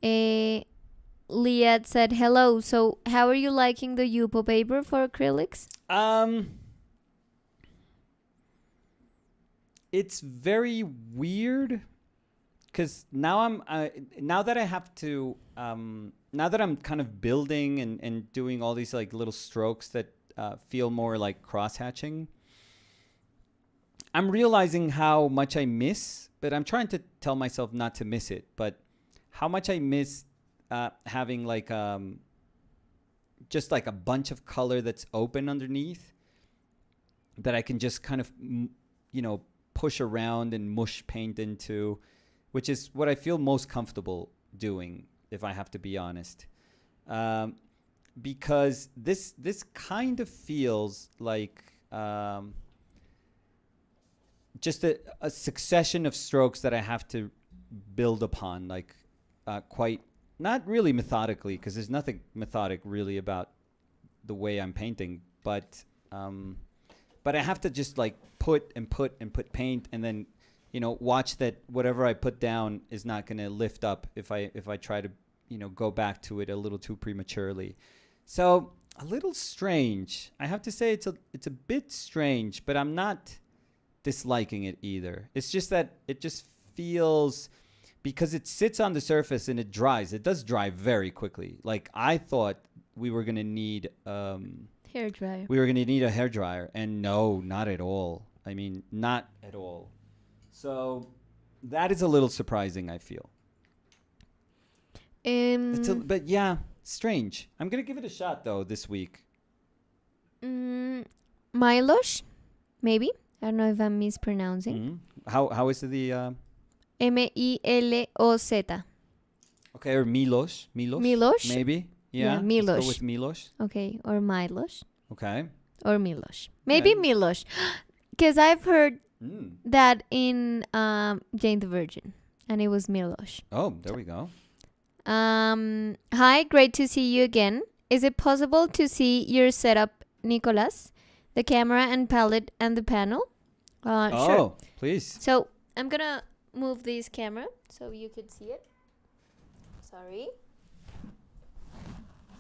Liat said, hello, so how are you liking the Yupo paper for acrylics? It's very weird because now now that I have to now that I'm kind of building and doing all these like little strokes that feel more like cross hatching, I'm realizing how much I miss, but I'm trying to tell myself not to miss it, but how much I miss having like just like a bunch of color that's open underneath that I can just kind of push around and mush paint into, which is what I feel most comfortable doing, if I have to be honest. Because this kind of feels like just a succession of strokes that I have to build upon, like quite, not really methodically, because there's nothing methodic really about the way I'm painting, but I have to just like put paint, and then watch that whatever I put down is not going to lift up if I try to go back to it a little too prematurely. So a little strange. I have to say it's a bit strange, but I'm not disliking it either. It's just that it just feels, because it sits on the surface and it dries. It does dry very quickly. Like I thought we were going to need Hair dryer. we were going to need a hair dryer, and no, not at all. I mean, not at all. So that is a little surprising, I feel. But yeah, strange. I'm going to give it a shot though this week. Milosh, maybe. I don't know if I'm mispronouncing. How is the Miloz. Okay, or Milos. Milosh? Maybe. Yeah, Milosh. Let's go with Milos. Okay, or Milosh. Okay. Or Milosh. Maybe Milosh. Because I've heard that in Jane the Virgin, and it was Milosh. Oh, there we go. Hi, great to see you again. Is it possible to see your setup, Nicolas? The camera and palette and the panel? Sure. Please. So I'm gonna move this camera so you could see it. Sorry.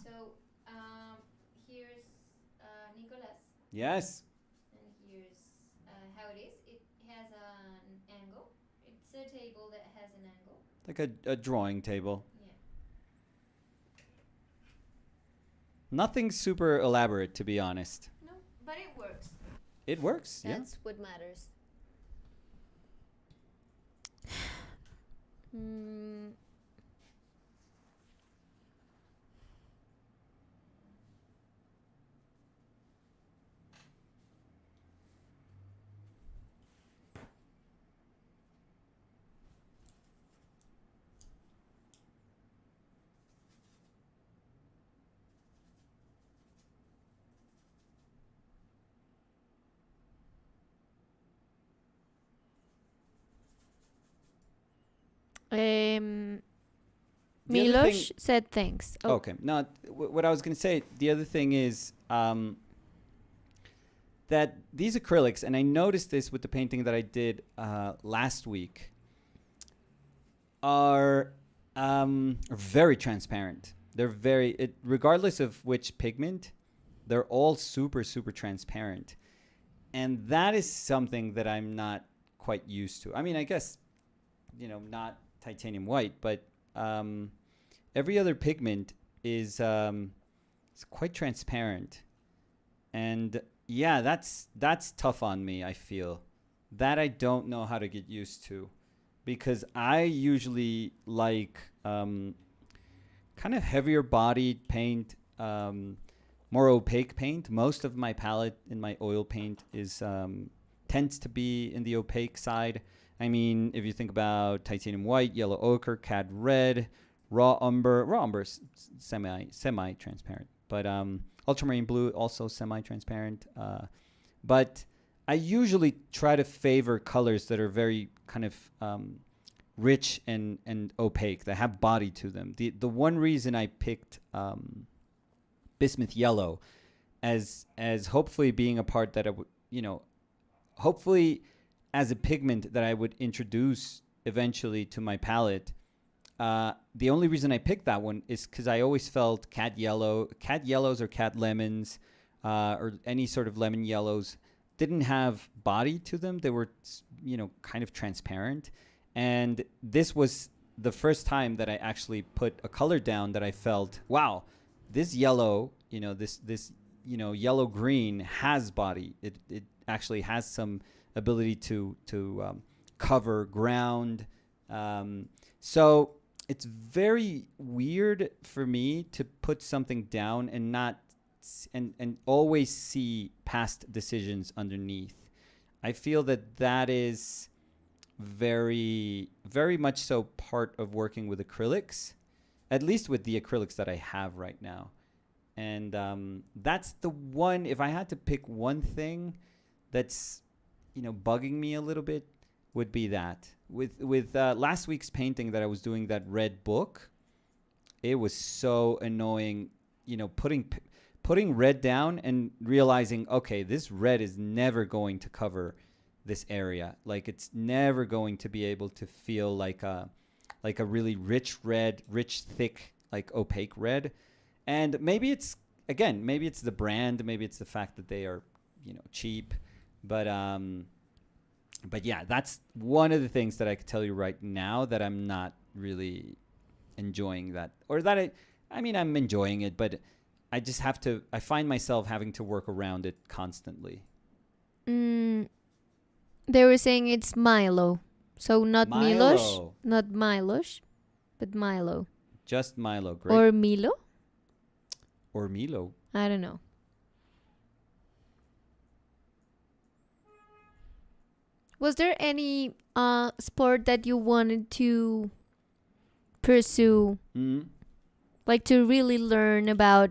So here's Nicolas. Yes. And here's how it is. It has an angle. It's a table that has an angle. Like a drawing table. Yeah. Nothing super elaborate, to be honest. No, but it works. It works. That's what matters. Mm. Um, Milos said thanks. Oh. Okay. No, what I was going to say, the other thing is that these acrylics, and I noticed this with the painting that I did last week, are very transparent. They're regardless of which pigment, they're all super, super transparent. And that is something that I'm not quite used to. I mean, I guess, not titanium white, but every other pigment is quite transparent. And yeah, that's tough on me, I feel. That I don't know how to get used to. Because I usually like kind of heavier bodied paint, more opaque paint. Most of my palette in my oil paint tends to be in the opaque side. I mean, if you think about titanium white, yellow ochre, cad red, raw umber is semi-transparent, but ultramarine blue also semi-transparent. But I usually try to favor colors that are very kind of rich and opaque, that have body to them. The one reason I picked bismuth yellow as hopefully being a part that I would, hopefully as a pigment that I would introduce eventually to my palette. The only reason I picked that one is because I always felt cat yellows or cat lemons or any sort of lemon yellows didn't have body to them. They were, kind of transparent. And this was the first time that I actually put a color down that I felt, wow, this yellow, this yellow green has body. It actually has some ability to cover ground. So it's very weird for me to put something down and not and always see past decisions underneath. I feel that is very, very much so part of working with acrylics, at least with the acrylics that I have right now. And that's the one, if I had to pick one thing that's, bugging me a little bit, would be that. With last week's painting that I was doing, that red book, it was so annoying, putting red down and realizing, okay, this red is never going to cover this area. Like, it's never going to be able to feel like a really rich red, rich, thick, like opaque red. And maybe it's the brand, maybe it's the fact that they are, cheap. But yeah, that's one of the things that I could tell you right now that I'm not really enjoying that, or that I mean, I'm enjoying it, but I just I find myself having to work around it constantly. They were saying it's Milo. So not Milos, not Milos, but Milo. Just Milo, great. Or Milo? Or Milo. I don't know. Was there any sport that you wanted to pursue? Mm-hmm. Like to really learn about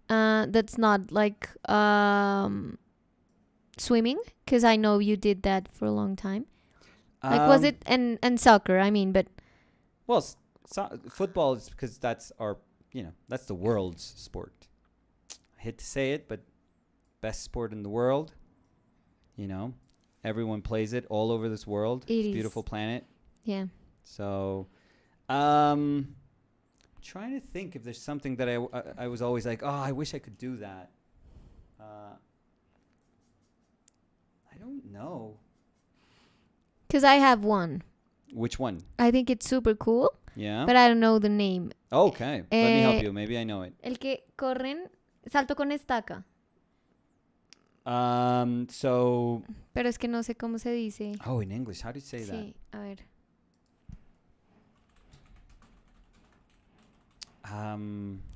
that's not like swimming? Because I know you did that for a long time. Like, was it and soccer? I mean, but well, football is because that's our, that's the world's sport. I hate to say it, but best sport in the world. Everyone plays it all over this world. It's a beautiful planet. Yeah. So, trying to think if there's something that I was always like, oh, I wish I could do that. I don't know. Because I have one. Which one? I think it's super cool. Yeah. But I don't know the name. Okay. Let me help you. Maybe I know it. El que corren, salto con estaca. So. Pero es que no sé cómo se dice. Oh, in English, how do you say that? Sí, a ver.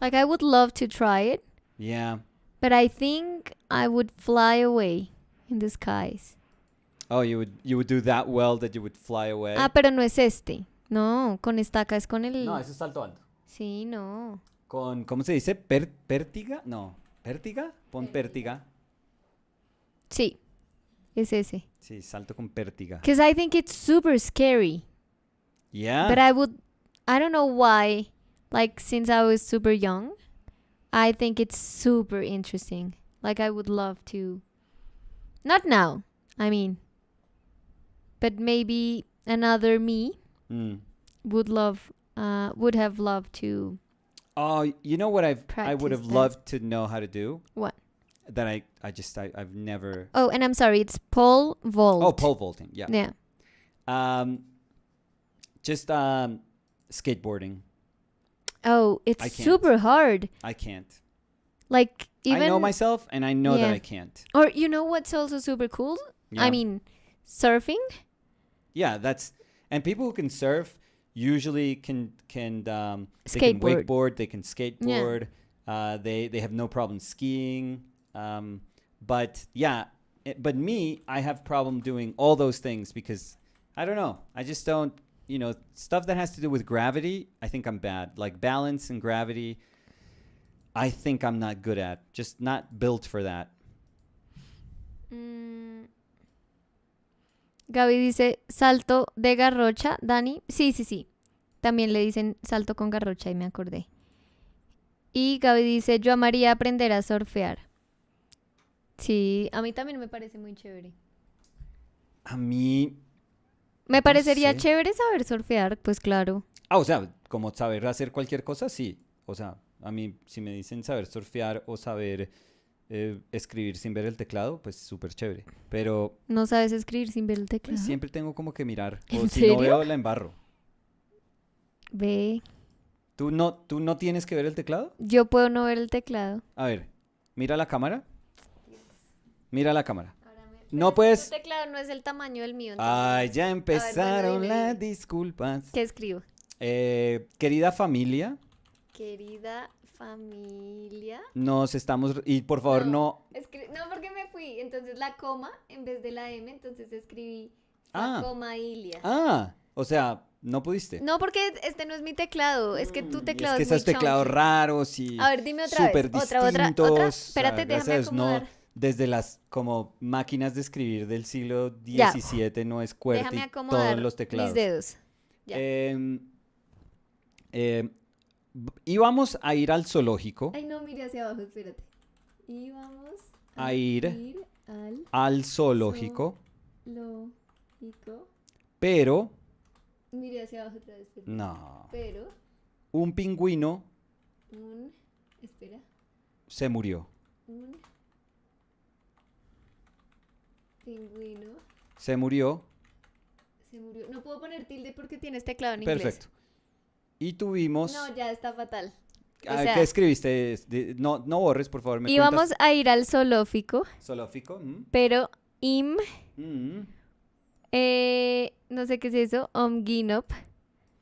Like I would love to try it, Yeah. but I think I would fly away in the skies. Oh, you would do that well that you would fly away. Ah, pero no es este. No, con estaca es con el. No, eso es salto alto. Sí, no. Con, ¿cómo se dice? ¿Pértiga? No. ¿Pértiga? Pon pértiga. Sí, es ese. Sí, salto con pértiga. Because I think it's super scary. Yeah. But I don't know why. Like, since I was super young, I think it's super interesting. Like, I would love to. Not now, I mean. But maybe another me would have loved to. Oh, you know what I would Practice have that. loved to know how to do? What? That I've never. Oh, and I'm sorry, it's pole vault. Oh, pole vaulting. Yeah. Yeah. Just skateboarding. Oh, I it's can't. super hard. I can't. Like, even. I know myself, and I know that Yeah. I can't. Or you know what's also super cool? Yeah. I mean, surfing. Yeah, and people who can surf usually can they can Skateboard. wakeboard, they can skateboard. They have no problem skiing. But yeah, but me, I have problem doing all those things because I don't know. I just don't, stuff that has to do with gravity, I think I'm bad. Like balance and gravity, I think I'm not good at. Just not built for that. Gaby dice salto de garrocha. Dani, sí. También le dicen salto con garrocha y me acordé. Y Gaby dice yo amaría aprender a surfear. Sí, a mí también me parece muy chévere. A mí... Me parecería sé. chévere saber surfear, pues claro. O sea, como saber hacer cualquier cosa, sí. O sea, a mí si me dicen saber surfear o saber escribir sin ver el teclado, pues súper chévere. Pero ¿No sabes escribir sin ver el teclado? pues, siempre tengo como que mirar. ¿En O si serio? no veo, la embarro. Ve, ¿Tú no tienes que ver el teclado? yo puedo no ver el teclado. A ver, mira la cámara. Mira la cámara. No puedes... El teclado no es el tamaño del mío. Ay, ya empezaron dile. las disculpas. ¿Qué escribo? Querida familia, Querida familia. nos estamos... Y por favor no... No, porque me fui. Entonces la coma en vez de la M, entonces escribí Ah. coma ilia. O sea, no pudiste. No, porque este no es mi teclado. Es que tu teclado es que es muy esos teclados chunky. raros y A ver, dime otra súper vez. distintos. Otra. Espérate, Gracias déjame a Dios, no, acomodar. desde las como máquinas de escribir del siglo Ya. XVII no es QWERTY Déjame acomodar todos los teclados. mis dedos. Ya. Íbamos a ir al zoológico. Ay, no, mire hacia abajo, espérate. Íbamos A ir al al zoológico, zoológico. pero Mire hacia abajo otra vez. Espérate. no, Pero un pingüino espera. se murió. Un pingüino Se murió. se murió. No puedo poner tilde porque tienes teclado en inglés. Perfecto. Y tuvimos... No, ya está fatal. O Ah, sea, ¿qué escribiste? No borres, por favor. ¿Me íbamos cuentas? a ir al zoológico, Zoológico. pero no sé qué es eso, omginop,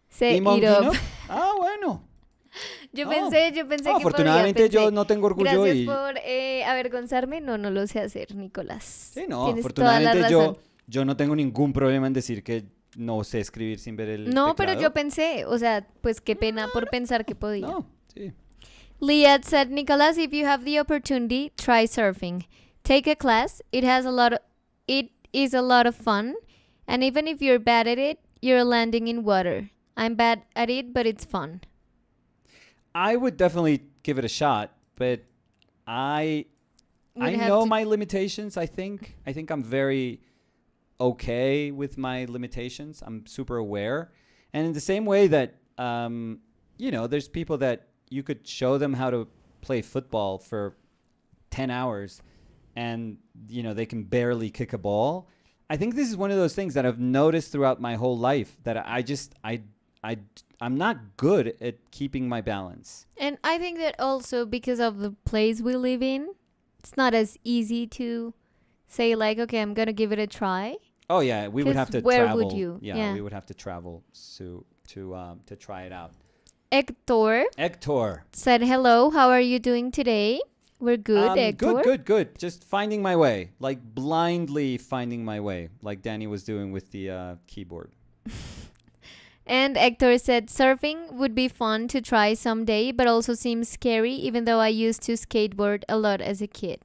se ¿Y Monguino? irop. Ah, bueno. Yo Oh. pensé que Afortunadamente podía, yo no tengo orgullo Gracias y... por avergonzarme. No lo sé hacer, Nicolás. Sí, no, Tienes toda la afortunadamente razón. yo no tengo ningún problema en decir que no sé escribir sin ver el No, pero teclado. yo pensé, o sea, pues qué pena por pensar que podía. No, sí. Liat said, Nicholas, if you have the opportunity, try surfing. Take a class. It is a lot of fun. And even if you're bad at it, you're landing in water. I'm bad at it, but it's fun. I would definitely give it a shot, but I know my limitations, I think. I think I'm very okay with my limitations. I'm super aware. And in the same way that, there's people that you could show them how to play football for 10 hours and, they can barely kick a ball. I think this is one of those things that I've noticed throughout my whole life that I'm not good at keeping my balance. And I think that also because of the place we live in, it's not as easy to say like, okay, I'm gonna give it a try? Oh yeah, we would 'Cause have to where travel. would you? Yeah, Yeah. we would have to travel to try it out. Hector Ector. said, hello, how are you doing today? We're good, Hector. Good. Just finding my way, like blindly finding my way, like Danny was doing with the keyboard. And Hector said, surfing would be fun to try someday, but also seems scary, even though I used to skateboard a lot as a kid.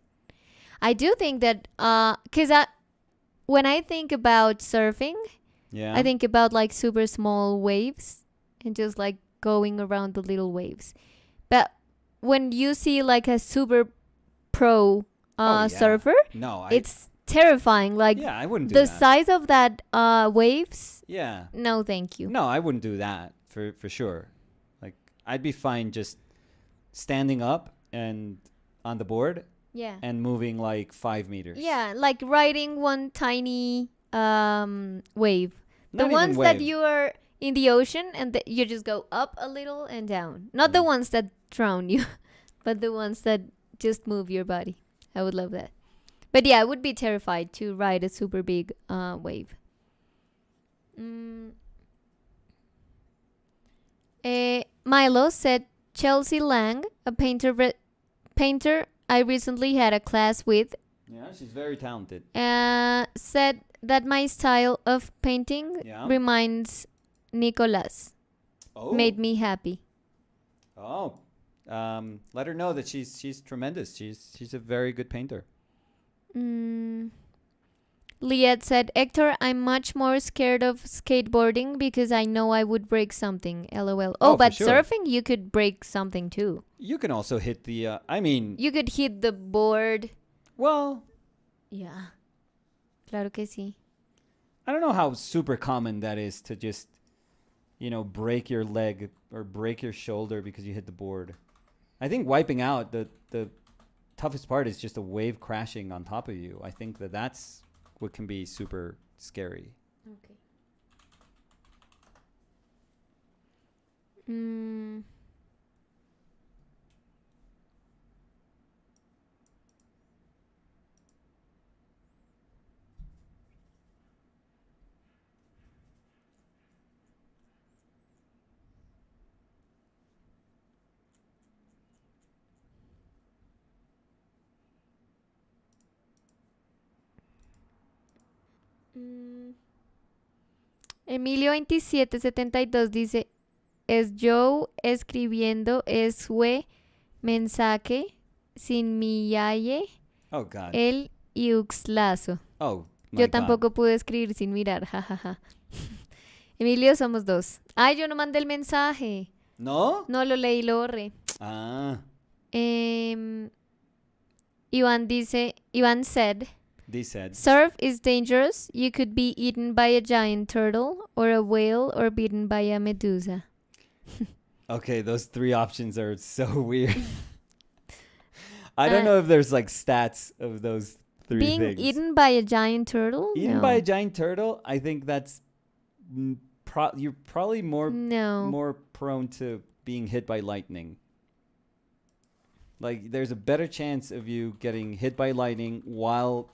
I do think that, because when I think about surfing, Yeah. I think about like super small waves and just like going around the little waves. But when you see like a super pro surfer, No, it's terrifying. Like yeah, I wouldn't do the that. size of that waves. Yeah. No, thank you. No, I wouldn't do that for sure. Like I'd be fine just standing up and on the board Yeah. and moving like 5 meters. Yeah, like riding one tiny wave. Not The even ones that wave. you are in the ocean and you just go up a little and down. Not the ones that drown you, but the ones that just move your body. I would love that. But yeah, I would be terrified to ride a super big wave. Milo said Chelsea Lang, a painter I recently had a class with, Yeah, she's very talented. said that my style of painting Yeah. reminds Nicolas. Oh. Made me happy. Oh. Let her know that she's tremendous. She's a very good painter. Liette said, Hector, I'm much more scared of skateboarding because I know I would break something. LOL. Oh, Oh, but for sure. surfing, you could break something too. You can also hit the I mean, You could hit the board. well, Yeah. Claro que sí. I don't know how super common that is to just break your leg or break your shoulder because you hit the board. I think wiping out the toughest part is just a wave crashing on top of you. I think that's what can be super scary. Okay. Emilio 2772 dice, es yo escribiendo esue mensaje sin mi yaye Oh God. el iuxlazo. Oh. My Yo God. tampoco pude escribir sin mirar, jajaja. Emilio, somos dos. Ay, yo no mandé el mensaje. No? No lo leí, lo borré. Ah. Iván said, They said. surf is dangerous. You could be eaten by a giant turtle or a whale or bitten by a medusa. Okay, those three options are so weird. I don't know if there's like stats of those three Being things. eaten by a giant turtle? Eaten No. by a giant turtle, I think that's you're probably No. more prone to being hit by lightning. Like there's a better chance of you getting hit by lightning while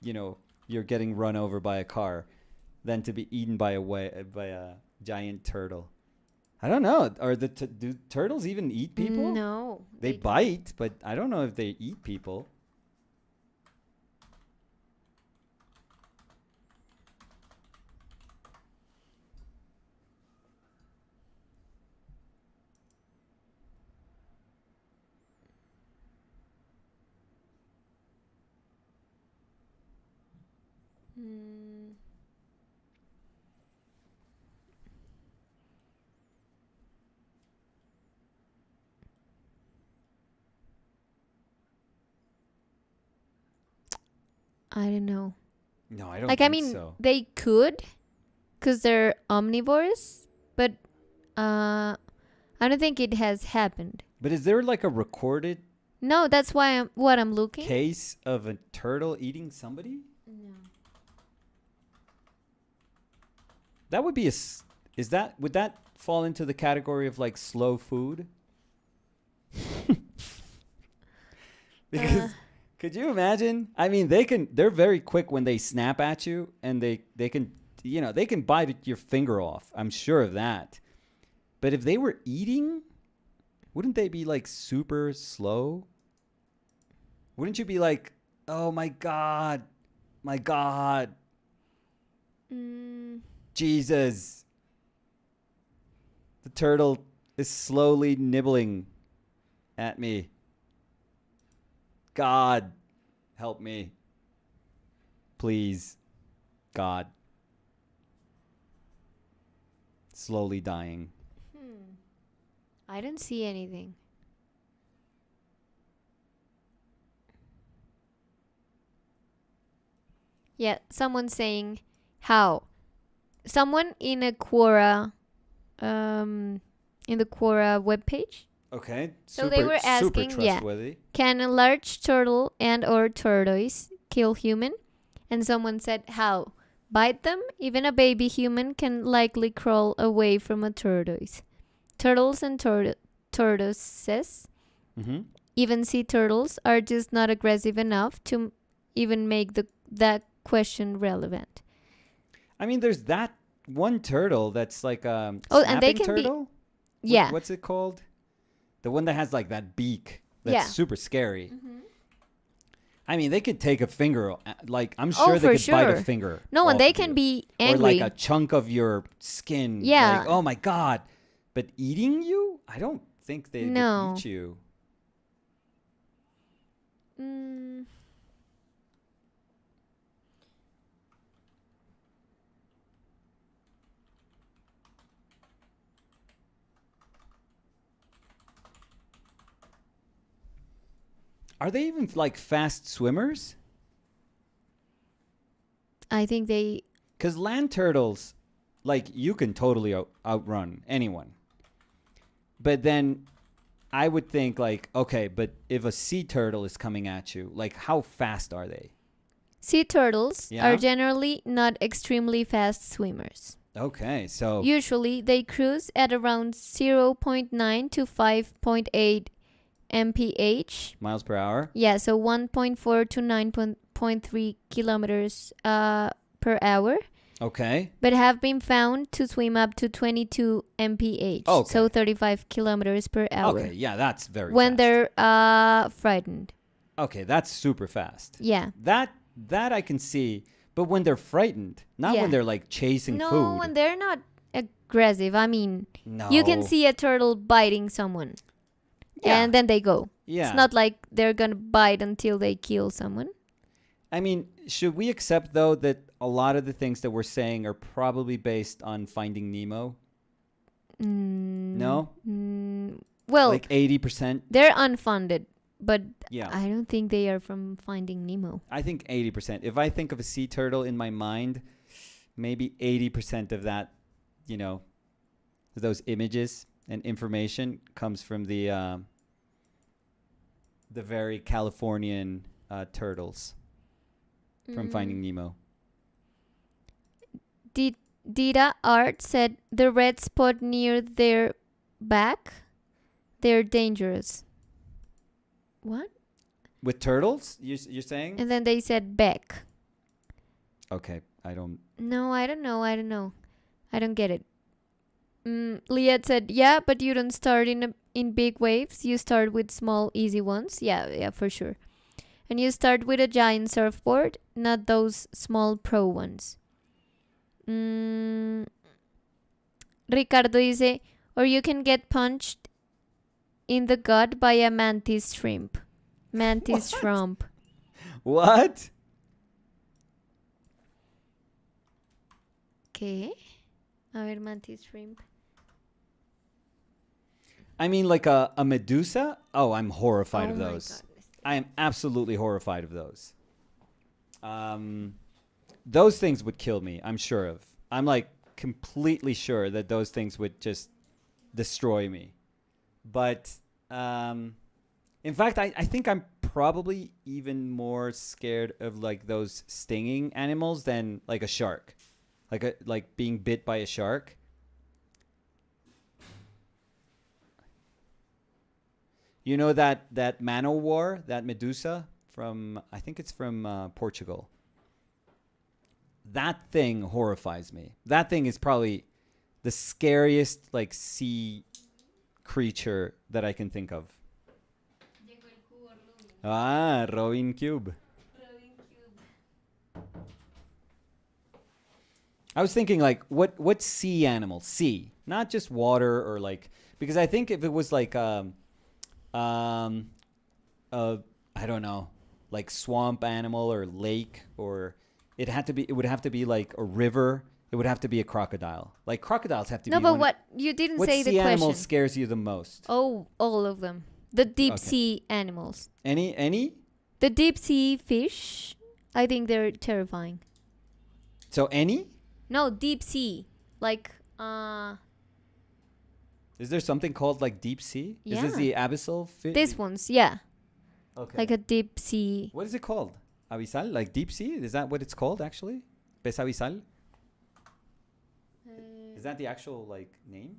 you're getting run over by a car than to be eaten by a giant turtle. I don't know. Do turtles even eat people? No. They bite, but I don't know if they eat people. I don't know. No, I don't Like, think I mean, so. they could because they're omnivores, but I don't think it has happened. But is there like a recorded No, that's why I'm looking. case of a turtle eating somebody? No. That would be would that fall into the category of like slow food? Because Could you imagine? I mean, they're very quick when they snap at you, and they can, they can bite your finger off. I'm sure of that. But if they were eating, wouldn't they be like super slow? Wouldn't you be like, oh my God, my God, Jesus. The turtle is slowly nibbling at me. God, help me. Please, God. Slowly dying. I don't see anything. Yeah, someone saying how. Someone in a Quora, in the Quora webpage. Okay. So they were asking, super trustworthy. Can a large turtle and or tortoise kill human? And someone said, how? Bite them? Even a baby human can likely crawl away from a tortoise. Turtles and tortoises, even sea turtles, are just not aggressive enough to even make that question relevant. I mean, there's that one turtle that's like a and they can turtle? What's it called? The one that has like that beak that's super scary. I mean, they could take a finger. Like, I'm sure they could bite a finger. No, and they can be angry. Or like a chunk of your skin. Yeah. Like, oh my God. But eating you? I don't think they would eat you. Are they even like fast swimmers? I think they... Because land turtles, like, you can totally outrun anyone. But then I would think, like, okay, but if a sea turtle is coming at you, like, how fast are they? Sea turtles are generally not extremely fast swimmers. Okay, so... Usually, they cruise at around 0.9 to 5.8 mph. Miles per hour? Yeah, so 1.4 to 9.3 kilometers per hour. Okay. But have been found to swim up to 22 mph. Okay. So 35 kilometers per hour. Okay, yeah, that's very when fast. They're frightened. Okay, that's super fast. Yeah. That I can see, but when they're frightened, not when they're like chasing food. No, when they're not aggressive. I mean, you can see a turtle biting someone. Yeah. And then they go. Yeah. It's not like they're going to bite until they kill someone. I mean, should we accept, though, that a lot of the things that we're saying are probably based on Finding Nemo? No? Well, like 80%? They're unfunded, but yeah. I don't think they are from Finding Nemo. I think 80%. If I think of a sea turtle in my mind, maybe 80% of that, those images and information comes from the very Californian turtles from Finding Nemo. Dita Art said the red spot near their back, they're dangerous. What? With turtles, you're saying? And then they said back. Okay, I don't... No, I don't know. I don't get it. Leah said, yeah, but you don't start in big waves. You start with small, easy ones. Yeah, for sure. And you start with a giant surfboard, not those small pro ones. Ricardo dice, or you can get punched in the gut by a mantis shrimp. Mantis shrimp. What? Okay. A ver, mantis shrimp. I mean, like a Medusa? Oh, I'm horrified of those. I am absolutely horrified of those. Those things would kill me, I'm sure of. I'm like completely sure that those things would just destroy me. But in fact, I think I'm probably even more scared of like those stinging animals than like a shark. Like being bit by a shark. You know that Man-O-War, that Medusa I think it's from Portugal. That thing horrifies me. That thing is probably the scariest like sea creature that I can think of. Ah, Robin Cube. I was thinking like what sea animal? Sea, not just water or like, because I think if it was like I don't know, like swamp animal or lake, or it would have to be like a river. It would have to be a crocodile. Like crocodiles have to be. No, but what you didn't say the sea animal question. scares you the most? Oh, all of them. The deep sea animals. Any? The deep sea fish. I think they're terrifying. So any? No, deep sea. Like Is there something called like deep sea? Yeah. Is this the abyssal fish? These ones, yeah. Okay. Like a deep sea. What is it called? Abisal? Like deep sea? Is that what it's called actually? Pez abisal? Is that the actual like name?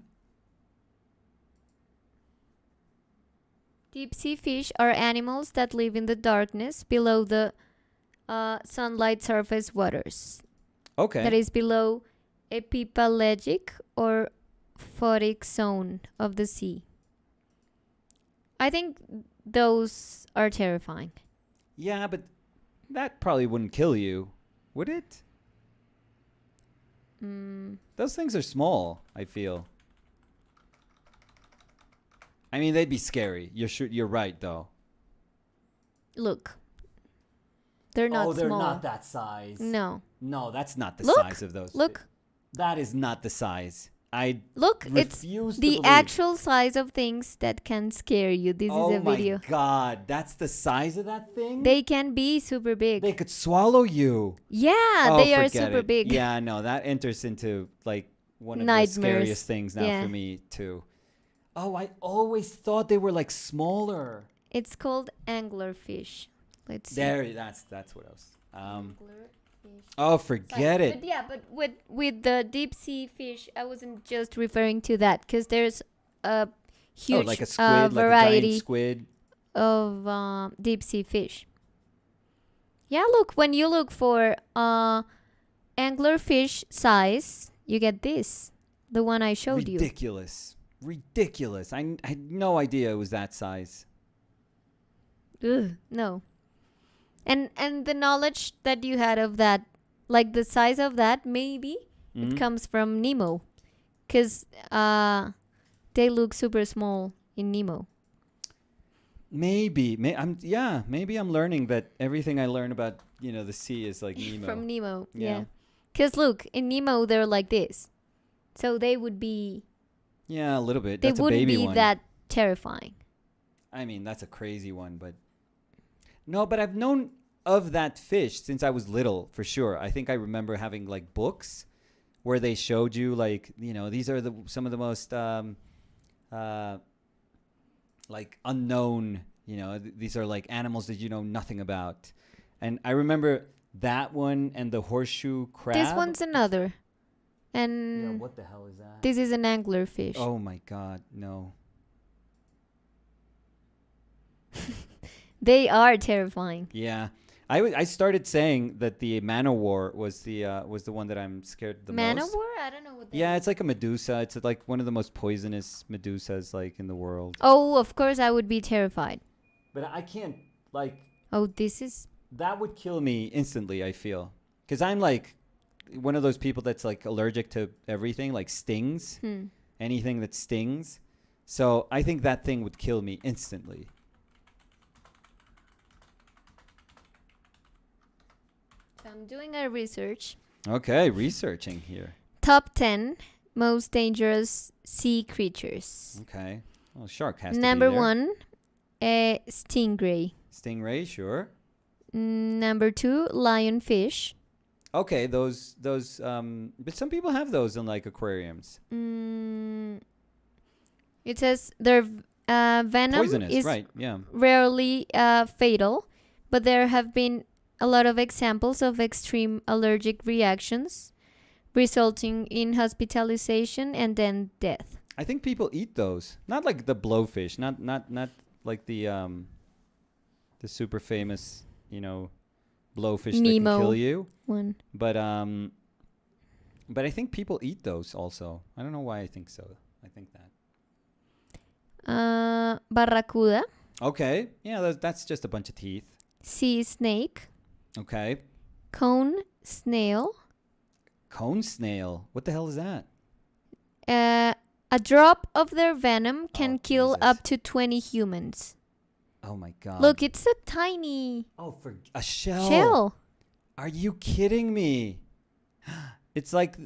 Deep sea fish are animals that live in the darkness below the sunlight surface waters. Okay. That is below epipelagic or photic zone of the sea. I think those are terrifying. Yeah, but that probably wouldn't kill you, would it? Those things are small, I feel. I mean, they'd be scary. You're right, though. Look. They're not small. Oh, they're not that size. No. No, that's not the Look, size of those. Look. That is not the size. I Look, it's refuse to the believe. actual size of things that can scare you. This is a video. Oh my god, that's the size of that thing? They can be super big. They could swallow you. Yeah, they are super it. big. Yeah, no, that enters into like one of Nightmares. the scariest things now for me too. Oh, I always thought they were like smaller. It's called anglerfish. Let's see. There, that's what else. Anglerfish. Oh, forget it. But yeah, but with the deep sea fish, I wasn't just referring to that, because there's a huge like a squid, variety like a giant squid of deep sea fish. Yeah, look, when you look for anglerfish size, you get this, the one I showed you. Ridiculous. I had no idea it was that size. Ugh, no. And the knowledge that you had of that, like the size of that, maybe it comes from Nemo, because they look super small in Nemo. Maybe I'm learning that everything I learn about the sea is like Nemo. From Nemo, yeah. Because look, in Nemo they're like this, so they would be. Yeah, a little bit. That's a baby one. They wouldn't be that terrifying. I mean, that's a crazy one, but no, but I've known of that fish since I was little, for sure. I think I remember having like books where they showed you like, these are some of the most like unknown, these are like animals that you know nothing about. And I remember that one and the horseshoe crab. This one's another. And yeah, what the hell is that? This is an anglerfish. Oh my god, no. They are terrifying. Yeah. I started saying that the man-o-war was the one that I'm scared the most. Man-o-war? I don't know what that is. Yeah, it's like a medusa. It's like one of the most poisonous medusas like in the world. Oh, of course I would be terrified. But I can't like. Oh, this is. That would kill me instantly, I feel. Because I'm like one of those people that's like allergic to everything, like stings. Anything that stings. So I think that thing would kill me instantly. I'm doing a research. Okay, researching here. Top 10 most dangerous sea creatures. Okay. Well, shark has Number to be there. 1, stingray. Stingray, sure. Number 2, lionfish. Okay, those but some people have those in like aquariums. It says their venom Poisonous, is right? Yeah. rarely fatal, but there have been a lot of examples of extreme allergic reactions resulting in hospitalization and then death. I think people eat those. Not like the blowfish, not like the the super famous, blowfish Nemo that can kill you. one. But I think people eat those also. I don't know why I think so. I think that. Barracuda. Okay. Yeah, that's just a bunch of teeth. Sea snake. Okay. Cone snail. Cone snail. What the hell is that? A drop of their venom can kill Jesus. up to 20 humans. Oh my god. Look, it's a tiny Oh, for a shell. shell. Are you kidding me? It's like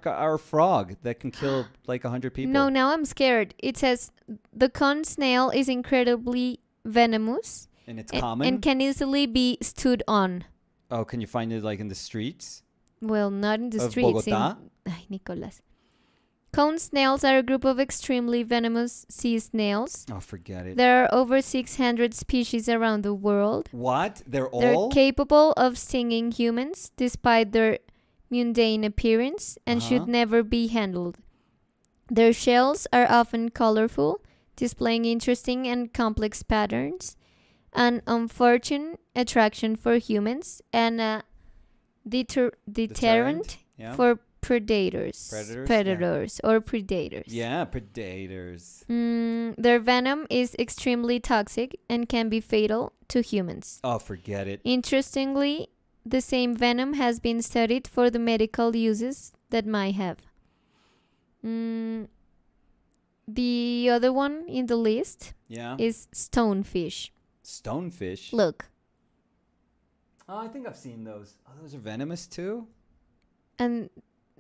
our frog that can kill like 100 people. No, now I'm scared. It says the cone snail is incredibly venomous And it's common. and can easily be stood on. Oh, can you find it like in the streets? Well, not in the Of streets. Bogotá? Ay, Nicolas. Cone snails are a group of extremely venomous sea snails. Oh, forget it. There are over 600 species around the world. What? They're They're all? capable of stinging humans despite their mundane appearance and should never be handled. Their shells are often colorful, displaying interesting and complex patterns, an unfortunate attraction for humans, and a deterrent Yeah. for predators. Predators? Or predators. Yeah, predators. Their venom is extremely toxic and can be fatal to humans. Oh, forget it. Interestingly, the same venom has been studied for the medical uses that might have. The other one in the list Yeah. is stonefish. Stonefish. Look, Oh, I think I've seen those. Oh, those are venomous too? and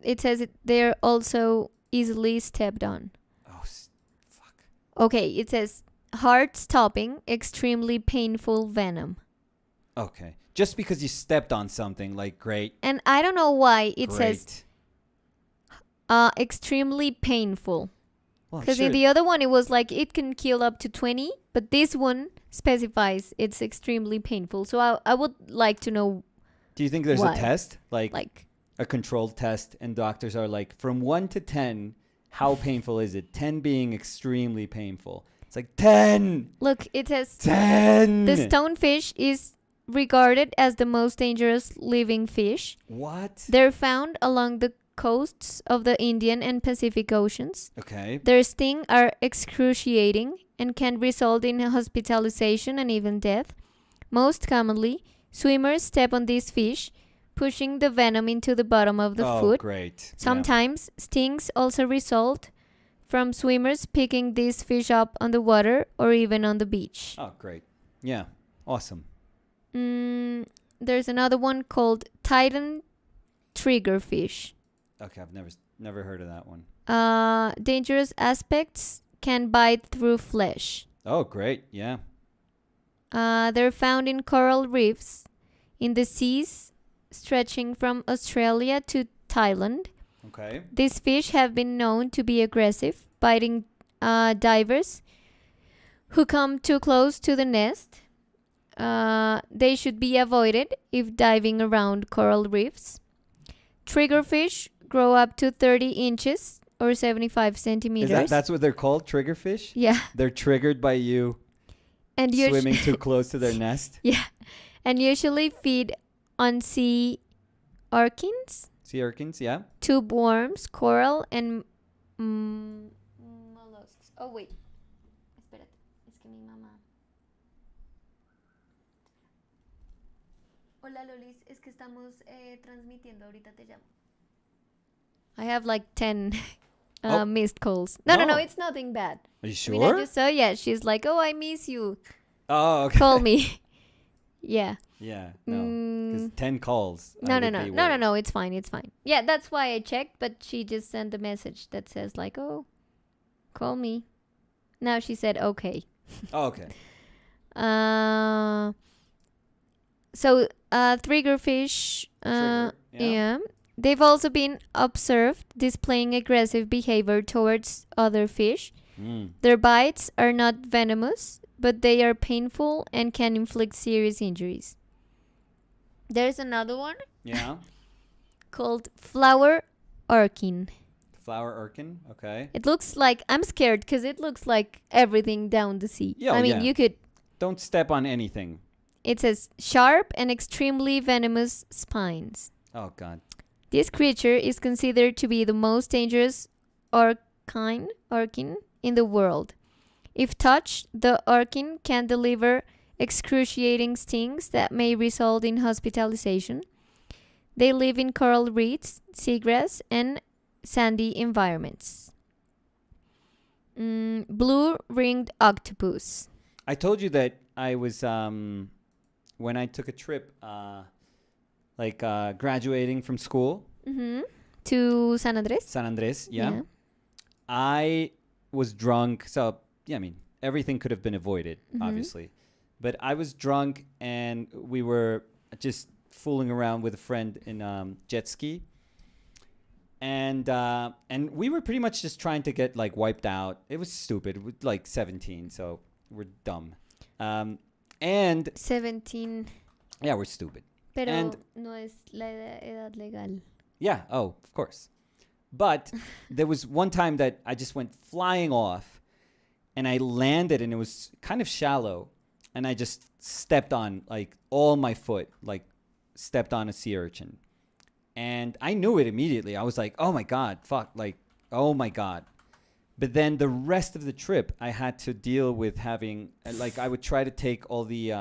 it says they're also easily stepped on. Oh, fuck. Okay, it says heart-stopping, extremely painful venom. Okay. Just because you stepped on something, like, great. And I don't know why it great. says extremely painful. Well, Because sure. in the other one, it was like it can kill up to 20, but this one specifies it's extremely painful. So I would like to know, Do you think there's why? a test? Like a controlled test, and doctors are like, from 1 to 10, how painful is it? 10 being extremely painful. It's like, 10! look, it says 10! the stonefish is regarded as the most dangerous living fish. What? They're found along the coasts of the Indian and Pacific Oceans. Okay. Their sting are excruciating and can result in hospitalization and even death. Most commonly, swimmers step on these fish, pushing the venom into the bottom of the foot. Great. Sometimes stings also result from swimmers picking these fish up on the water or even on the beach. Oh, great. Yeah. Awesome. There's another one called Titan triggerfish. Okay, I've never heard of that one. Dangerous aspects can bite through flesh. Oh, great. Yeah. They're found in coral reefs in the seas stretching from Australia to Thailand. Okay. These fish have been known to be aggressive, biting divers who come too close to the nest. They should be avoided if diving around coral reefs. Triggerfish grow up to 30 inches or 75 centimeters. That's what they're called? Triggerfish? Yeah. They're triggered by you And swimming too close to their nest? Yeah. And usually feed on sea urchins, Sea urchins, yeah. tube worms, coral, and mollusks. Oh, wait. Espérate. Es que mi mamá. Hola, Lolis. Es que estamos transmitiendo. Ahorita te llamo. I have like 10 missed calls. No. It's nothing bad. Are you I sure? mean, I just saw, yeah. She's like, oh, I miss you. Oh, okay. Call me. Yeah. Yeah, no. Because 10 calls. No. It's fine. Yeah, that's why I checked, but she just sent a message that says like, oh, call me. Now she said, okay. Oh, okay. So, triggerfish, Trigger, yeah. They've also been observed displaying aggressive behavior towards other fish. Their bites are not venomous, but they are painful and can inflict serious injuries. There's another one. Yeah. Called flower urchin. Flower urchin, okay. It looks like, I'm scared because it looks like everything down the sea. Yeah, I mean, yeah. you could. Don't step on anything. It says sharp and extremely venomous spines. Oh, God. This creature is considered to be the most dangerous archine in the world. If touched, the archine can deliver excruciating stings that may result in hospitalization. They live in coral reefs, seagrass, and sandy environments. Blue-ringed octopus. I told you that I was, when I took a trip, graduating from school. Mm-hmm. To San Andres? San Andres, yeah. I was drunk. So, yeah, I mean, everything could have been avoided, obviously. But I was drunk and we were just fooling around with a friend in jet ski. And we were pretty much just trying to get like wiped out. It was stupid. We're like 17, so we're dumb. And 17. Yeah, we're stupid. Pero no es la edad legal. Yeah, oh, of course. But there was one time that I just went flying off and I landed and it was kind of shallow and I just stepped on like all my foot, like stepped on a sea urchin. And I knew it immediately. I was like, oh my God, fuck, like, oh my God. But then the rest of the trip, I had to deal with having, like, I would try to take all the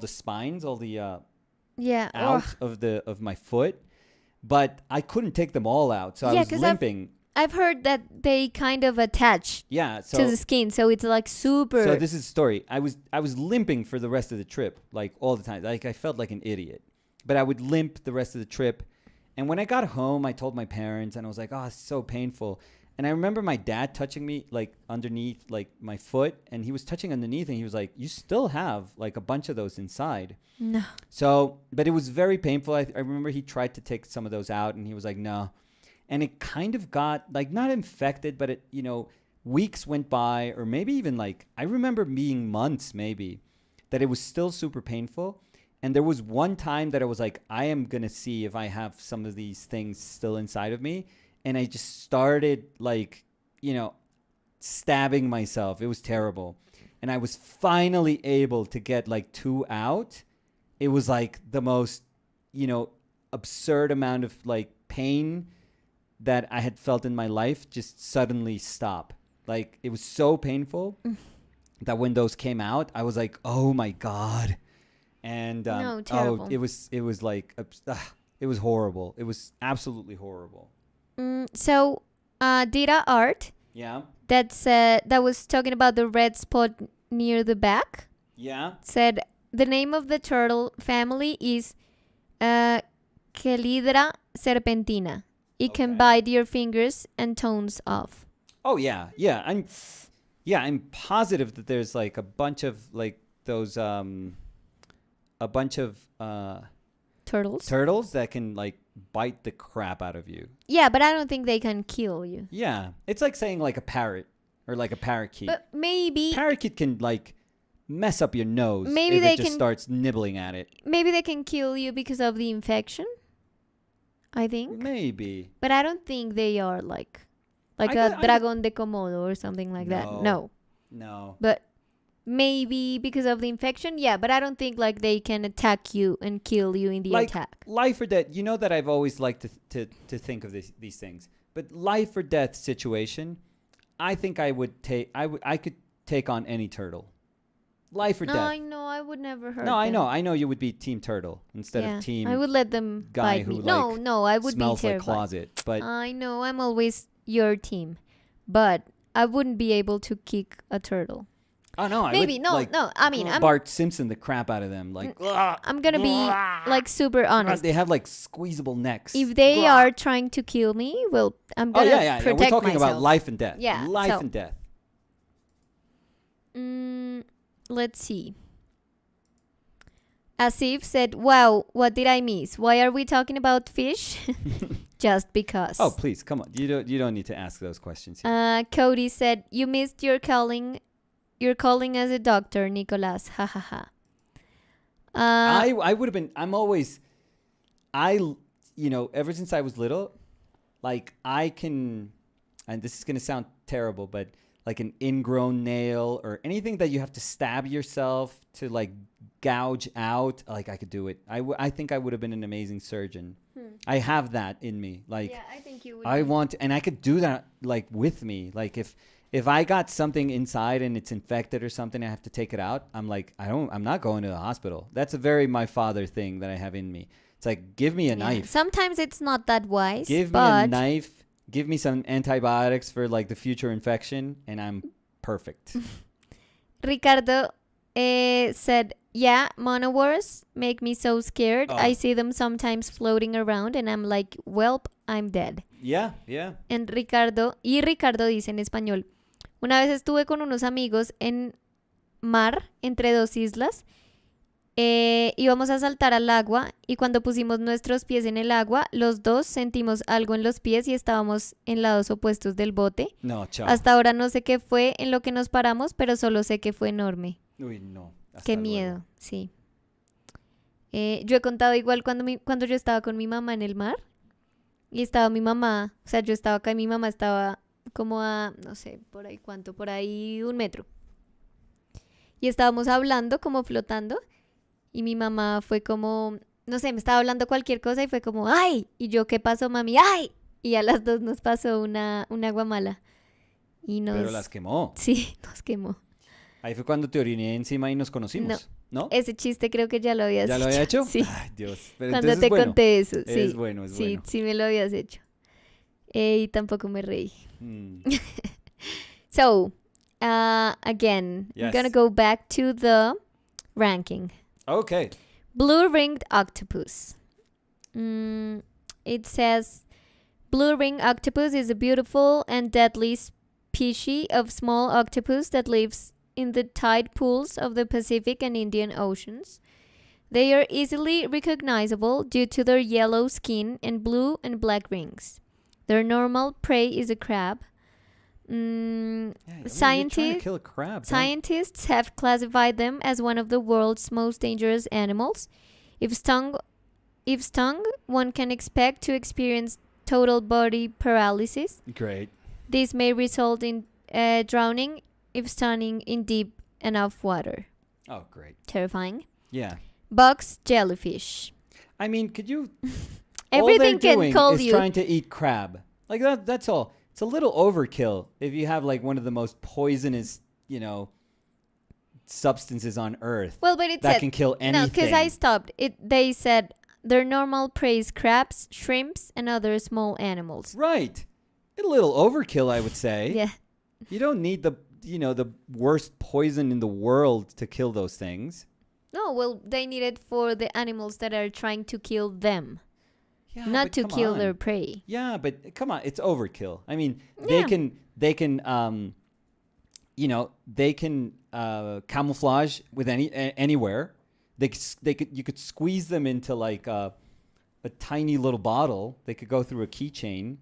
spines, all the out of my foot, but I couldn't take them all out, so I was limping. I've heard that they kind of attach to the skin, so it's like super. So this is the story. I was limping for the rest of the trip, like all the time. Like I felt like an idiot. But I would limp the rest of the trip. And when I got home, I told my parents, and I was like, oh, it's so painful. And I remember my dad touching me, like, underneath, like, my foot. And he was touching underneath, and he was like, you still have, like, a bunch of those inside. No. So, but it was very painful. I remember he tried to take some of those out, and he was like, no. And it kind of got, like, not infected, but it, you know, weeks went by, or maybe even, like, I remember being months, maybe, that it was still super painful. And there was one time that I was like, I am going to see if I have some of these things still inside of me. And I just started like, you know, stabbing myself. It was terrible. And I was finally able to get like 2 out. It was like the most, you know, absurd amount of like pain that I had felt in my life just suddenly stop. Like it was so painful that when those came out, I was like, oh my God. And it was like it was horrible. It was absolutely horrible. So Dita Art, that was talking about the red spot near the back. Yeah. Said the name of the turtle family is Chelydra serpentina. It can bite your fingers and toes off. Oh yeah. I'm positive that there's like a bunch of like those a bunch of turtles that can like bite the crap out of you. Yeah, but I don't think they can kill you. Yeah, it's like saying like a parrot or like a parakeet. But maybe parakeet can like mess up your nose. Maybe if they it just starts nibbling at it. Maybe they can kill you because of the infection. I think maybe, but I don't think they are like a dragón de Komodo or something like that. No. But maybe because of the infection, yeah, but I don't think like they can attack you and kill you in the attack. Life or death. You know that I've always liked to think of these things, but life or death situation, I think I could take on any turtle. Life or death. I know, I would never hurt them. I know you would be team turtle instead of team. I would let them guy bite who me. No, I would smells be like terrified. closet. But I know, I'm always your team, but I wouldn't be able to kick a turtle. Oh no! Maybe no. I mean, I'm Bart Simpson the crap out of them. Like I'm gonna be like super honest. They have like squeezable necks. If they are trying to kill me, well, I'm gonna protect myself. We're talking about life and death. Yeah, life and death. Let's see. Asif said, "Wow, what did I miss? Why are we talking about fish?" Just because. Oh please, come on! You don't need to ask those questions here. Cody said, "You missed your calling." You're calling as a doctor, Nicolas. Ha ha ha. I would have been. Ever since I was little, like I can, and this is gonna sound terrible, but like an ingrown nail or anything that you have to stab yourself to like gouge out, like I could do it. I think I would have been an amazing surgeon. I have that in me. Like, yeah, I think you would. I want, and I could do that like with me. Like if I got something inside and it's infected or something, I have to take it out. I'm like, I'm not going to the hospital. That's a very my father thing that I have in me. It's like, give me a knife. Sometimes it's not that wise. Give me a knife. Give me some antibiotics for like the future infection, and I'm perfect. Ricardo said, yeah, monowars make me so scared. I see them sometimes floating around and I'm like, welp, I'm dead. Yeah. And Ricardo dice en español, una vez estuve con unos amigos en mar entre dos islas. Íbamos a saltar al agua y cuando pusimos nuestros pies en el agua, los dos sentimos algo en los pies y estábamos en lados opuestos del bote. No, chao. Hasta ahora no sé qué fue en lo que nos paramos, pero solo sé que fue enorme. Uy, no. Qué miedo, sí. Yo he contado igual cuando yo estaba con mi mamá en el mar y estaba mi mamá, o sea, yo estaba acá y mi mamá estaba como a, no sé, por ahí 1 metro. Y estábamos hablando, como flotando. Y mi mamá fue como, no sé, me estaba hablando cualquier cosa y fue como, ¡ay! Y yo, ¿qué pasó, mami? ¡Ay! Y a las dos nos pasó una guamala. Pero las quemó. Sí, nos quemó. Ahí fue cuando te oriné encima y nos conocimos, ¿no? Ese chiste creo que ya lo habías hecho. ¿Ya lo había hecho? Sí. Ay, Dios. Pero cuando te conté eso, sí. Es bueno. Sí, sí me lo habías hecho. Y tampoco me reí. So, again, yes. I'm gonna go back to the ranking. Okay. Blue-ringed octopus. It says, blue-ringed octopus is a beautiful and deadly species of small octopus that lives in the tide pools of the Pacific and Indian Oceans. They are easily recognizable due to their yellow skin and blue and black rings. Their normal prey is a crab. Scientists have classified them as one of the world's most dangerous animals. If stung, one can expect to experience total body paralysis. Great. This may result in drowning if stunning in deep enough water. Oh, great. Terrifying. Yeah. Box jellyfish. I mean, could you... Everything can call you... All they're doing is trying to eat crab. Like, that's all. It's a little overkill if you have, like, one of the most poisonous, substances on Earth. Well, but it that said, can kill anything. No, because I stopped. They said their normal prey is crabs, shrimps, and other small animals. Right. A little overkill, I would say. Yeah. You don't need the worst poison in the world to kill those things. No, well, they need it for the animals that are trying to kill them. Yeah, not to kill their prey. Yeah, but come on, it's overkill. I mean, they can camouflage with anywhere. You could squeeze them into like a tiny little bottle. They could go through a keychain.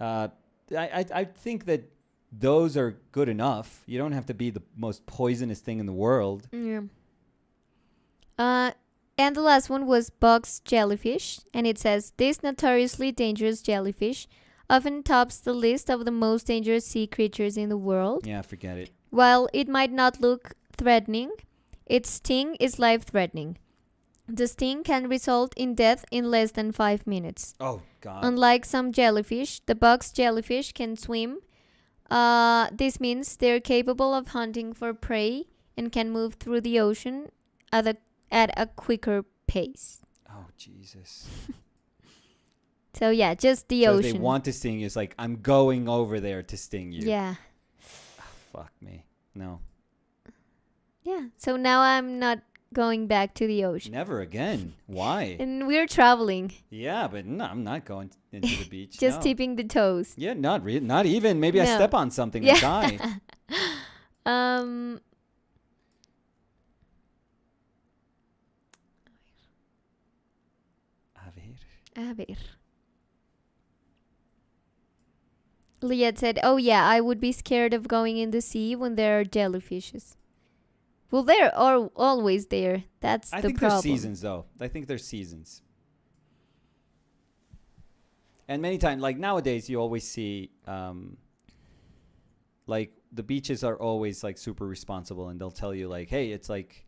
I think that those are good enough. You don't have to be the most poisonous thing in the world. Yeah. And the last one was box jellyfish, and it says, this notoriously dangerous jellyfish often tops the list of the most dangerous sea creatures in the world. Yeah, forget it. While it might not look threatening, its sting is life-threatening. The sting can result in death in less than 5 minutes. Oh, God. Unlike some jellyfish, the box jellyfish can swim. This means they're capable of hunting for prey and can move through the ocean at a quicker pace. Oh, Jesus. So, yeah, just the so ocean. If they want to sting you, it's like, I'm going over there to sting you. Yeah. Oh, fuck me. No. Yeah. So now I'm not going back to the ocean. Never again. Why? And we're traveling. Yeah, but no, I'm not going into the beach. Just tipping the toes. Yeah, not even. Maybe I step on something and die. A ver. Liet said, oh yeah, I would be scared of going in the sea when there are jellyfishes. Well, they're always there. That's the problem. I think there's seasons, though. I think there's seasons. And many times, like nowadays, you always see, like the beaches are always like super responsible, and they'll tell you like, hey, it's like,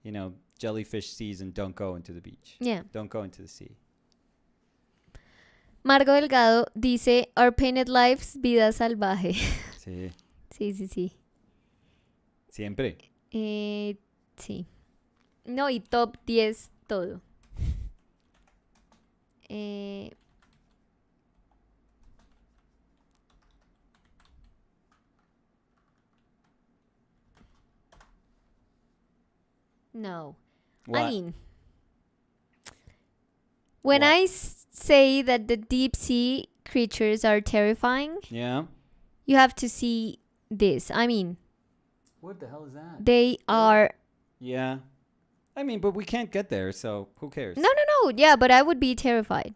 you know, jellyfish season, don't go into the beach. Yeah. Don't go into the sea. Margo Delgado dice, Our Painted Lives, Vida Salvaje. Sí. Sí. Siempre. Sí. No, y top 10 todo. No. What? I mean, when What? I say that the deep sea creatures are terrifying, Yeah. you have to see this. I mean, What the hell is that? they are... Yeah. I mean, but we can't get there, so who cares? No. Yeah, but I would be terrified.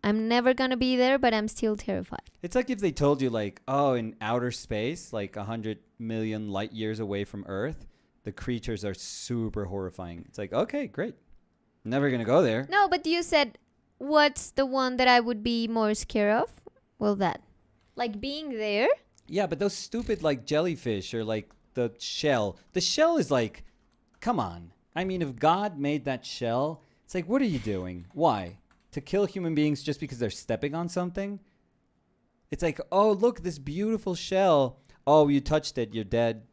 I'm never gonna be there, but I'm still terrified. It's like if they told you, like, oh, in outer space, like 100 million light years away from Earth, the creatures are super horrifying. It's like, okay, great. Never gonna go there. No, but you said, what's the one that I would be more scared of? Well, that. Like being there? Yeah, but those stupid, like, jellyfish or, like, the shell. The shell is like, come on. I mean, if God made that shell, it's like, what are you doing? Why? To kill human beings just because they're stepping on something? It's like, oh, look, this beautiful shell. Oh, you touched it, you're dead.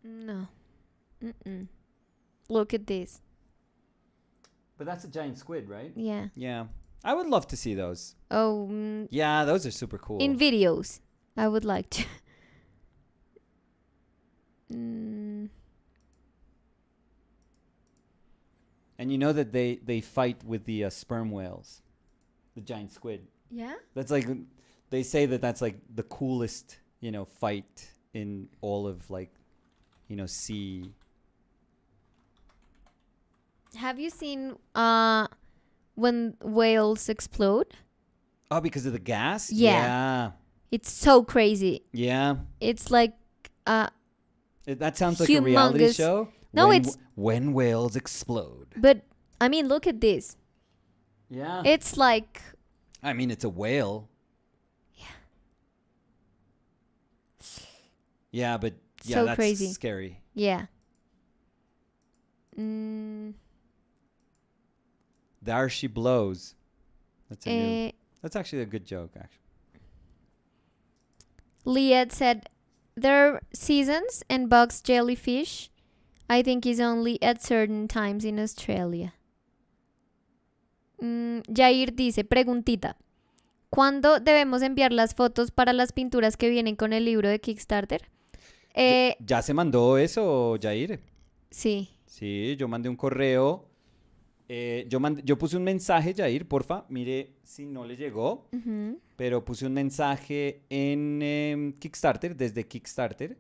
No. Look at this. But that's a giant squid, right? Yeah. Yeah. I would love to see those. Oh, Yeah, those are super cool. in videos, I would like to. And you know that they fight with the sperm whales, the giant squid. Yeah? That's like, they say that that's like the coolest, you know, fight in all of like, you know, sea. Have you seen when whales explode? Oh, because of the gas? Yeah. It's so crazy. Yeah. It's like That sounds like a reality humongous. show. No, when, it's... when whales explode. But, I mean, look at this. Yeah. It's like... I mean, it's a whale. Yeah. Yeah, but yeah, So that's crazy. scary. Yeah. There she blows. That's actually a good joke, actually. Liet said, there are seasons and box jellyfish, I think, is only at certain times in Australia. Jair dice, preguntita. ¿Cuándo debemos enviar las fotos para las pinturas que vienen con el libro de Kickstarter? ¿Ya se mandó eso, Jair? Sí. Sí, yo mandé un correo. Yo puse un mensaje, Jair, porfa, mire si no le llegó. Pero puse un mensaje en Kickstarter, desde Kickstarter,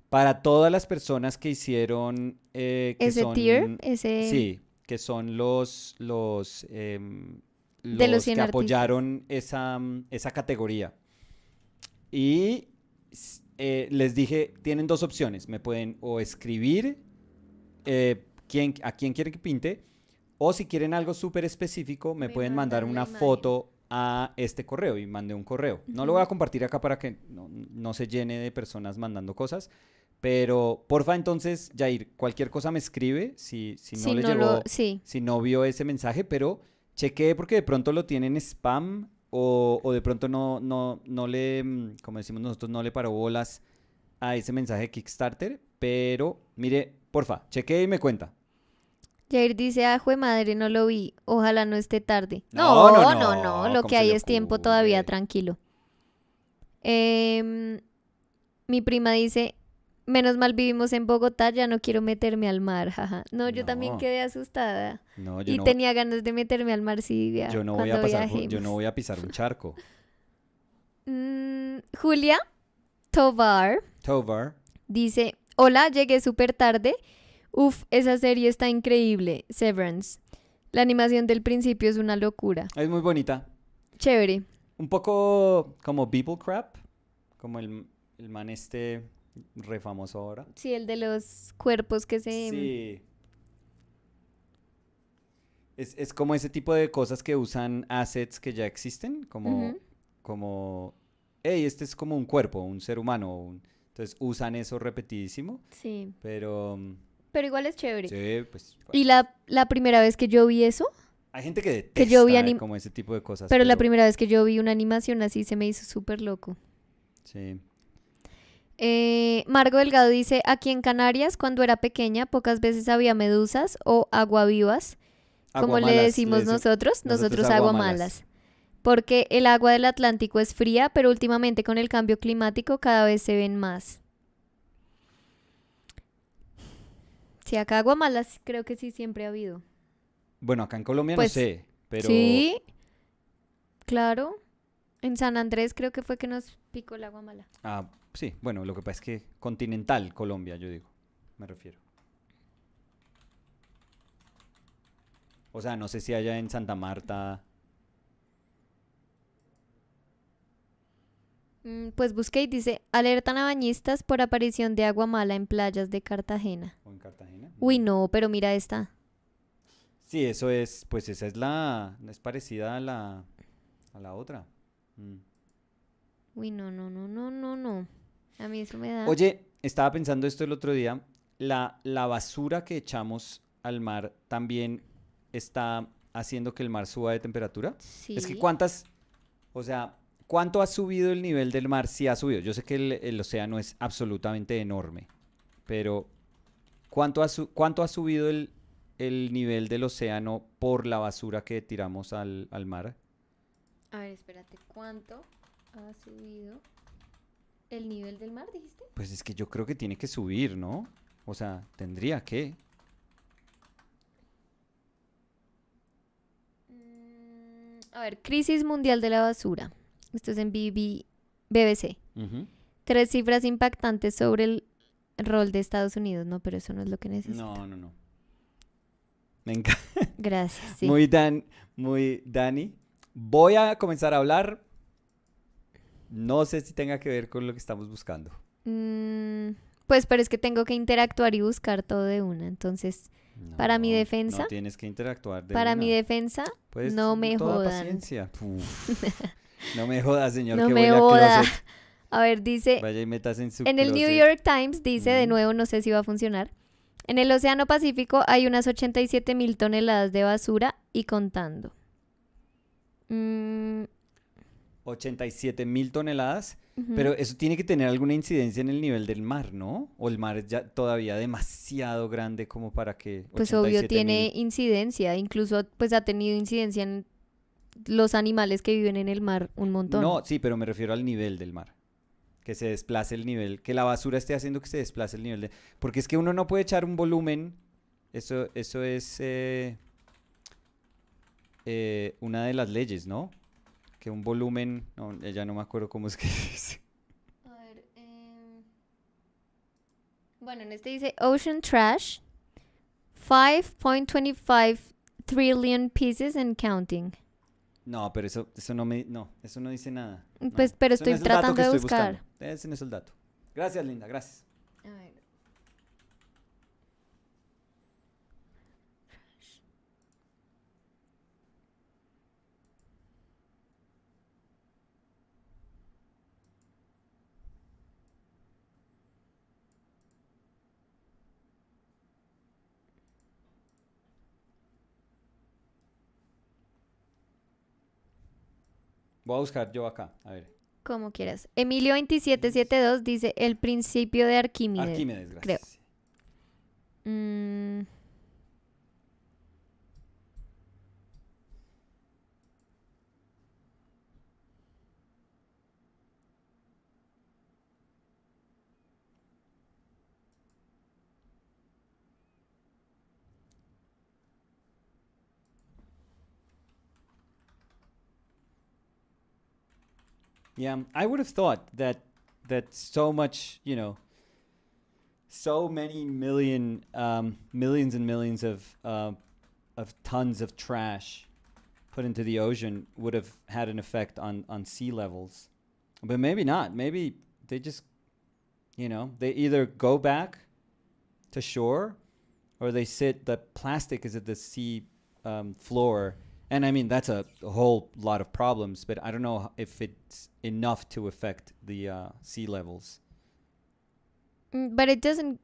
para todas las personas que hicieron... ¿Ese tier? Sí, que son los de los 100 que artistas. apoyaron esa categoría. Y les dije, tienen dos opciones. Me pueden o escribir a quién quieren que pinte, o si quieren algo súper específico, me pueden mandar una foto a este correo, y mandé un correo. No lo voy a compartir acá para que no se llene de personas mandando cosas, pero porfa, entonces, Jair, cualquier cosa me escribe si no le llegó, si no vio ese mensaje, pero chequee porque de pronto lo tiene en spam o de pronto no le, como decimos nosotros, no le paró bolas a ese mensaje de Kickstarter, pero mire, porfa, chequee y me cuenta. Jair dice, jue madre, no lo vi. Ojalá no esté tarde. No. Lo que hay es tiempo todavía, tranquilo. Mi prima dice, menos mal vivimos en Bogotá, ya no quiero meterme al mar, jaja. No, yo también quedé asustada. Tenía ganas de meterme al mar si vivía. Yo no voy a pisar un charco. Julia Tovar dice, hola, llegué súper tarde. Uf, esa serie está increíble, Severance. La animación del principio es una locura. Es muy bonita. Chévere. Un poco como People Crap, como el man re famoso ahora. Sí, el de los cuerpos que se... Sí. Es como ese tipo de cosas que usan assets que ya existen, Ujú. como, hey, este es como un cuerpo, un ser humano. Entonces usan eso repetidísimo, Sí. pero Pero igual es chévere. sí, pues Y bueno. la primera vez que yo vi eso, Hay gente que que yo vi detesta como ese tipo de cosas, pero la pero primera vez que yo vi una animación así se me hizo súper loco. sí. Margo Delgado dice, aquí en Canarias, cuando era pequeña, pocas veces había medusas o aguavivas, como le Aguamalas, decimos nosotros, nosotros nosotros aguamalas. aguamalas. Porque el agua del Atlántico es fría, pero últimamente con el cambio climático cada vez se ven más. Sí, acá aguamalas creo que sí siempre ha habido. Bueno, acá en Colombia no Pues sé, pero sí, claro. En San Andrés creo que fue que nos picó el aguamala. sí, bueno, lo que pasa es que continental Colombia, yo digo, me refiero. O sea, no sé si allá en Santa Marta Pues busqué y dice, alertan a bañistas por aparición de agua mala en playas de Cartagena. o en Cartagena. Uy, no, pero mira esta. Sí, eso es, pues esa es parecida a la otra. Mm. Uy, no, no, no, no, no, no. A mí eso me da. Oye, estaba pensando esto el otro día, la basura que echamos al mar también está haciendo que el mar suba de temperatura. Es que Sí. cuántas, o sea, ¿cuánto ha subido el nivel del mar? Sí ha subido. Yo sé que el océano es absolutamente enorme, pero cuánto ha subido el nivel del océano por la basura que tiramos al mar? A ver, espérate, ¿cuánto ha subido el nivel del mar, dijiste? Pues es que yo creo que tiene que subir, ¿no? O sea, tendría que. A ver, crisis mundial de la basura. Esto es en BBC. Ujú. Tres cifras impactantes sobre el rol de Estados Unidos. No, pero eso no es lo que necesito. No, no, no. Me encanta. Gracias, sí. Muy muy Dani. Voy a comenzar a hablar. No sé si tenga que ver con lo que estamos buscando. Mm, pues, pero es que tengo que interactuar y buscar todo de una. Entonces, para mi No, defensa, no tienes que interactuar de para mi una. defensa, Pues no me toda jodan. paciencia. Uf. No me joda, señor, No que me huele a joda. closet. A ver, dice, Vaya y metas en su en el New closet. York Times dice de Ujú. nuevo, no sé si va a funcionar. En el Océano Pacífico hay unas 87.000 toneladas de basura y contando. Mm, 87.000 toneladas. ujú. Pero eso tiene que tener alguna incidencia en el nivel del mar, ¿no? O el mar es ya todavía demasiado grande como para que Pues obvio 87.000. tiene incidencia, incluso pues ha tenido incidencia en los animales que viven en el mar un montón. No, sí, pero me refiero al nivel del mar. Que se desplace el nivel, que la basura esté haciendo que se desplace el nivel de... Porque es que uno no puede echar un volumen, eso es una de las leyes, ¿no? Que un volumen, no, ya no me acuerdo cómo es que dice. A ver, bueno, en este dice Ocean Trash, 5.25 trillion pieces and counting. No, pero no, eso no dice nada. Pues, No, pero eso no estoy es el dato tratando que de estoy buscando. buscar. Ese no es el dato. Gracias, Linda, gracias. A ver. Voy a buscar yo acá, a ver. Como quieras. Emilio 2772 dice el principio de Arquímedes, Arquímedes, creo. gracias. Mm, Yeah, I would have thought that so much, so many millions and millions of tons of trash put into the ocean would have had an effect on sea levels, but maybe not. Maybe they just, they either go back to shore or they sit. The plastic is at the sea floor. And I mean, that's a whole lot of problems, but I don't know if it's enough to affect the sea levels. But it doesn't.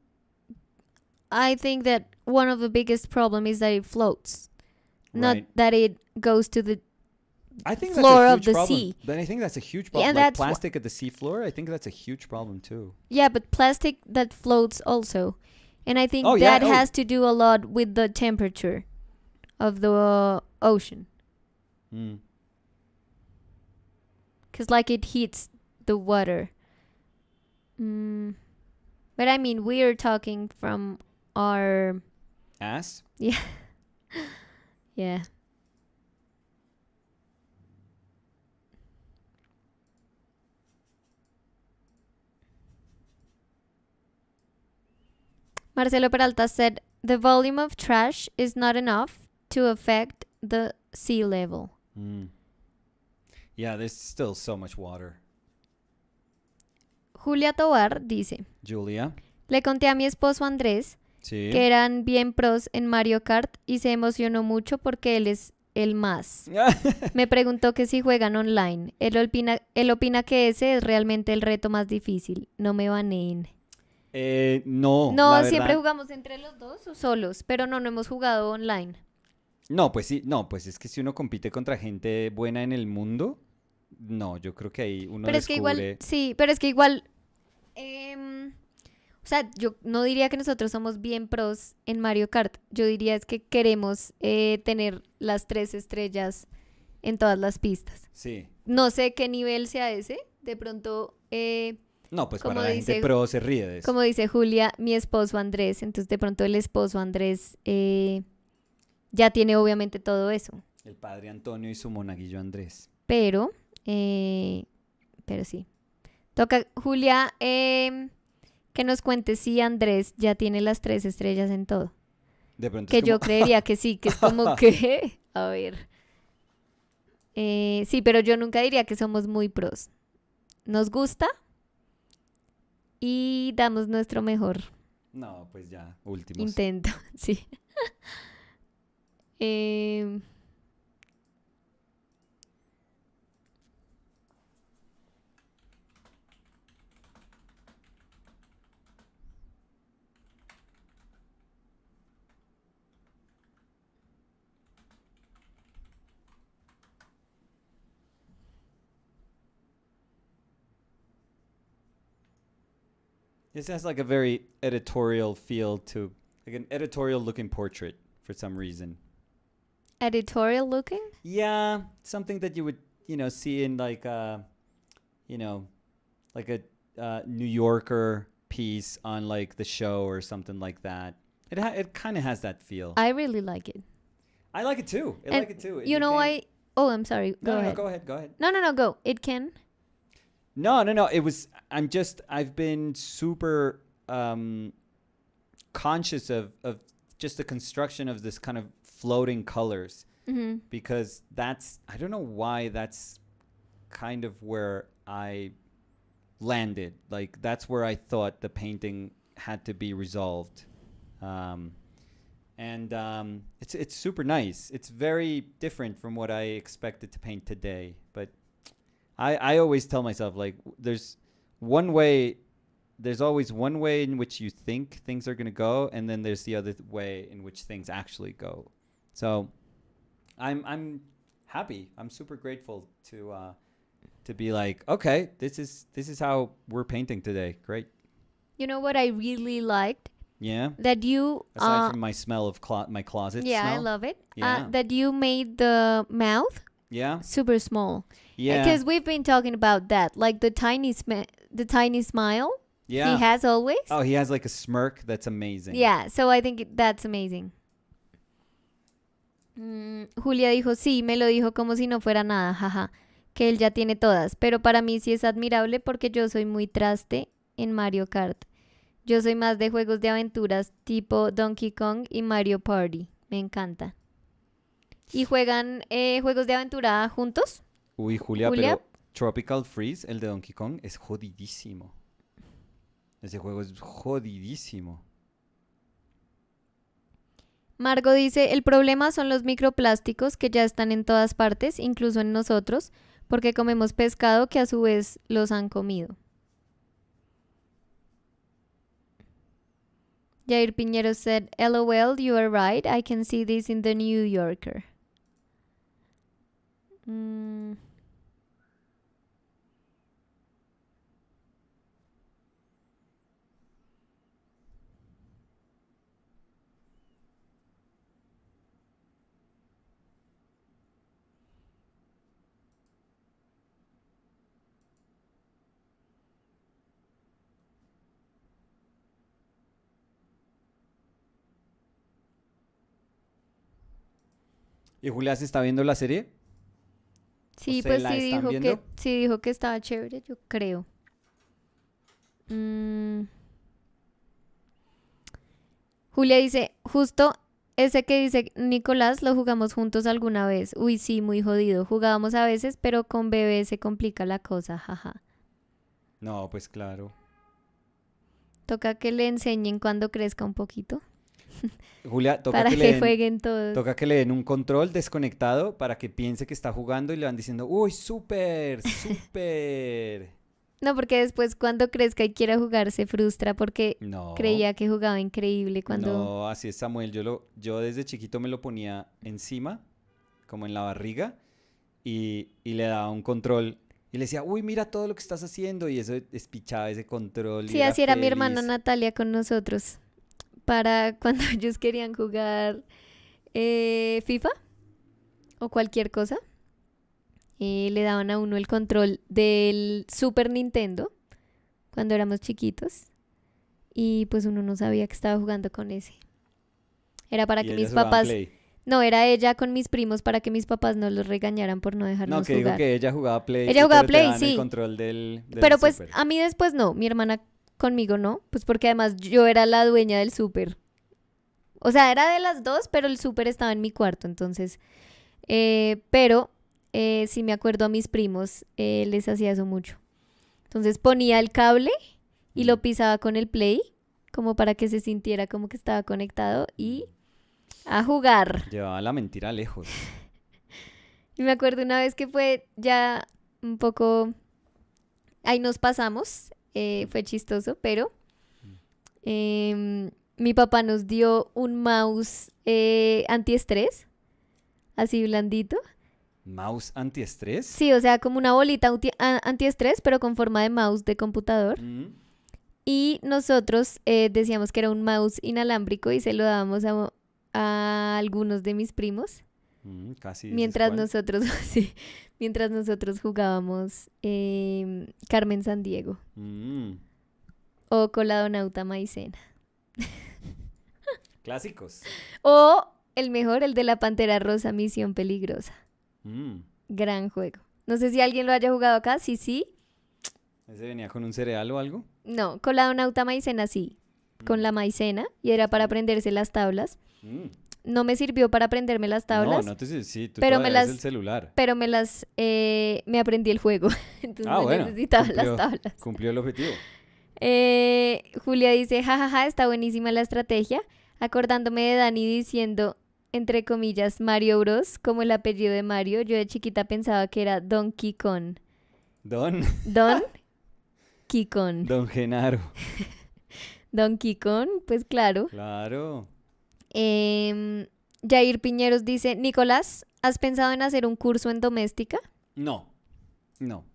I think that one of the biggest problem is that it floats, not Right. that it goes to the I think floor that's a of huge the problem. sea. But I think that's a huge problem. Yeah, Like that's plastic at the sea floor, I think that's a huge problem too. Yeah, but plastic that floats also. And I think Oh, yeah. that has to do a lot with the temperature of the ocean. Mm. Because, like, it heats the water. But I mean, we're talking from our. Ass? Yeah. Yeah. Marcelo Peralta said the volume of trash is not enough to affect the sea level. Mm. Yeah, there's still so much water. Julia Tovar dice, Julia? le conté a mi esposo Andrés Sí. que eran bien pros en Mario Kart y se emocionó mucho porque él es el más. Me preguntó que si juegan online. Él opina que ese es realmente el reto más difícil. No me baneen. No, No, la siempre verdad. jugamos entre los dos o solos, pero no hemos jugado online. No, pues sí, no, pues es que si uno compite contra gente buena en el mundo, no, yo creo que ahí uno Pero es que igual, descubre. sí, pero es que igual, o sea, yo no diría que nosotros somos bien pros en Mario Kart. Yo diría es que queremos tener las 3 estrellas en todas las pistas. Sí. No sé qué nivel sea ese. De pronto, No, pues como para la gente dice- pro se ríe de eso. como dice Julia, mi esposo Andrés. Entonces, de pronto el esposo Andrés ya tiene obviamente todo eso. El padre Antonio y su monaguillo Andrés. Pero sí. Toca, Julia, que nos cuente si Andrés ya tiene las 3 estrellas en todo. De pronto Que es yo como, creería que sí, que es como que, a ver. Sí, pero yo nunca diría que somos muy pros. Nos gusta y damos nuestro mejor no, pues ya, últimos. intento, sí. This has like a very editorial feel to, like an editorial looking portrait for some reason. Editorial looking? Yeah, something that you would, see in like like a New Yorker piece on like the show or something like that. It kind of has that feel. I really like it. I like it too. I And like it too. It You know became- why? Oh, I'm sorry. Go No, ahead. go ahead. Go ahead. No, go. It can. No. It was. I've been super conscious of just the construction of this kind of floating colors Mm-hmm. because I don't know why that's kind of where I landed. Like that's where I thought the painting had to be resolved. It's super nice. It's very different from what I expected to paint today. But I always tell myself like there's always one way in which you think things are going to go, and then there's the other way in which things actually go. So I'm happy. I'm super grateful to be like, okay, this is how we're painting today. Great. You know what I really liked? Yeah. That you Aside from my smell of my closet yeah, smell. I love it. Yeah. That you made the mouth Yeah. super small. Yeah. Because we've been talking about that, like the tiny smile Yeah. he has always. Oh, he has like a smirk that's amazing. Yeah, so I think that's amazing. Julia dijo, sí, me lo dijo como si no fuera nada, jaja, que él ya tiene todas, pero para mí sí es admirable porque yo soy muy traste en Mario Kart. Yo soy más de juegos de aventuras tipo Donkey Kong y Mario Party. Me encanta. ¿Y juegan juegos de aventura juntos? Uy, Julia, Julia. pero Tropical Freeze, el de Donkey Kong, es jodidísimo. Ese juego es jodidísimo. Margo dice, el problema son los microplásticos que ya están en todas partes, incluso en nosotros, porque comemos pescado que a su vez los han comido. Jair Piñero said, LOL, you are right. I can see this in the New Yorker. ¿Y Julia se está viendo la serie? Sí, ¿O pues la están viendo? sí dijo que estaba chévere, yo creo. Julia dice, justo ese que dice Nicolás lo jugamos juntos alguna vez. Uy, sí, muy jodido. Jugábamos a veces, pero con bebé se complica la cosa, jaja. No, pues claro. Toca que le enseñen cuando crezca un poquito. Julia, toca Para que que jueguen todos. toca que le den un control desconectado para que piense que está jugando y le van diciendo, uy, súper, súper. No, porque después cuando crezca y quiera jugar se frustra porque No, creía que jugaba increíble cuando... no, así es Samuel. Yo desde chiquito me lo ponía encima, como en la barriga, y le daba un control. Y le decía, uy, mira todo lo que estás haciendo. Y eso despichaba ese control y Sí, era así era mi hermana feliz. Natalia con nosotros. Para cuando ellos querían jugar FIFA o cualquier cosa, le daban a uno el control del Super Nintendo cuando éramos chiquitos y pues uno no sabía que estaba jugando con ese. Era para Y que mis ellas jugaban papás, Play. no, era ella con mis primos para que mis papás no los regañaran por no No, dejarnos que digo jugar. que ella jugaba Play, Ella jugaba pero te Play, daban el sí, control del pero pues Super. a mí después no, mi hermana conmigo no, pues porque además yo era la dueña del Super. O sea, era de las dos, pero el Super estaba en mi cuarto, entonces, pero sí me acuerdo a mis primos, les hacía eso mucho. Entonces ponía el cable y Mm. lo pisaba con el play, como para que se sintiera como que estaba conectado y a jugar. Llevaba la mentira lejos. Y me acuerdo una vez que fue ya un poco, ahí nos pasamos, fue chistoso, pero mi papá nos dio un mouse antiestrés, así blandito. ¿Mouse antiestrés? Sí, o sea, como una bolita antiestrés, pero con forma de mouse de computador. Mm. Y nosotros decíamos que era un mouse inalámbrico y se lo dábamos a algunos de mis primos. Casi dices Mientras cuál. nosotros, sí, mientras nosotros jugábamos Carmen Sandiego Mm. o Coladonauta Maicena. Clásicos. O el mejor, el de la Pantera Rosa, Misión Peligrosa. Mm. Gran juego. No sé si alguien lo haya jugado acá. Sí, sí. ¿Ese venía con un cereal o algo? No, Coladonauta Maicena sí. Con Mm. la maicena y era para Sí. aprenderse las tablas. Mm. No me sirvió para aprenderme las No, tablas, no te sí, tú pero todavía ves el celular. me aprendí el juego. Entonces Ah, no bueno, necesitaba las tablas. cumplió el objetivo. Julia dice, jajaja, está buenísima la estrategia. Acordándome de Dani diciendo, entre comillas, Mario Bros, como el apellido de Mario. Yo de chiquita pensaba que era Donkey Kong. Don, Don Kong. Don Genaro. Donkey Kong, pues claro. Claro. Jair Piñeros dice, Nicolás, ¿has pensado en hacer un curso en doméstica? No, no.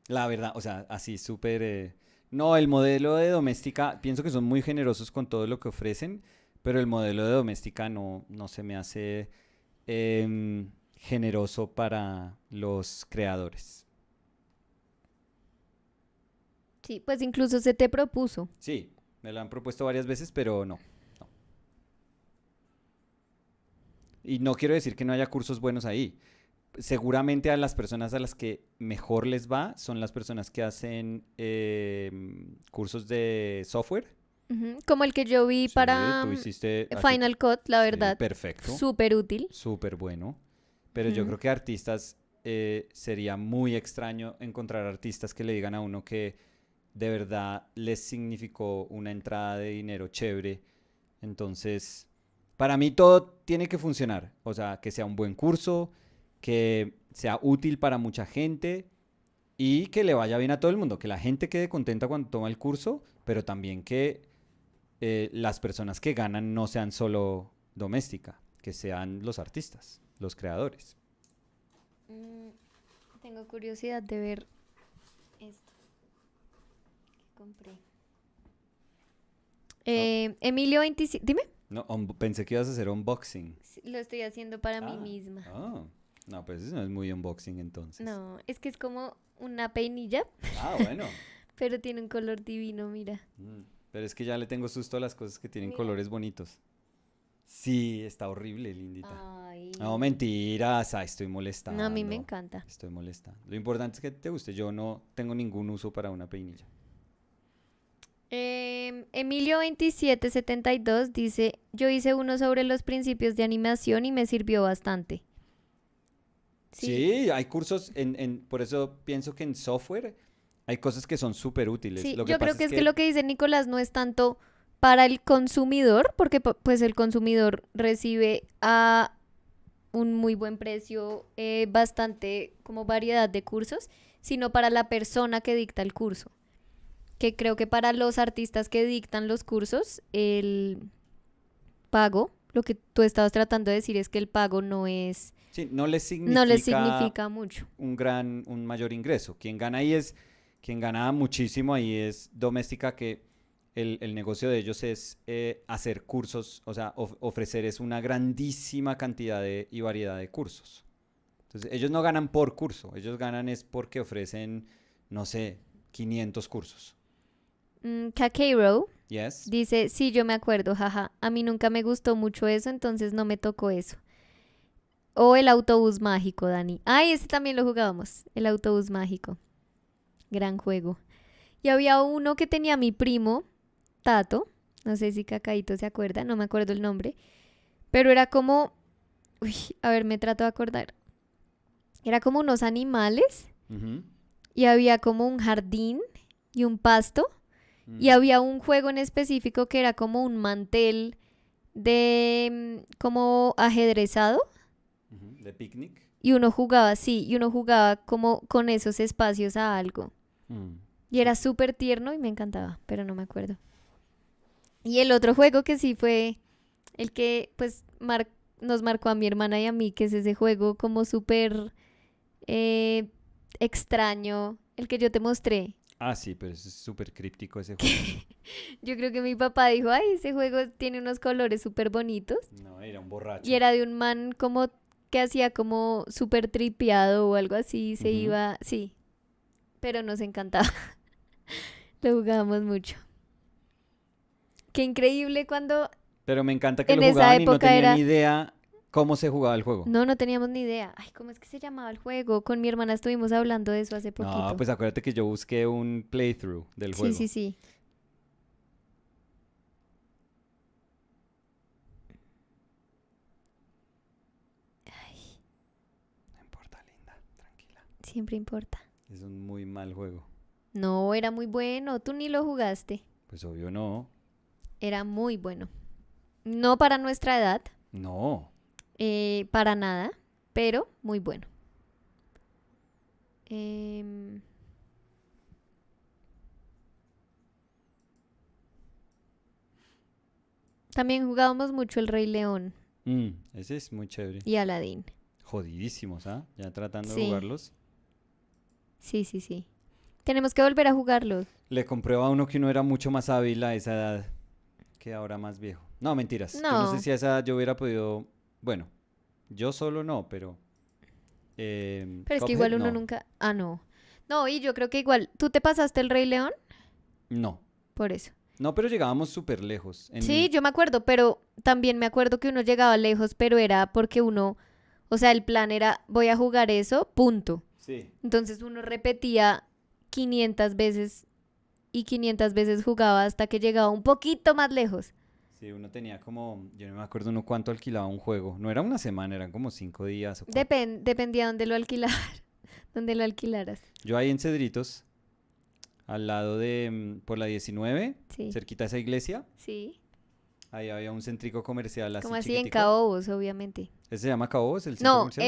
La verdad, o sea, así súper... No, el modelo de doméstica, pienso que son muy generosos con todo lo que ofrecen, pero el modelo de doméstica no se me hace generoso para los creadores. Sí, pues incluso se te propuso. Sí, me lo han propuesto varias veces, pero no. Y no quiero decir que no haya cursos buenos ahí. Seguramente a las personas a las que mejor les va son las personas que hacen cursos de software. Ujú, como el que yo vi Sí, para tú hiciste aquí. Final Cut, la Sí, verdad, perfecto, súper útil. súper bueno. Pero yo Ujú. creo que artistas sería muy extraño encontrar artistas que le digan a uno que de verdad les significó una entrada de dinero chévere. Entonces, Para mí todo tiene que funcionar. O sea, que sea un buen curso, que sea útil para mucha gente y que le vaya bien a todo el mundo. Que la gente quede contenta cuando toma el curso, pero también que las personas que ganan no sean solo doméstica, que sean los artistas, los creadores. Tengo curiosidad de ver esto que compré. Emilio 27, dime. No, pensé que ibas a hacer unboxing. Sí, lo estoy haciendo para mí misma. No, pues eso no es muy unboxing entonces. No, es que es como una peinilla, Bueno. pero tiene un color divino, mira. Pero es que ya le tengo susto a las cosas que tienen Mira. colores bonitos. Sí, está horrible, Lindita. Ay. No, mentiras. Estoy molestando. No, a mí me encanta. Estoy molestando. Lo importante es que te guste. Yo no tengo ningún uso para una peinilla. Emilio 2772 dice, yo hice uno sobre los principios de animación y me sirvió bastante. Sí, hay cursos, por eso pienso que en software hay cosas que son súper útiles. Sí, Lo que yo creo pasa que es que lo que dice Nicolás no es tanto para el consumidor, porque pues el consumidor recibe a un muy buen precio bastante como variedad de cursos, sino para la persona que dicta el curso. Que creo que para los artistas que dictan los cursos, el pago, lo que tú estabas tratando de decir es que el pago no es... Sí, no les No les significa mucho. un mayor ingreso. Quien gana muchísimo ahí es Doméstica, que el negocio de ellos es hacer cursos, o sea, ofrecer es una grandísima cantidad y variedad de cursos. Entonces, ellos no ganan por curso, ellos ganan es porque ofrecen, no sé, 500 cursos. Kakeiro Yes. dice, sí, yo me acuerdo, jaja, a mí nunca me gustó mucho eso, entonces no me tocó eso. O el autobús mágico, Dani. Ay, ese también lo jugábamos, el autobús mágico. Gran juego. Y había uno que tenía mi primo, Tato, no sé si Cacaíto se acuerda, no me acuerdo el nombre, pero era como, uy, a ver, me trato de acordar. Era como unos animales y había como un jardín y un pasto y había un juego en específico que era como un mantel de como ajedrezado. De picnic. Y uno jugaba, sí, y uno jugaba como con esos espacios a algo. Y era súper tierno y me encantaba, pero no me acuerdo. Y el otro juego que sí fue el que pues nos marcó a mi hermana y a mí, que es ese juego como súper extraño, el que yo te mostré. Sí, pero es súper críptico ese juego. Yo creo que mi papá dijo, ay, ese juego tiene unos colores súper bonitos. No, era un borracho. Y era de un man como que hacía como súper tripeado o algo así, se iba, sí, pero nos encantaba. Lo jugábamos mucho. Qué increíble cuando... Pero me encanta que en lo esa jugaban y no época tenía era... ni idea cómo se jugaba el juego. No teníamos ni idea. Ay, ¿cómo es que se llamaba el juego? Con mi hermana estuvimos hablando de eso hace poquito. No, pues acuérdate que yo busqué un playthrough del juego. Sí. No importa, Linda, tranquila. Siempre importa. Es un muy mal juego. No, era muy bueno. Tú ni lo jugaste. Pues obvio no. Era muy bueno. No para nuestra edad. No. Para nada, pero muy bueno. También jugábamos mucho El Rey León Ese es muy chévere. y Aladín. Jodidísimos, ¿ah? Ya tratando de Sí. jugarlos. Sí. Tenemos que volver a jugarlos. Le compré a uno que uno era mucho más hábil a esa edad que ahora más viejo. No, mentiras. Yo no sé No. si a esa edad yo hubiera podido... Bueno, yo solo no, pero... Pero es que Cuphead, igual uno no. nunca... Ah, no. No, y yo creo que igual... ¿Tú te pasaste El Rey León? No. Por eso. No, pero llegábamos súper lejos. Sí, yo me acuerdo, pero también me acuerdo que uno llegaba lejos, pero era porque uno... O sea, el plan era, voy a jugar eso, punto. Sí. Entonces uno repetía 500 veces y 500 veces jugaba hasta que llegaba un poquito más lejos. Sí, uno tenía como... Yo no me acuerdo uno cuánto alquilaba un juego. No era una semana, eran como 5 días o 4. Dependía dónde lo donde lo alquilaras. Yo ahí en Cedritos, al lado de... por la 19, Sí. cerquita de esa iglesia, Sí. Ahí había un centrico comercial así Como así en chiquitico. Caobos, obviamente. ¿Ese se llama Cabos, el centro No, comercial?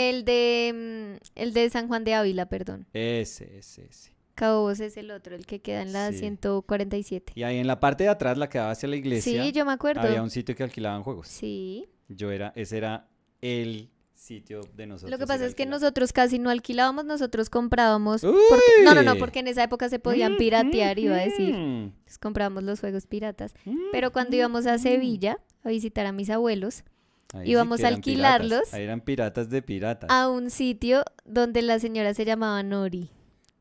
el de San Juan de Ávila, perdón. Ese. Caobos es el otro, el que queda en la Sí. 147. Y ahí en la parte de atrás, la que daba hacia la Sí, iglesia, yo me había acuerdo. un sitio que alquilaban juegos. Sí. Ese era el sitio de nosotros. Lo que ir pasa a es que alquilar. nosotros casi no alquilábamos, nosotros comprábamos. ¡Uy! No, porque en esa época se podían piratear, iba a decir. Entonces comprábamos los juegos piratas. Pero cuando íbamos a Sevilla a visitar a mis abuelos, Ahí sí íbamos que a eran piratas. alquilarlos Ahí eran piratas de piratas. a un sitio donde la señora se llamaba Nori.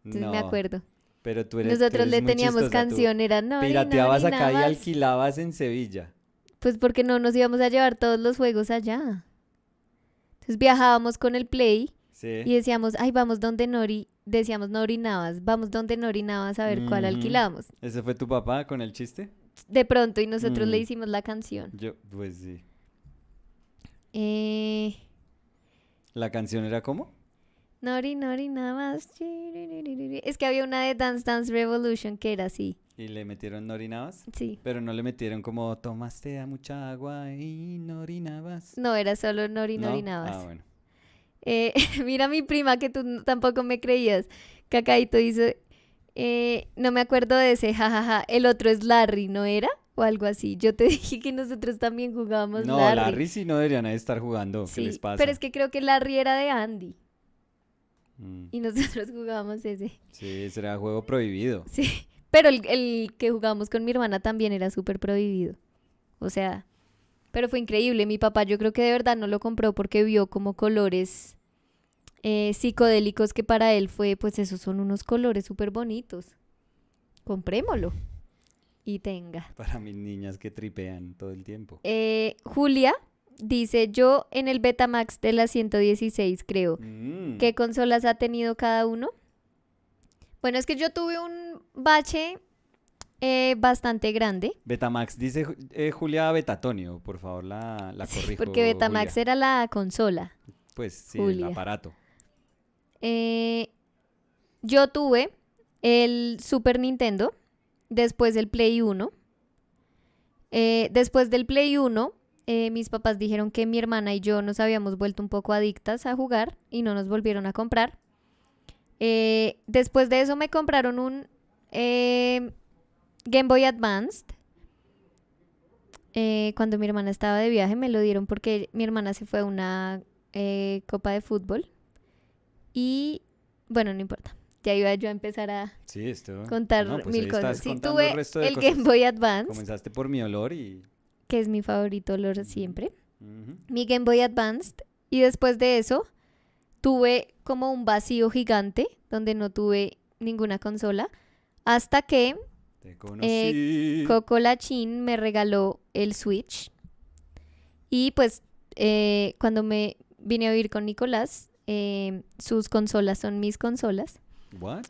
Entonces me No, acuerdo. pero tú Nosotros eres le muy teníamos chistosa, tú canción, era Nori, pirateabas Nori, acá y nada más. alquilabas en Sevilla. Pues porque no nos íbamos a llevar todos los juegos allá. Entonces viajábamos con el Play Sí. y decíamos, ay, vamos donde Nori, decíamos Nori Navas, vamos donde Nori Navas a ver cuál Ujú. alquilamos. ¿Ese fue tu papá con el chiste? De pronto y nosotros le Mm. hicimos la canción. Pues sí. Eh, ¿La canción era cómo? Nori, Nori Navas. Es que había una de Dance Dance Revolution que era así. ¿Y le metieron no orinabas? Sí. Pero no le metieron como tomaste a mucha agua y no orinabas. No, era solo Nori, ¿No? Nori Navas. Ah, bueno. Mira mi prima que tú tampoco me creías. Cacaito hizo, no me acuerdo de ese, jajaja. El otro es Larry, ¿no era? O algo así. Yo te dije que nosotros también jugábamos No, Larry sí no deberían estar jugando. ¿Qué les Sí, pasa? pero es que creo que Larry era de Andy Mm, y nosotros jugábamos ese. sí, ese era juego prohibido. Sí, pero el que jugábamos con mi hermana también era súper prohibido. O sea, pero fue increíble. Mi papá yo creo que de verdad no lo compró porque vio como colores psicodélicos que para él fue, pues esos son unos colores súper bonitos. Comprémoslo. Y tenga. Para mis niñas que tripean todo el tiempo. Julia dice, yo en el Betamax de la 116 creo. Mm. ¿Qué consolas ha tenido cada uno? Bueno, es que yo tuve un bache bastante grande. Betamax, dice Julia Betatonio, por favor la Sí, corrijo. porque Betamax Julia. era la consola. Pues sí, Julia. el aparato. Yo tuve el Super Nintendo, después el Play 1. Después del Play 1, mis papás dijeron que mi hermana y yo nos habíamos vuelto un poco adictas a jugar y no nos volvieron a comprar. Después de eso me compraron un Game Boy Advanced. Cuando mi hermana estaba de viaje me lo dieron porque mi hermana se fue a una copa de fútbol. Y bueno, no importa. Ya iba yo a empezar a Sí, esto. contar No, pues mil ahí cosas. estás Sí, contando el tuve resto de el cosas. Game Boy Advance, Comenzaste por mi olor y. que es mi favorito olor Ujú. siempre. Ujú. Mi Game Boy Advanced. Y después de eso, tuve como un vacío gigante donde no tuve ninguna consola. Hasta que Te conocí. Coco Lachín me regaló el Switch. Y pues cuando me vine a vivir con Nicolás, sus consolas son mis consolas. What?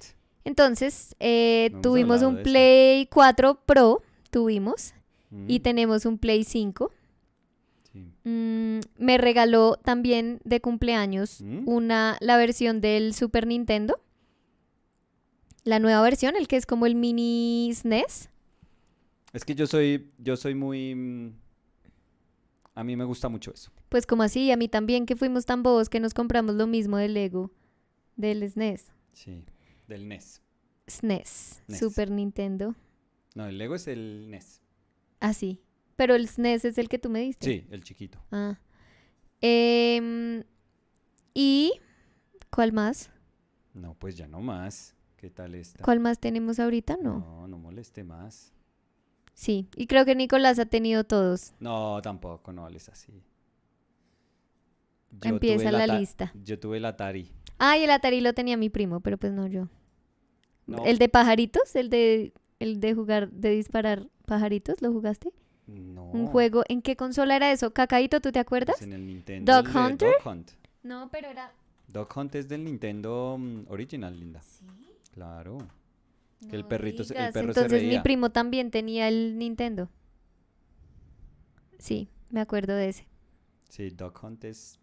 Entonces No hemos tuvimos hablado un de eso. Play 4 Pro, tuvimos, y Mm, tenemos un Play 5. sí. Me regaló también de cumpleaños ¿Mm? la versión del Super Nintendo. La nueva versión, el que es como el mini SNES. Es que yo soy muy. A mí me gusta mucho eso. Pues como así, a mí también que fuimos tan bobos que nos compramos lo mismo del Lego, del SNES. Sí. Del NES. SNES, NES. Super Nintendo. No, el Lego es el NES. Así. Pero el SNES es el que tú me diste. Sí, el chiquito. Ah. ¿Y cuál más? No, pues ya no más. ¿Qué tal esta? ¿Cuál más tenemos ahorita? No. No moleste más. Sí, y creo que Nicolás ha tenido todos. No, tampoco, no hables así. Yo Empieza tuve el la Ata- lista. Yo tuve el Atari. Ah, y el Atari lo tenía mi primo, pero pues no yo. No, ¿El de pajaritos? ¿El de jugar, de disparar pajaritos? ¿Lo jugaste? no. Un juego. ¿En qué consola era eso? Cacaíto, ¿tú te acuerdas? Pues en el Nintendo. Dog el de Hunter. Dog Hunt. No, pero era... Dog Hunt es del Nintendo original, linda. ¿Sí? Claro. Que el No perro se Entonces mi reía. primo también tenía el Nintendo. Sí, me acuerdo de ese. Sí, Dog Hunt es.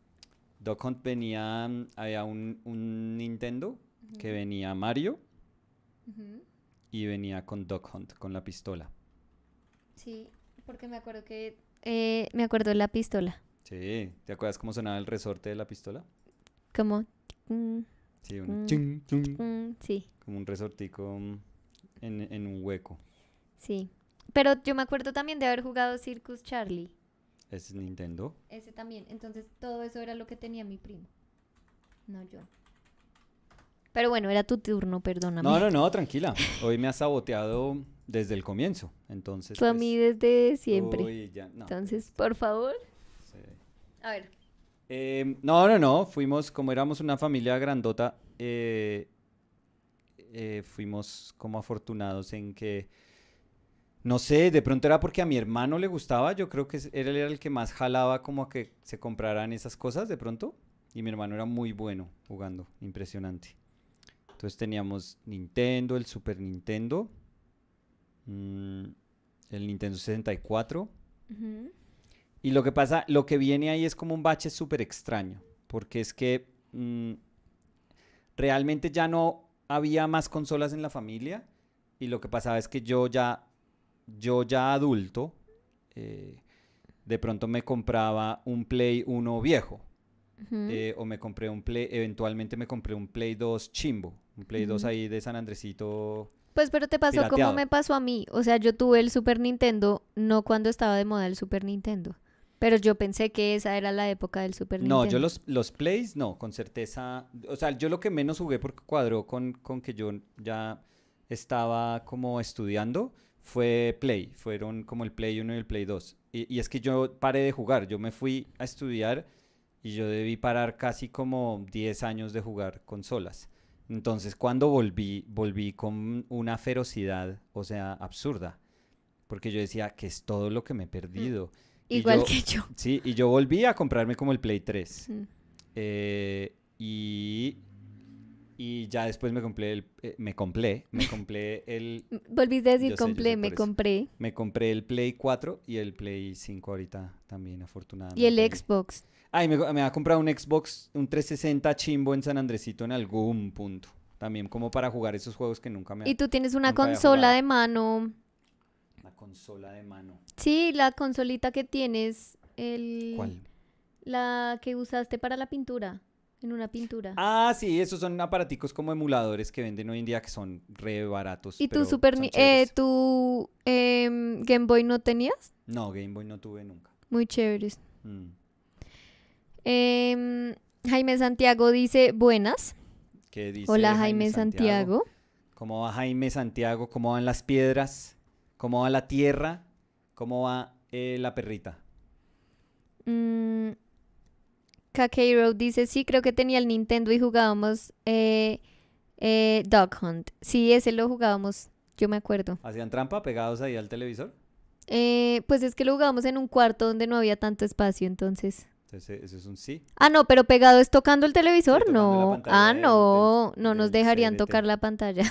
Dog Hunt venía. Había un Nintendo que venía Mario y venía con Dog Hunt, con la pistola. Sí, porque me acuerdo que Me acuerdo de la pistola. Sí, ¿te acuerdas cómo sonaba el resorte de la pistola? Como... mm, Sí, un chung, chung, sí, como un resortico en un hueco. sí. Pero yo me acuerdo también de haber jugado Circus Charlie. Ese es Nintendo. Ese también. Entonces todo eso era lo que tenía mi primo. No yo. Pero bueno, era tu turno, perdóname. No, tranquila. Hoy me has saboteado desde el comienzo. Entonces, Tú a mí pues. desde siempre. Uy, ya, no. Entonces, por favor. Sí. A ver. No. Fuimos, como éramos una familia grandota, fuimos como afortunados en que, no sé, de pronto era porque a mi hermano le gustaba. Yo creo que él era el que más jalaba como a que se compraran esas cosas de pronto. Y mi hermano era muy bueno jugando, impresionante. Entonces teníamos Nintendo, el Super Nintendo, mm, el Nintendo 64. Ujú. Y lo que pasa, lo que viene ahí es como un bache súper extraño, porque es que realmente ya no había más consolas en la familia y lo que pasaba es que yo ya adulto, eh, de pronto me compraba un Play 1 viejo. Ujú. O me compré un Play, eventualmente me compré un Play 2 chimbo, un Play 2 Ujú. ahí de San Andresito Pues pero te pasó como pirateado. me pasó a mí. O sea, yo tuve el Super Nintendo, no cuando estaba de moda el Super Nintendo. Pero yo pensé que esa era la época del Super No, yo Nintendo. los Plays, no, con certeza. O sea, yo lo que menos jugué porque cuadró con que yo ya estaba como estudiando fue Play. Fueron como el Play 1 y el Play 2. Y es que yo paré de jugar. Yo me fui a estudiar y yo debí parar casi como 10 años de jugar consolas. Entonces, cuando volví con una ferocidad, o sea, absurda. Porque yo decía que es todo lo que me he Mm. perdido. Y Igual yo, que yo. sí, y yo volví a comprarme como el Play 3. Mm. Eh, y, y ya después me compré el, Volviste a decir yo sé me por eso. compré. Me compré el Play 4 y el Play 5 ahorita también, Y el afortunadamente ahí. Xbox. Ay, me ha comprado un Xbox, un 360 chimbo en San Andresito en algún punto. También como para jugar esos juegos que Y tú tienes una nunca había consola jugado. de mano. Una consola de mano. Sí, la consolita que tienes, ¿Cuál? la que usaste para la pintura, en una pintura. Ah, sí, esos son aparaticos como emuladores que venden hoy en día que son re baratos, ¿Y tu pero son chéveres. tu Game Boy no tenías? No, Game Boy no tuve nunca. Muy chéveres. Mm. Em, Jaime Santiago dice, buenas. ¿Qué dice Hola Jaime Jaime Santiago? Santiago. ¿Cómo va Jaime Santiago? ¿Cómo van las piedras? ¿Cómo va la tierra? ¿Cómo va la perrita? Mm, Kakeiro dice, sí, creo que tenía el Nintendo y jugábamos Dog Hunt. Sí, ese lo jugábamos, yo me acuerdo. ¿Hacían trampa pegados ahí al televisor? Pues es que lo jugábamos en un cuarto donde no había tanto espacio, entonces. Entonces, eso es un sí. Ah, no, pero pegado es tocando el Sí, televisor, tocando la no. pantalla Ah, no, no nos del dejarían tocar CRT. la pantalla.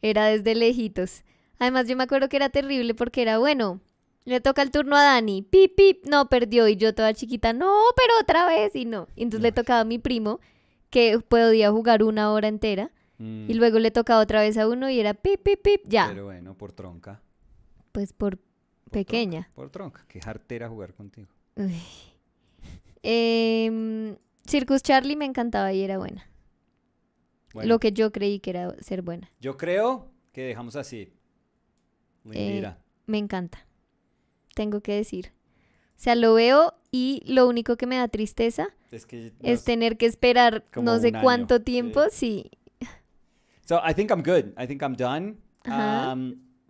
Era desde lejitos. Además, yo me acuerdo que era terrible porque era, bueno, le toca el turno a Dani. Pip, pip, no, perdió. Y yo toda chiquita, no, pero otra vez. Y no. Y entonces le Uy. tocaba a mi primo, que podía jugar una hora entera. Y Mm, luego le tocaba otra vez a uno y era pip, pip, pip, ya. pero bueno, por tronca. Pues por Por tronca. pequeña. Por tronca. Qué jartera jugar contigo. Uy. Circus Charlie me encantaba y era buena. Bueno, Lo que yo creí que era ser buena. yo creo que dejamos así. Eh, Lindira. Me encanta, tengo que decir. O sea, lo veo y lo único que me da tristeza Es que es tener que esperar como no sé un año. cuánto tiempo. Sí. Sí. So I think I'm good. I think I'm done. Ajá.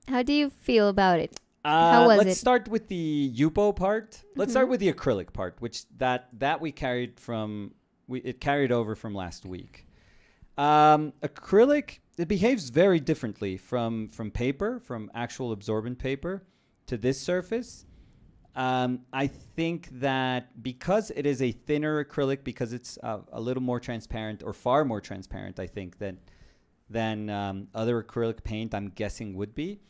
How do you feel about it? How was Let's it? start with the Yupo part. Let's start Mhm. with the acrylic part, which that we carried it carried over from last week. Acrylic, it behaves very differently from paper, from actual absorbent paper, to this surface. I think that because it is a thinner acrylic, because it's a little more transparent, or far more transparent, I think, than other acrylic paint, I'm guessing, would be.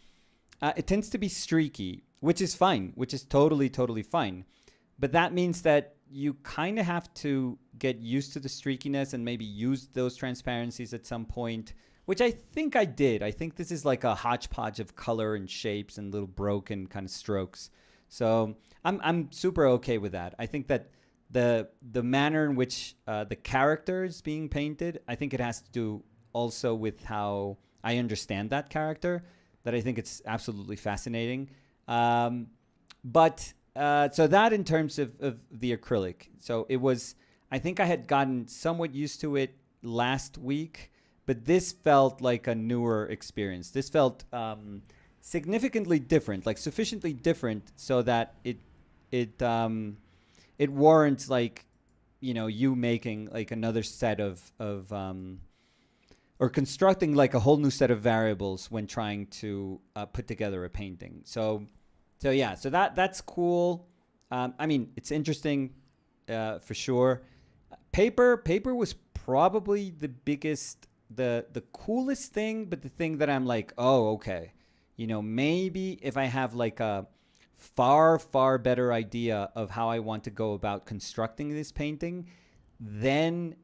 It tends to be streaky, which is fine, which is totally, totally fine. But that means that you kind of have to get used to the streakiness and maybe use those transparencies at some point, which I think I did. I think this is like a hodgepodge of color and shapes and little broken kind of strokes. So I'm super okay with that. I think that the manner in which the character is being painted, I think it has to do also with how I understand that character. That I think it's absolutely fascinating. But so that in terms of the acrylic. So it was, I think I had gotten somewhat used to it last week, but this felt like a newer experience. This felt significantly different, like sufficiently different so that it warrants like, you making like another set of or constructing like a whole new set of variables when trying to put together a painting. So yeah, so that's cool. I mean, it's interesting for sure. Paper was probably the biggest, the coolest thing, but the thing that I'm like, oh, okay, maybe if I have like a far better idea of how I want to go about constructing this painting, then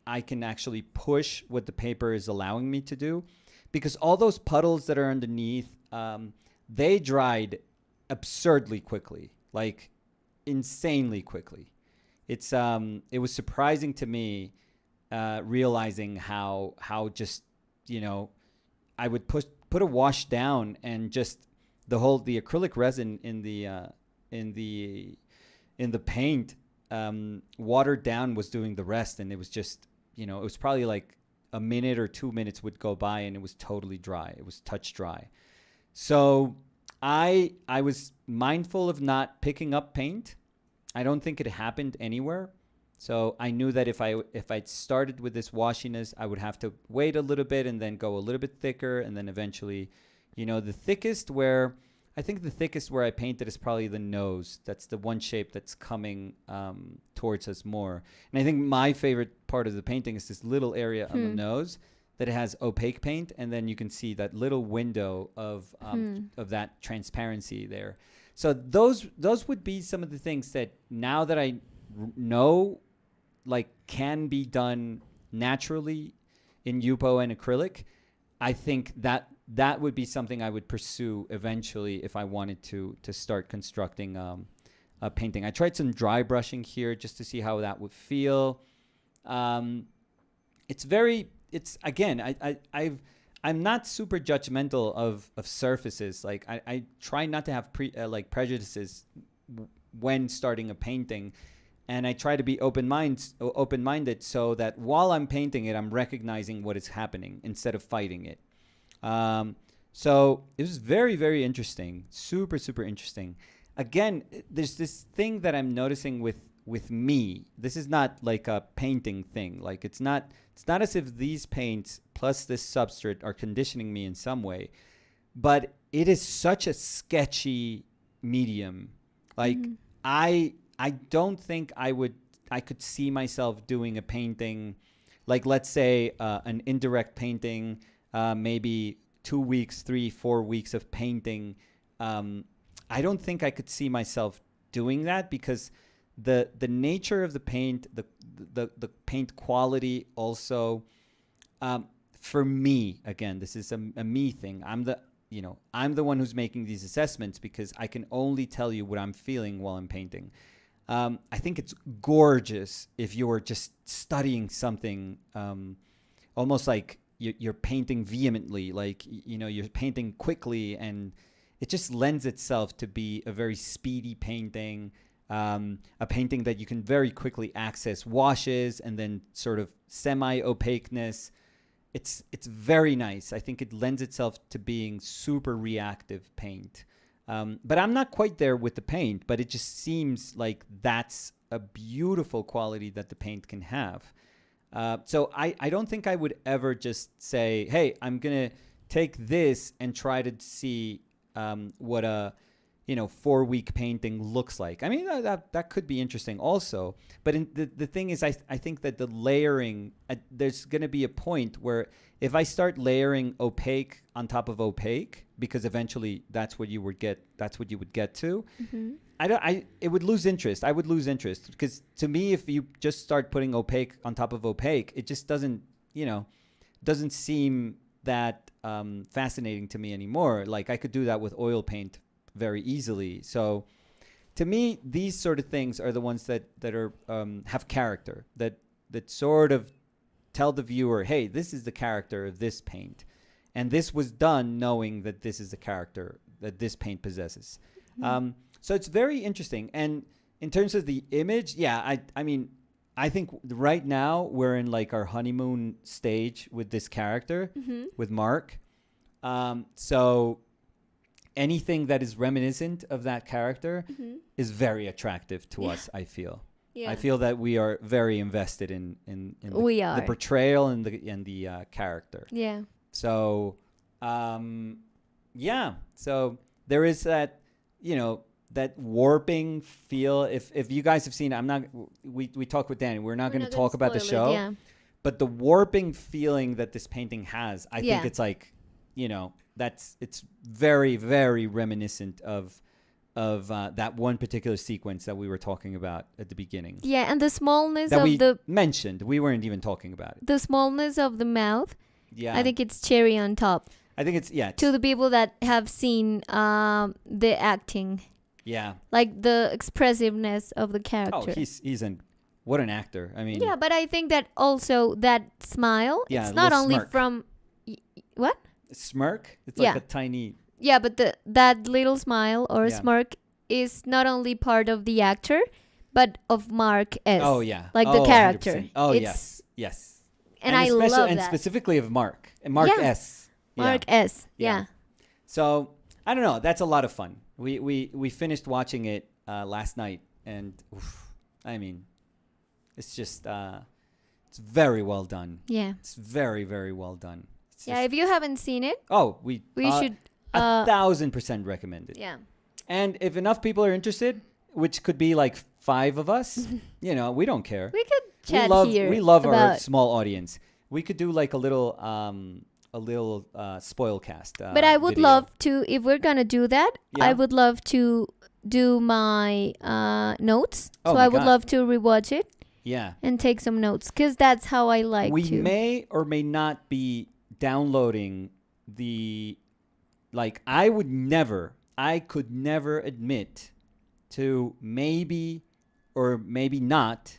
I can actually push what the paper is allowing me to do, because all those puddles that are underneath, they dried absurdly quickly, like insanely quickly. It was surprising to me, realizing how just I would put a wash down and just the acrylic resin in the paint, watered down, was doing the rest, and it was just it was probably like a minute or 2 minutes would go by and it was totally dry. It was touch dry. So I was mindful of not picking up paint. I don't think it happened anywhere. So I knew that if I started with this washiness, I would have to wait a little bit and then go a little bit thicker, and then eventually, the thickest where I painted is probably the nose. That's the one shape that's coming towards us more. And I think my favorite part of the painting is this little area on the nose that it has opaque paint, and then you can see that little window of that transparency there. So those would be some of the things that, now that I know, like, can be done naturally in Yupo and acrylic, I think that would be something I would pursue eventually if I wanted to start constructing a painting. I tried some dry brushing here just to see how that would feel. I'm not super judgmental of surfaces. Like I try not to have prejudices when starting a painting, and I try to be open-minded so that while I'm painting it, I'm recognizing what is happening instead of fighting it. So it was very, very interesting. Super, super interesting. Again, there's this thing that I'm noticing with me. This is not like a painting thing. Like it's not as if these paints plus this substrate are conditioning me in some way, but it is such a sketchy medium. Like I don't think I could see myself doing a painting, like let's say an indirect painting, maybe 2 weeks, 3-4 weeks of painting. I don't think I could see myself doing that, because the nature of the paint, the paint quality also, for me, again, this is a me thing. I'm the one who's making these assessments, because I can only tell you what I'm feeling while I'm painting. I think it's gorgeous if you were just studying something, almost like you're painting vehemently, like you're painting quickly, and it just lends itself to be a very speedy painting, a painting that you can very quickly access washes and then sort of semi-opaqueness. It's very nice. I think it lends itself to being super reactive paint. But I'm not quite there with the paint, but it just seems like that's a beautiful quality that the paint can have. So I don't think I would ever just say, hey, I'm going to take this and try to see what a 4-week painting looks like. I mean, that could be interesting also. But the thing is, I think that the layering, there's going to be a point where if I start layering opaque on top of opaque, because eventually that's what you would get to. Mm-hmm. It would lose interest. I would lose interest, because to me, if you just start putting opaque on top of opaque, it just doesn't seem that fascinating to me anymore. Like I could do that with oil paint very easily. So to me, these sort of things are the ones that are have character, that sort of tell the viewer, hey, this is the character of this paint. And this was done knowing that this is the character that this paint possesses. So it's very interesting. And in terms of the image, yeah, I mean, I think right now we're in like our honeymoon stage with this character, with Mark. So anything that is reminiscent of that character is very attractive to us, I feel. Yeah. I feel that we are very invested in the portrayal and the character. Yeah. So, yeah. So there is that, that warping feel. If you guys have seen it, we talked with Danny. We're not going to talk about the show. Yeah. But the warping feeling that this painting has, I think it's like, it's very, very reminiscent of that one particular sequence that we were talking about at the beginning. Yeah, and the smallness that of we the mentioned. We weren't even talking about it. The smallness of the mouth. Yeah. I think it's cherry on top. I think it's to the people that have seen the acting. Yeah. Like the expressiveness of the character. Oh, what an actor. I mean. Yeah, but I think that also that smile, it's not only smirk. from what? Smirk? It's like a tiny. Yeah, but that little smile or smirk is not only part of the actor, but of Mark S. Oh, yeah. Like the character. 100%. Oh, yes. And I love that. And specifically of Mark. Mark S. Mark S. Yeah. So, I don't know. That's a lot of fun. We finished watching it last night. And, I mean, it's just, it's very well done. Yeah. It's very, very well done. If you haven't seen it. We should. 1,000% recommend it. Yeah. And if enough people are interested, which could be like 5 of us, we don't care. We could chat here. We love our small audience. We could do like a little spoil cast. But I would love to, if we're gonna do that, I would love to do my notes. So I would love to rewatch it. Yeah. And take some notes, because that's how I like to. We may or may not be downloading the. Like, I could never admit to maybe or maybe not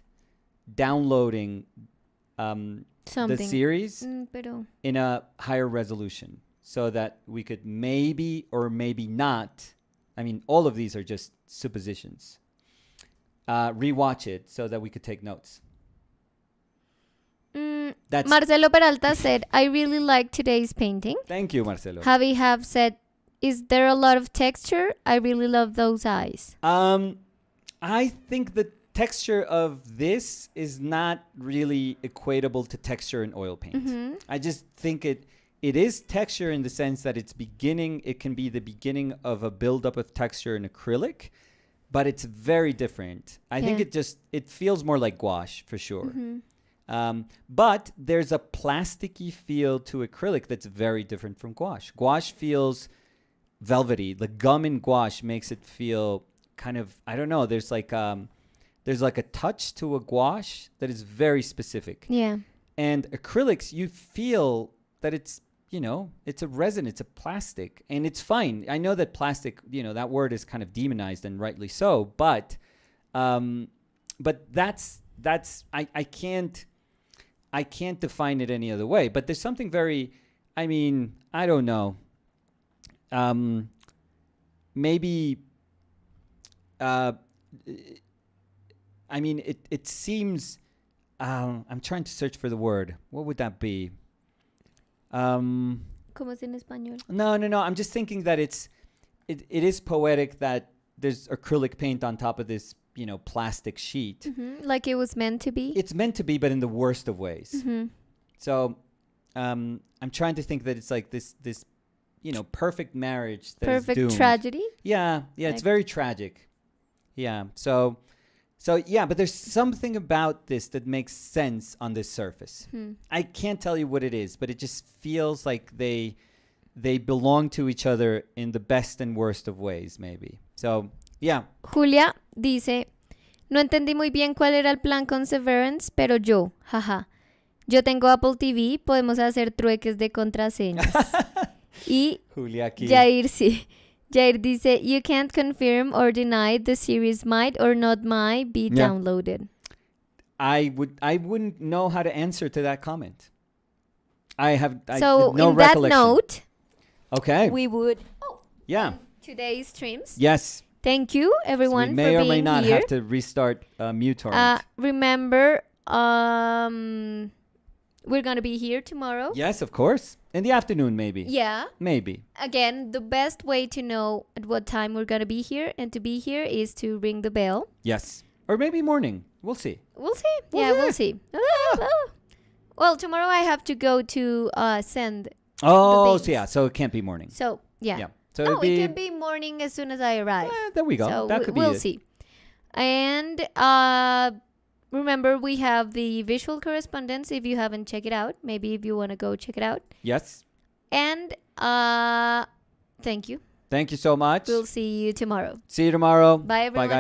downloading the series in a higher resolution so that we could maybe or maybe not, I mean, all of these are just suppositions, rewatch it so that we could take notes. Marcelo Peralta said, I really like today's painting. Thank you, Marcelo. Javi have said, is there a lot of texture? I really love those eyes. I think the texture of this is not really equatable to texture in oil paint. I just think it is texture in the sense that it can be the beginning of a buildup of texture in acrylic, but it's very different. I think it feels more like gouache for sure. But there's a plasticky feel to acrylic that's very different from gouache. Gouache feels velvety. The gum in gouache makes it feel kind of, I don't know, there's like a touch to a gouache that is very specific. Yeah. And acrylics, you feel that it's, it's a resin, it's a plastic, and it's fine. I know that plastic, that word is kind of demonized, and rightly so, but that's I can't define it any other way. But there's something very, I mean, I don't know. Maybe, I mean, it seems, I'm trying to search for the word. What would that be? ¿Cómo es en español? No. I'm just thinking that it is poetic that there's acrylic paint on top of this, plastic sheet. Like it was meant to be. It's meant to be, but in the worst of ways. So, I'm trying to think that it's like this, perfect marriage. Perfect tragedy. Yeah, it's very tragic. Yeah. So yeah, but there's something about this that makes sense on this surface. I can't tell you what it is, but it just feels like they belong to each other in the best and worst of ways, maybe. So, yeah. Julia dice, no entendí muy bien cuál era el plan con Severance, pero yo tengo Apple TV, podemos hacer trueques de contraseñas. Y Julia aquí. Jair sí. Jair dice, you can't confirm or deny the series might or not might be downloaded. I wouldn't know how to answer to that comment. I have so no in recollection. that note, okay, we would end today's streams. Yes. Thank you, everyone, so we may for or being may not here. have to restart MuTorrent. Remember, we're gonna be here tomorrow. Yes, of course. In the afternoon, maybe. Yeah. Maybe. Again, the best way to know at what time we're gonna be here and to be here is to ring the bell. Yes. Or maybe morning. We'll see. We'll see. We'll see. Well, tomorrow I have to go to send. Oh, so it can't be morning. So yeah. So no, it can be morning as soon as I arrive. There we go. So that could be we'll it. see. And remember, we have the visual correspondence. If you haven't checked it out, maybe if you want to go check it out. Yes. And thank you. Thank you so much. We'll see you tomorrow. See you tomorrow. Bye, everyone. Bye, guys.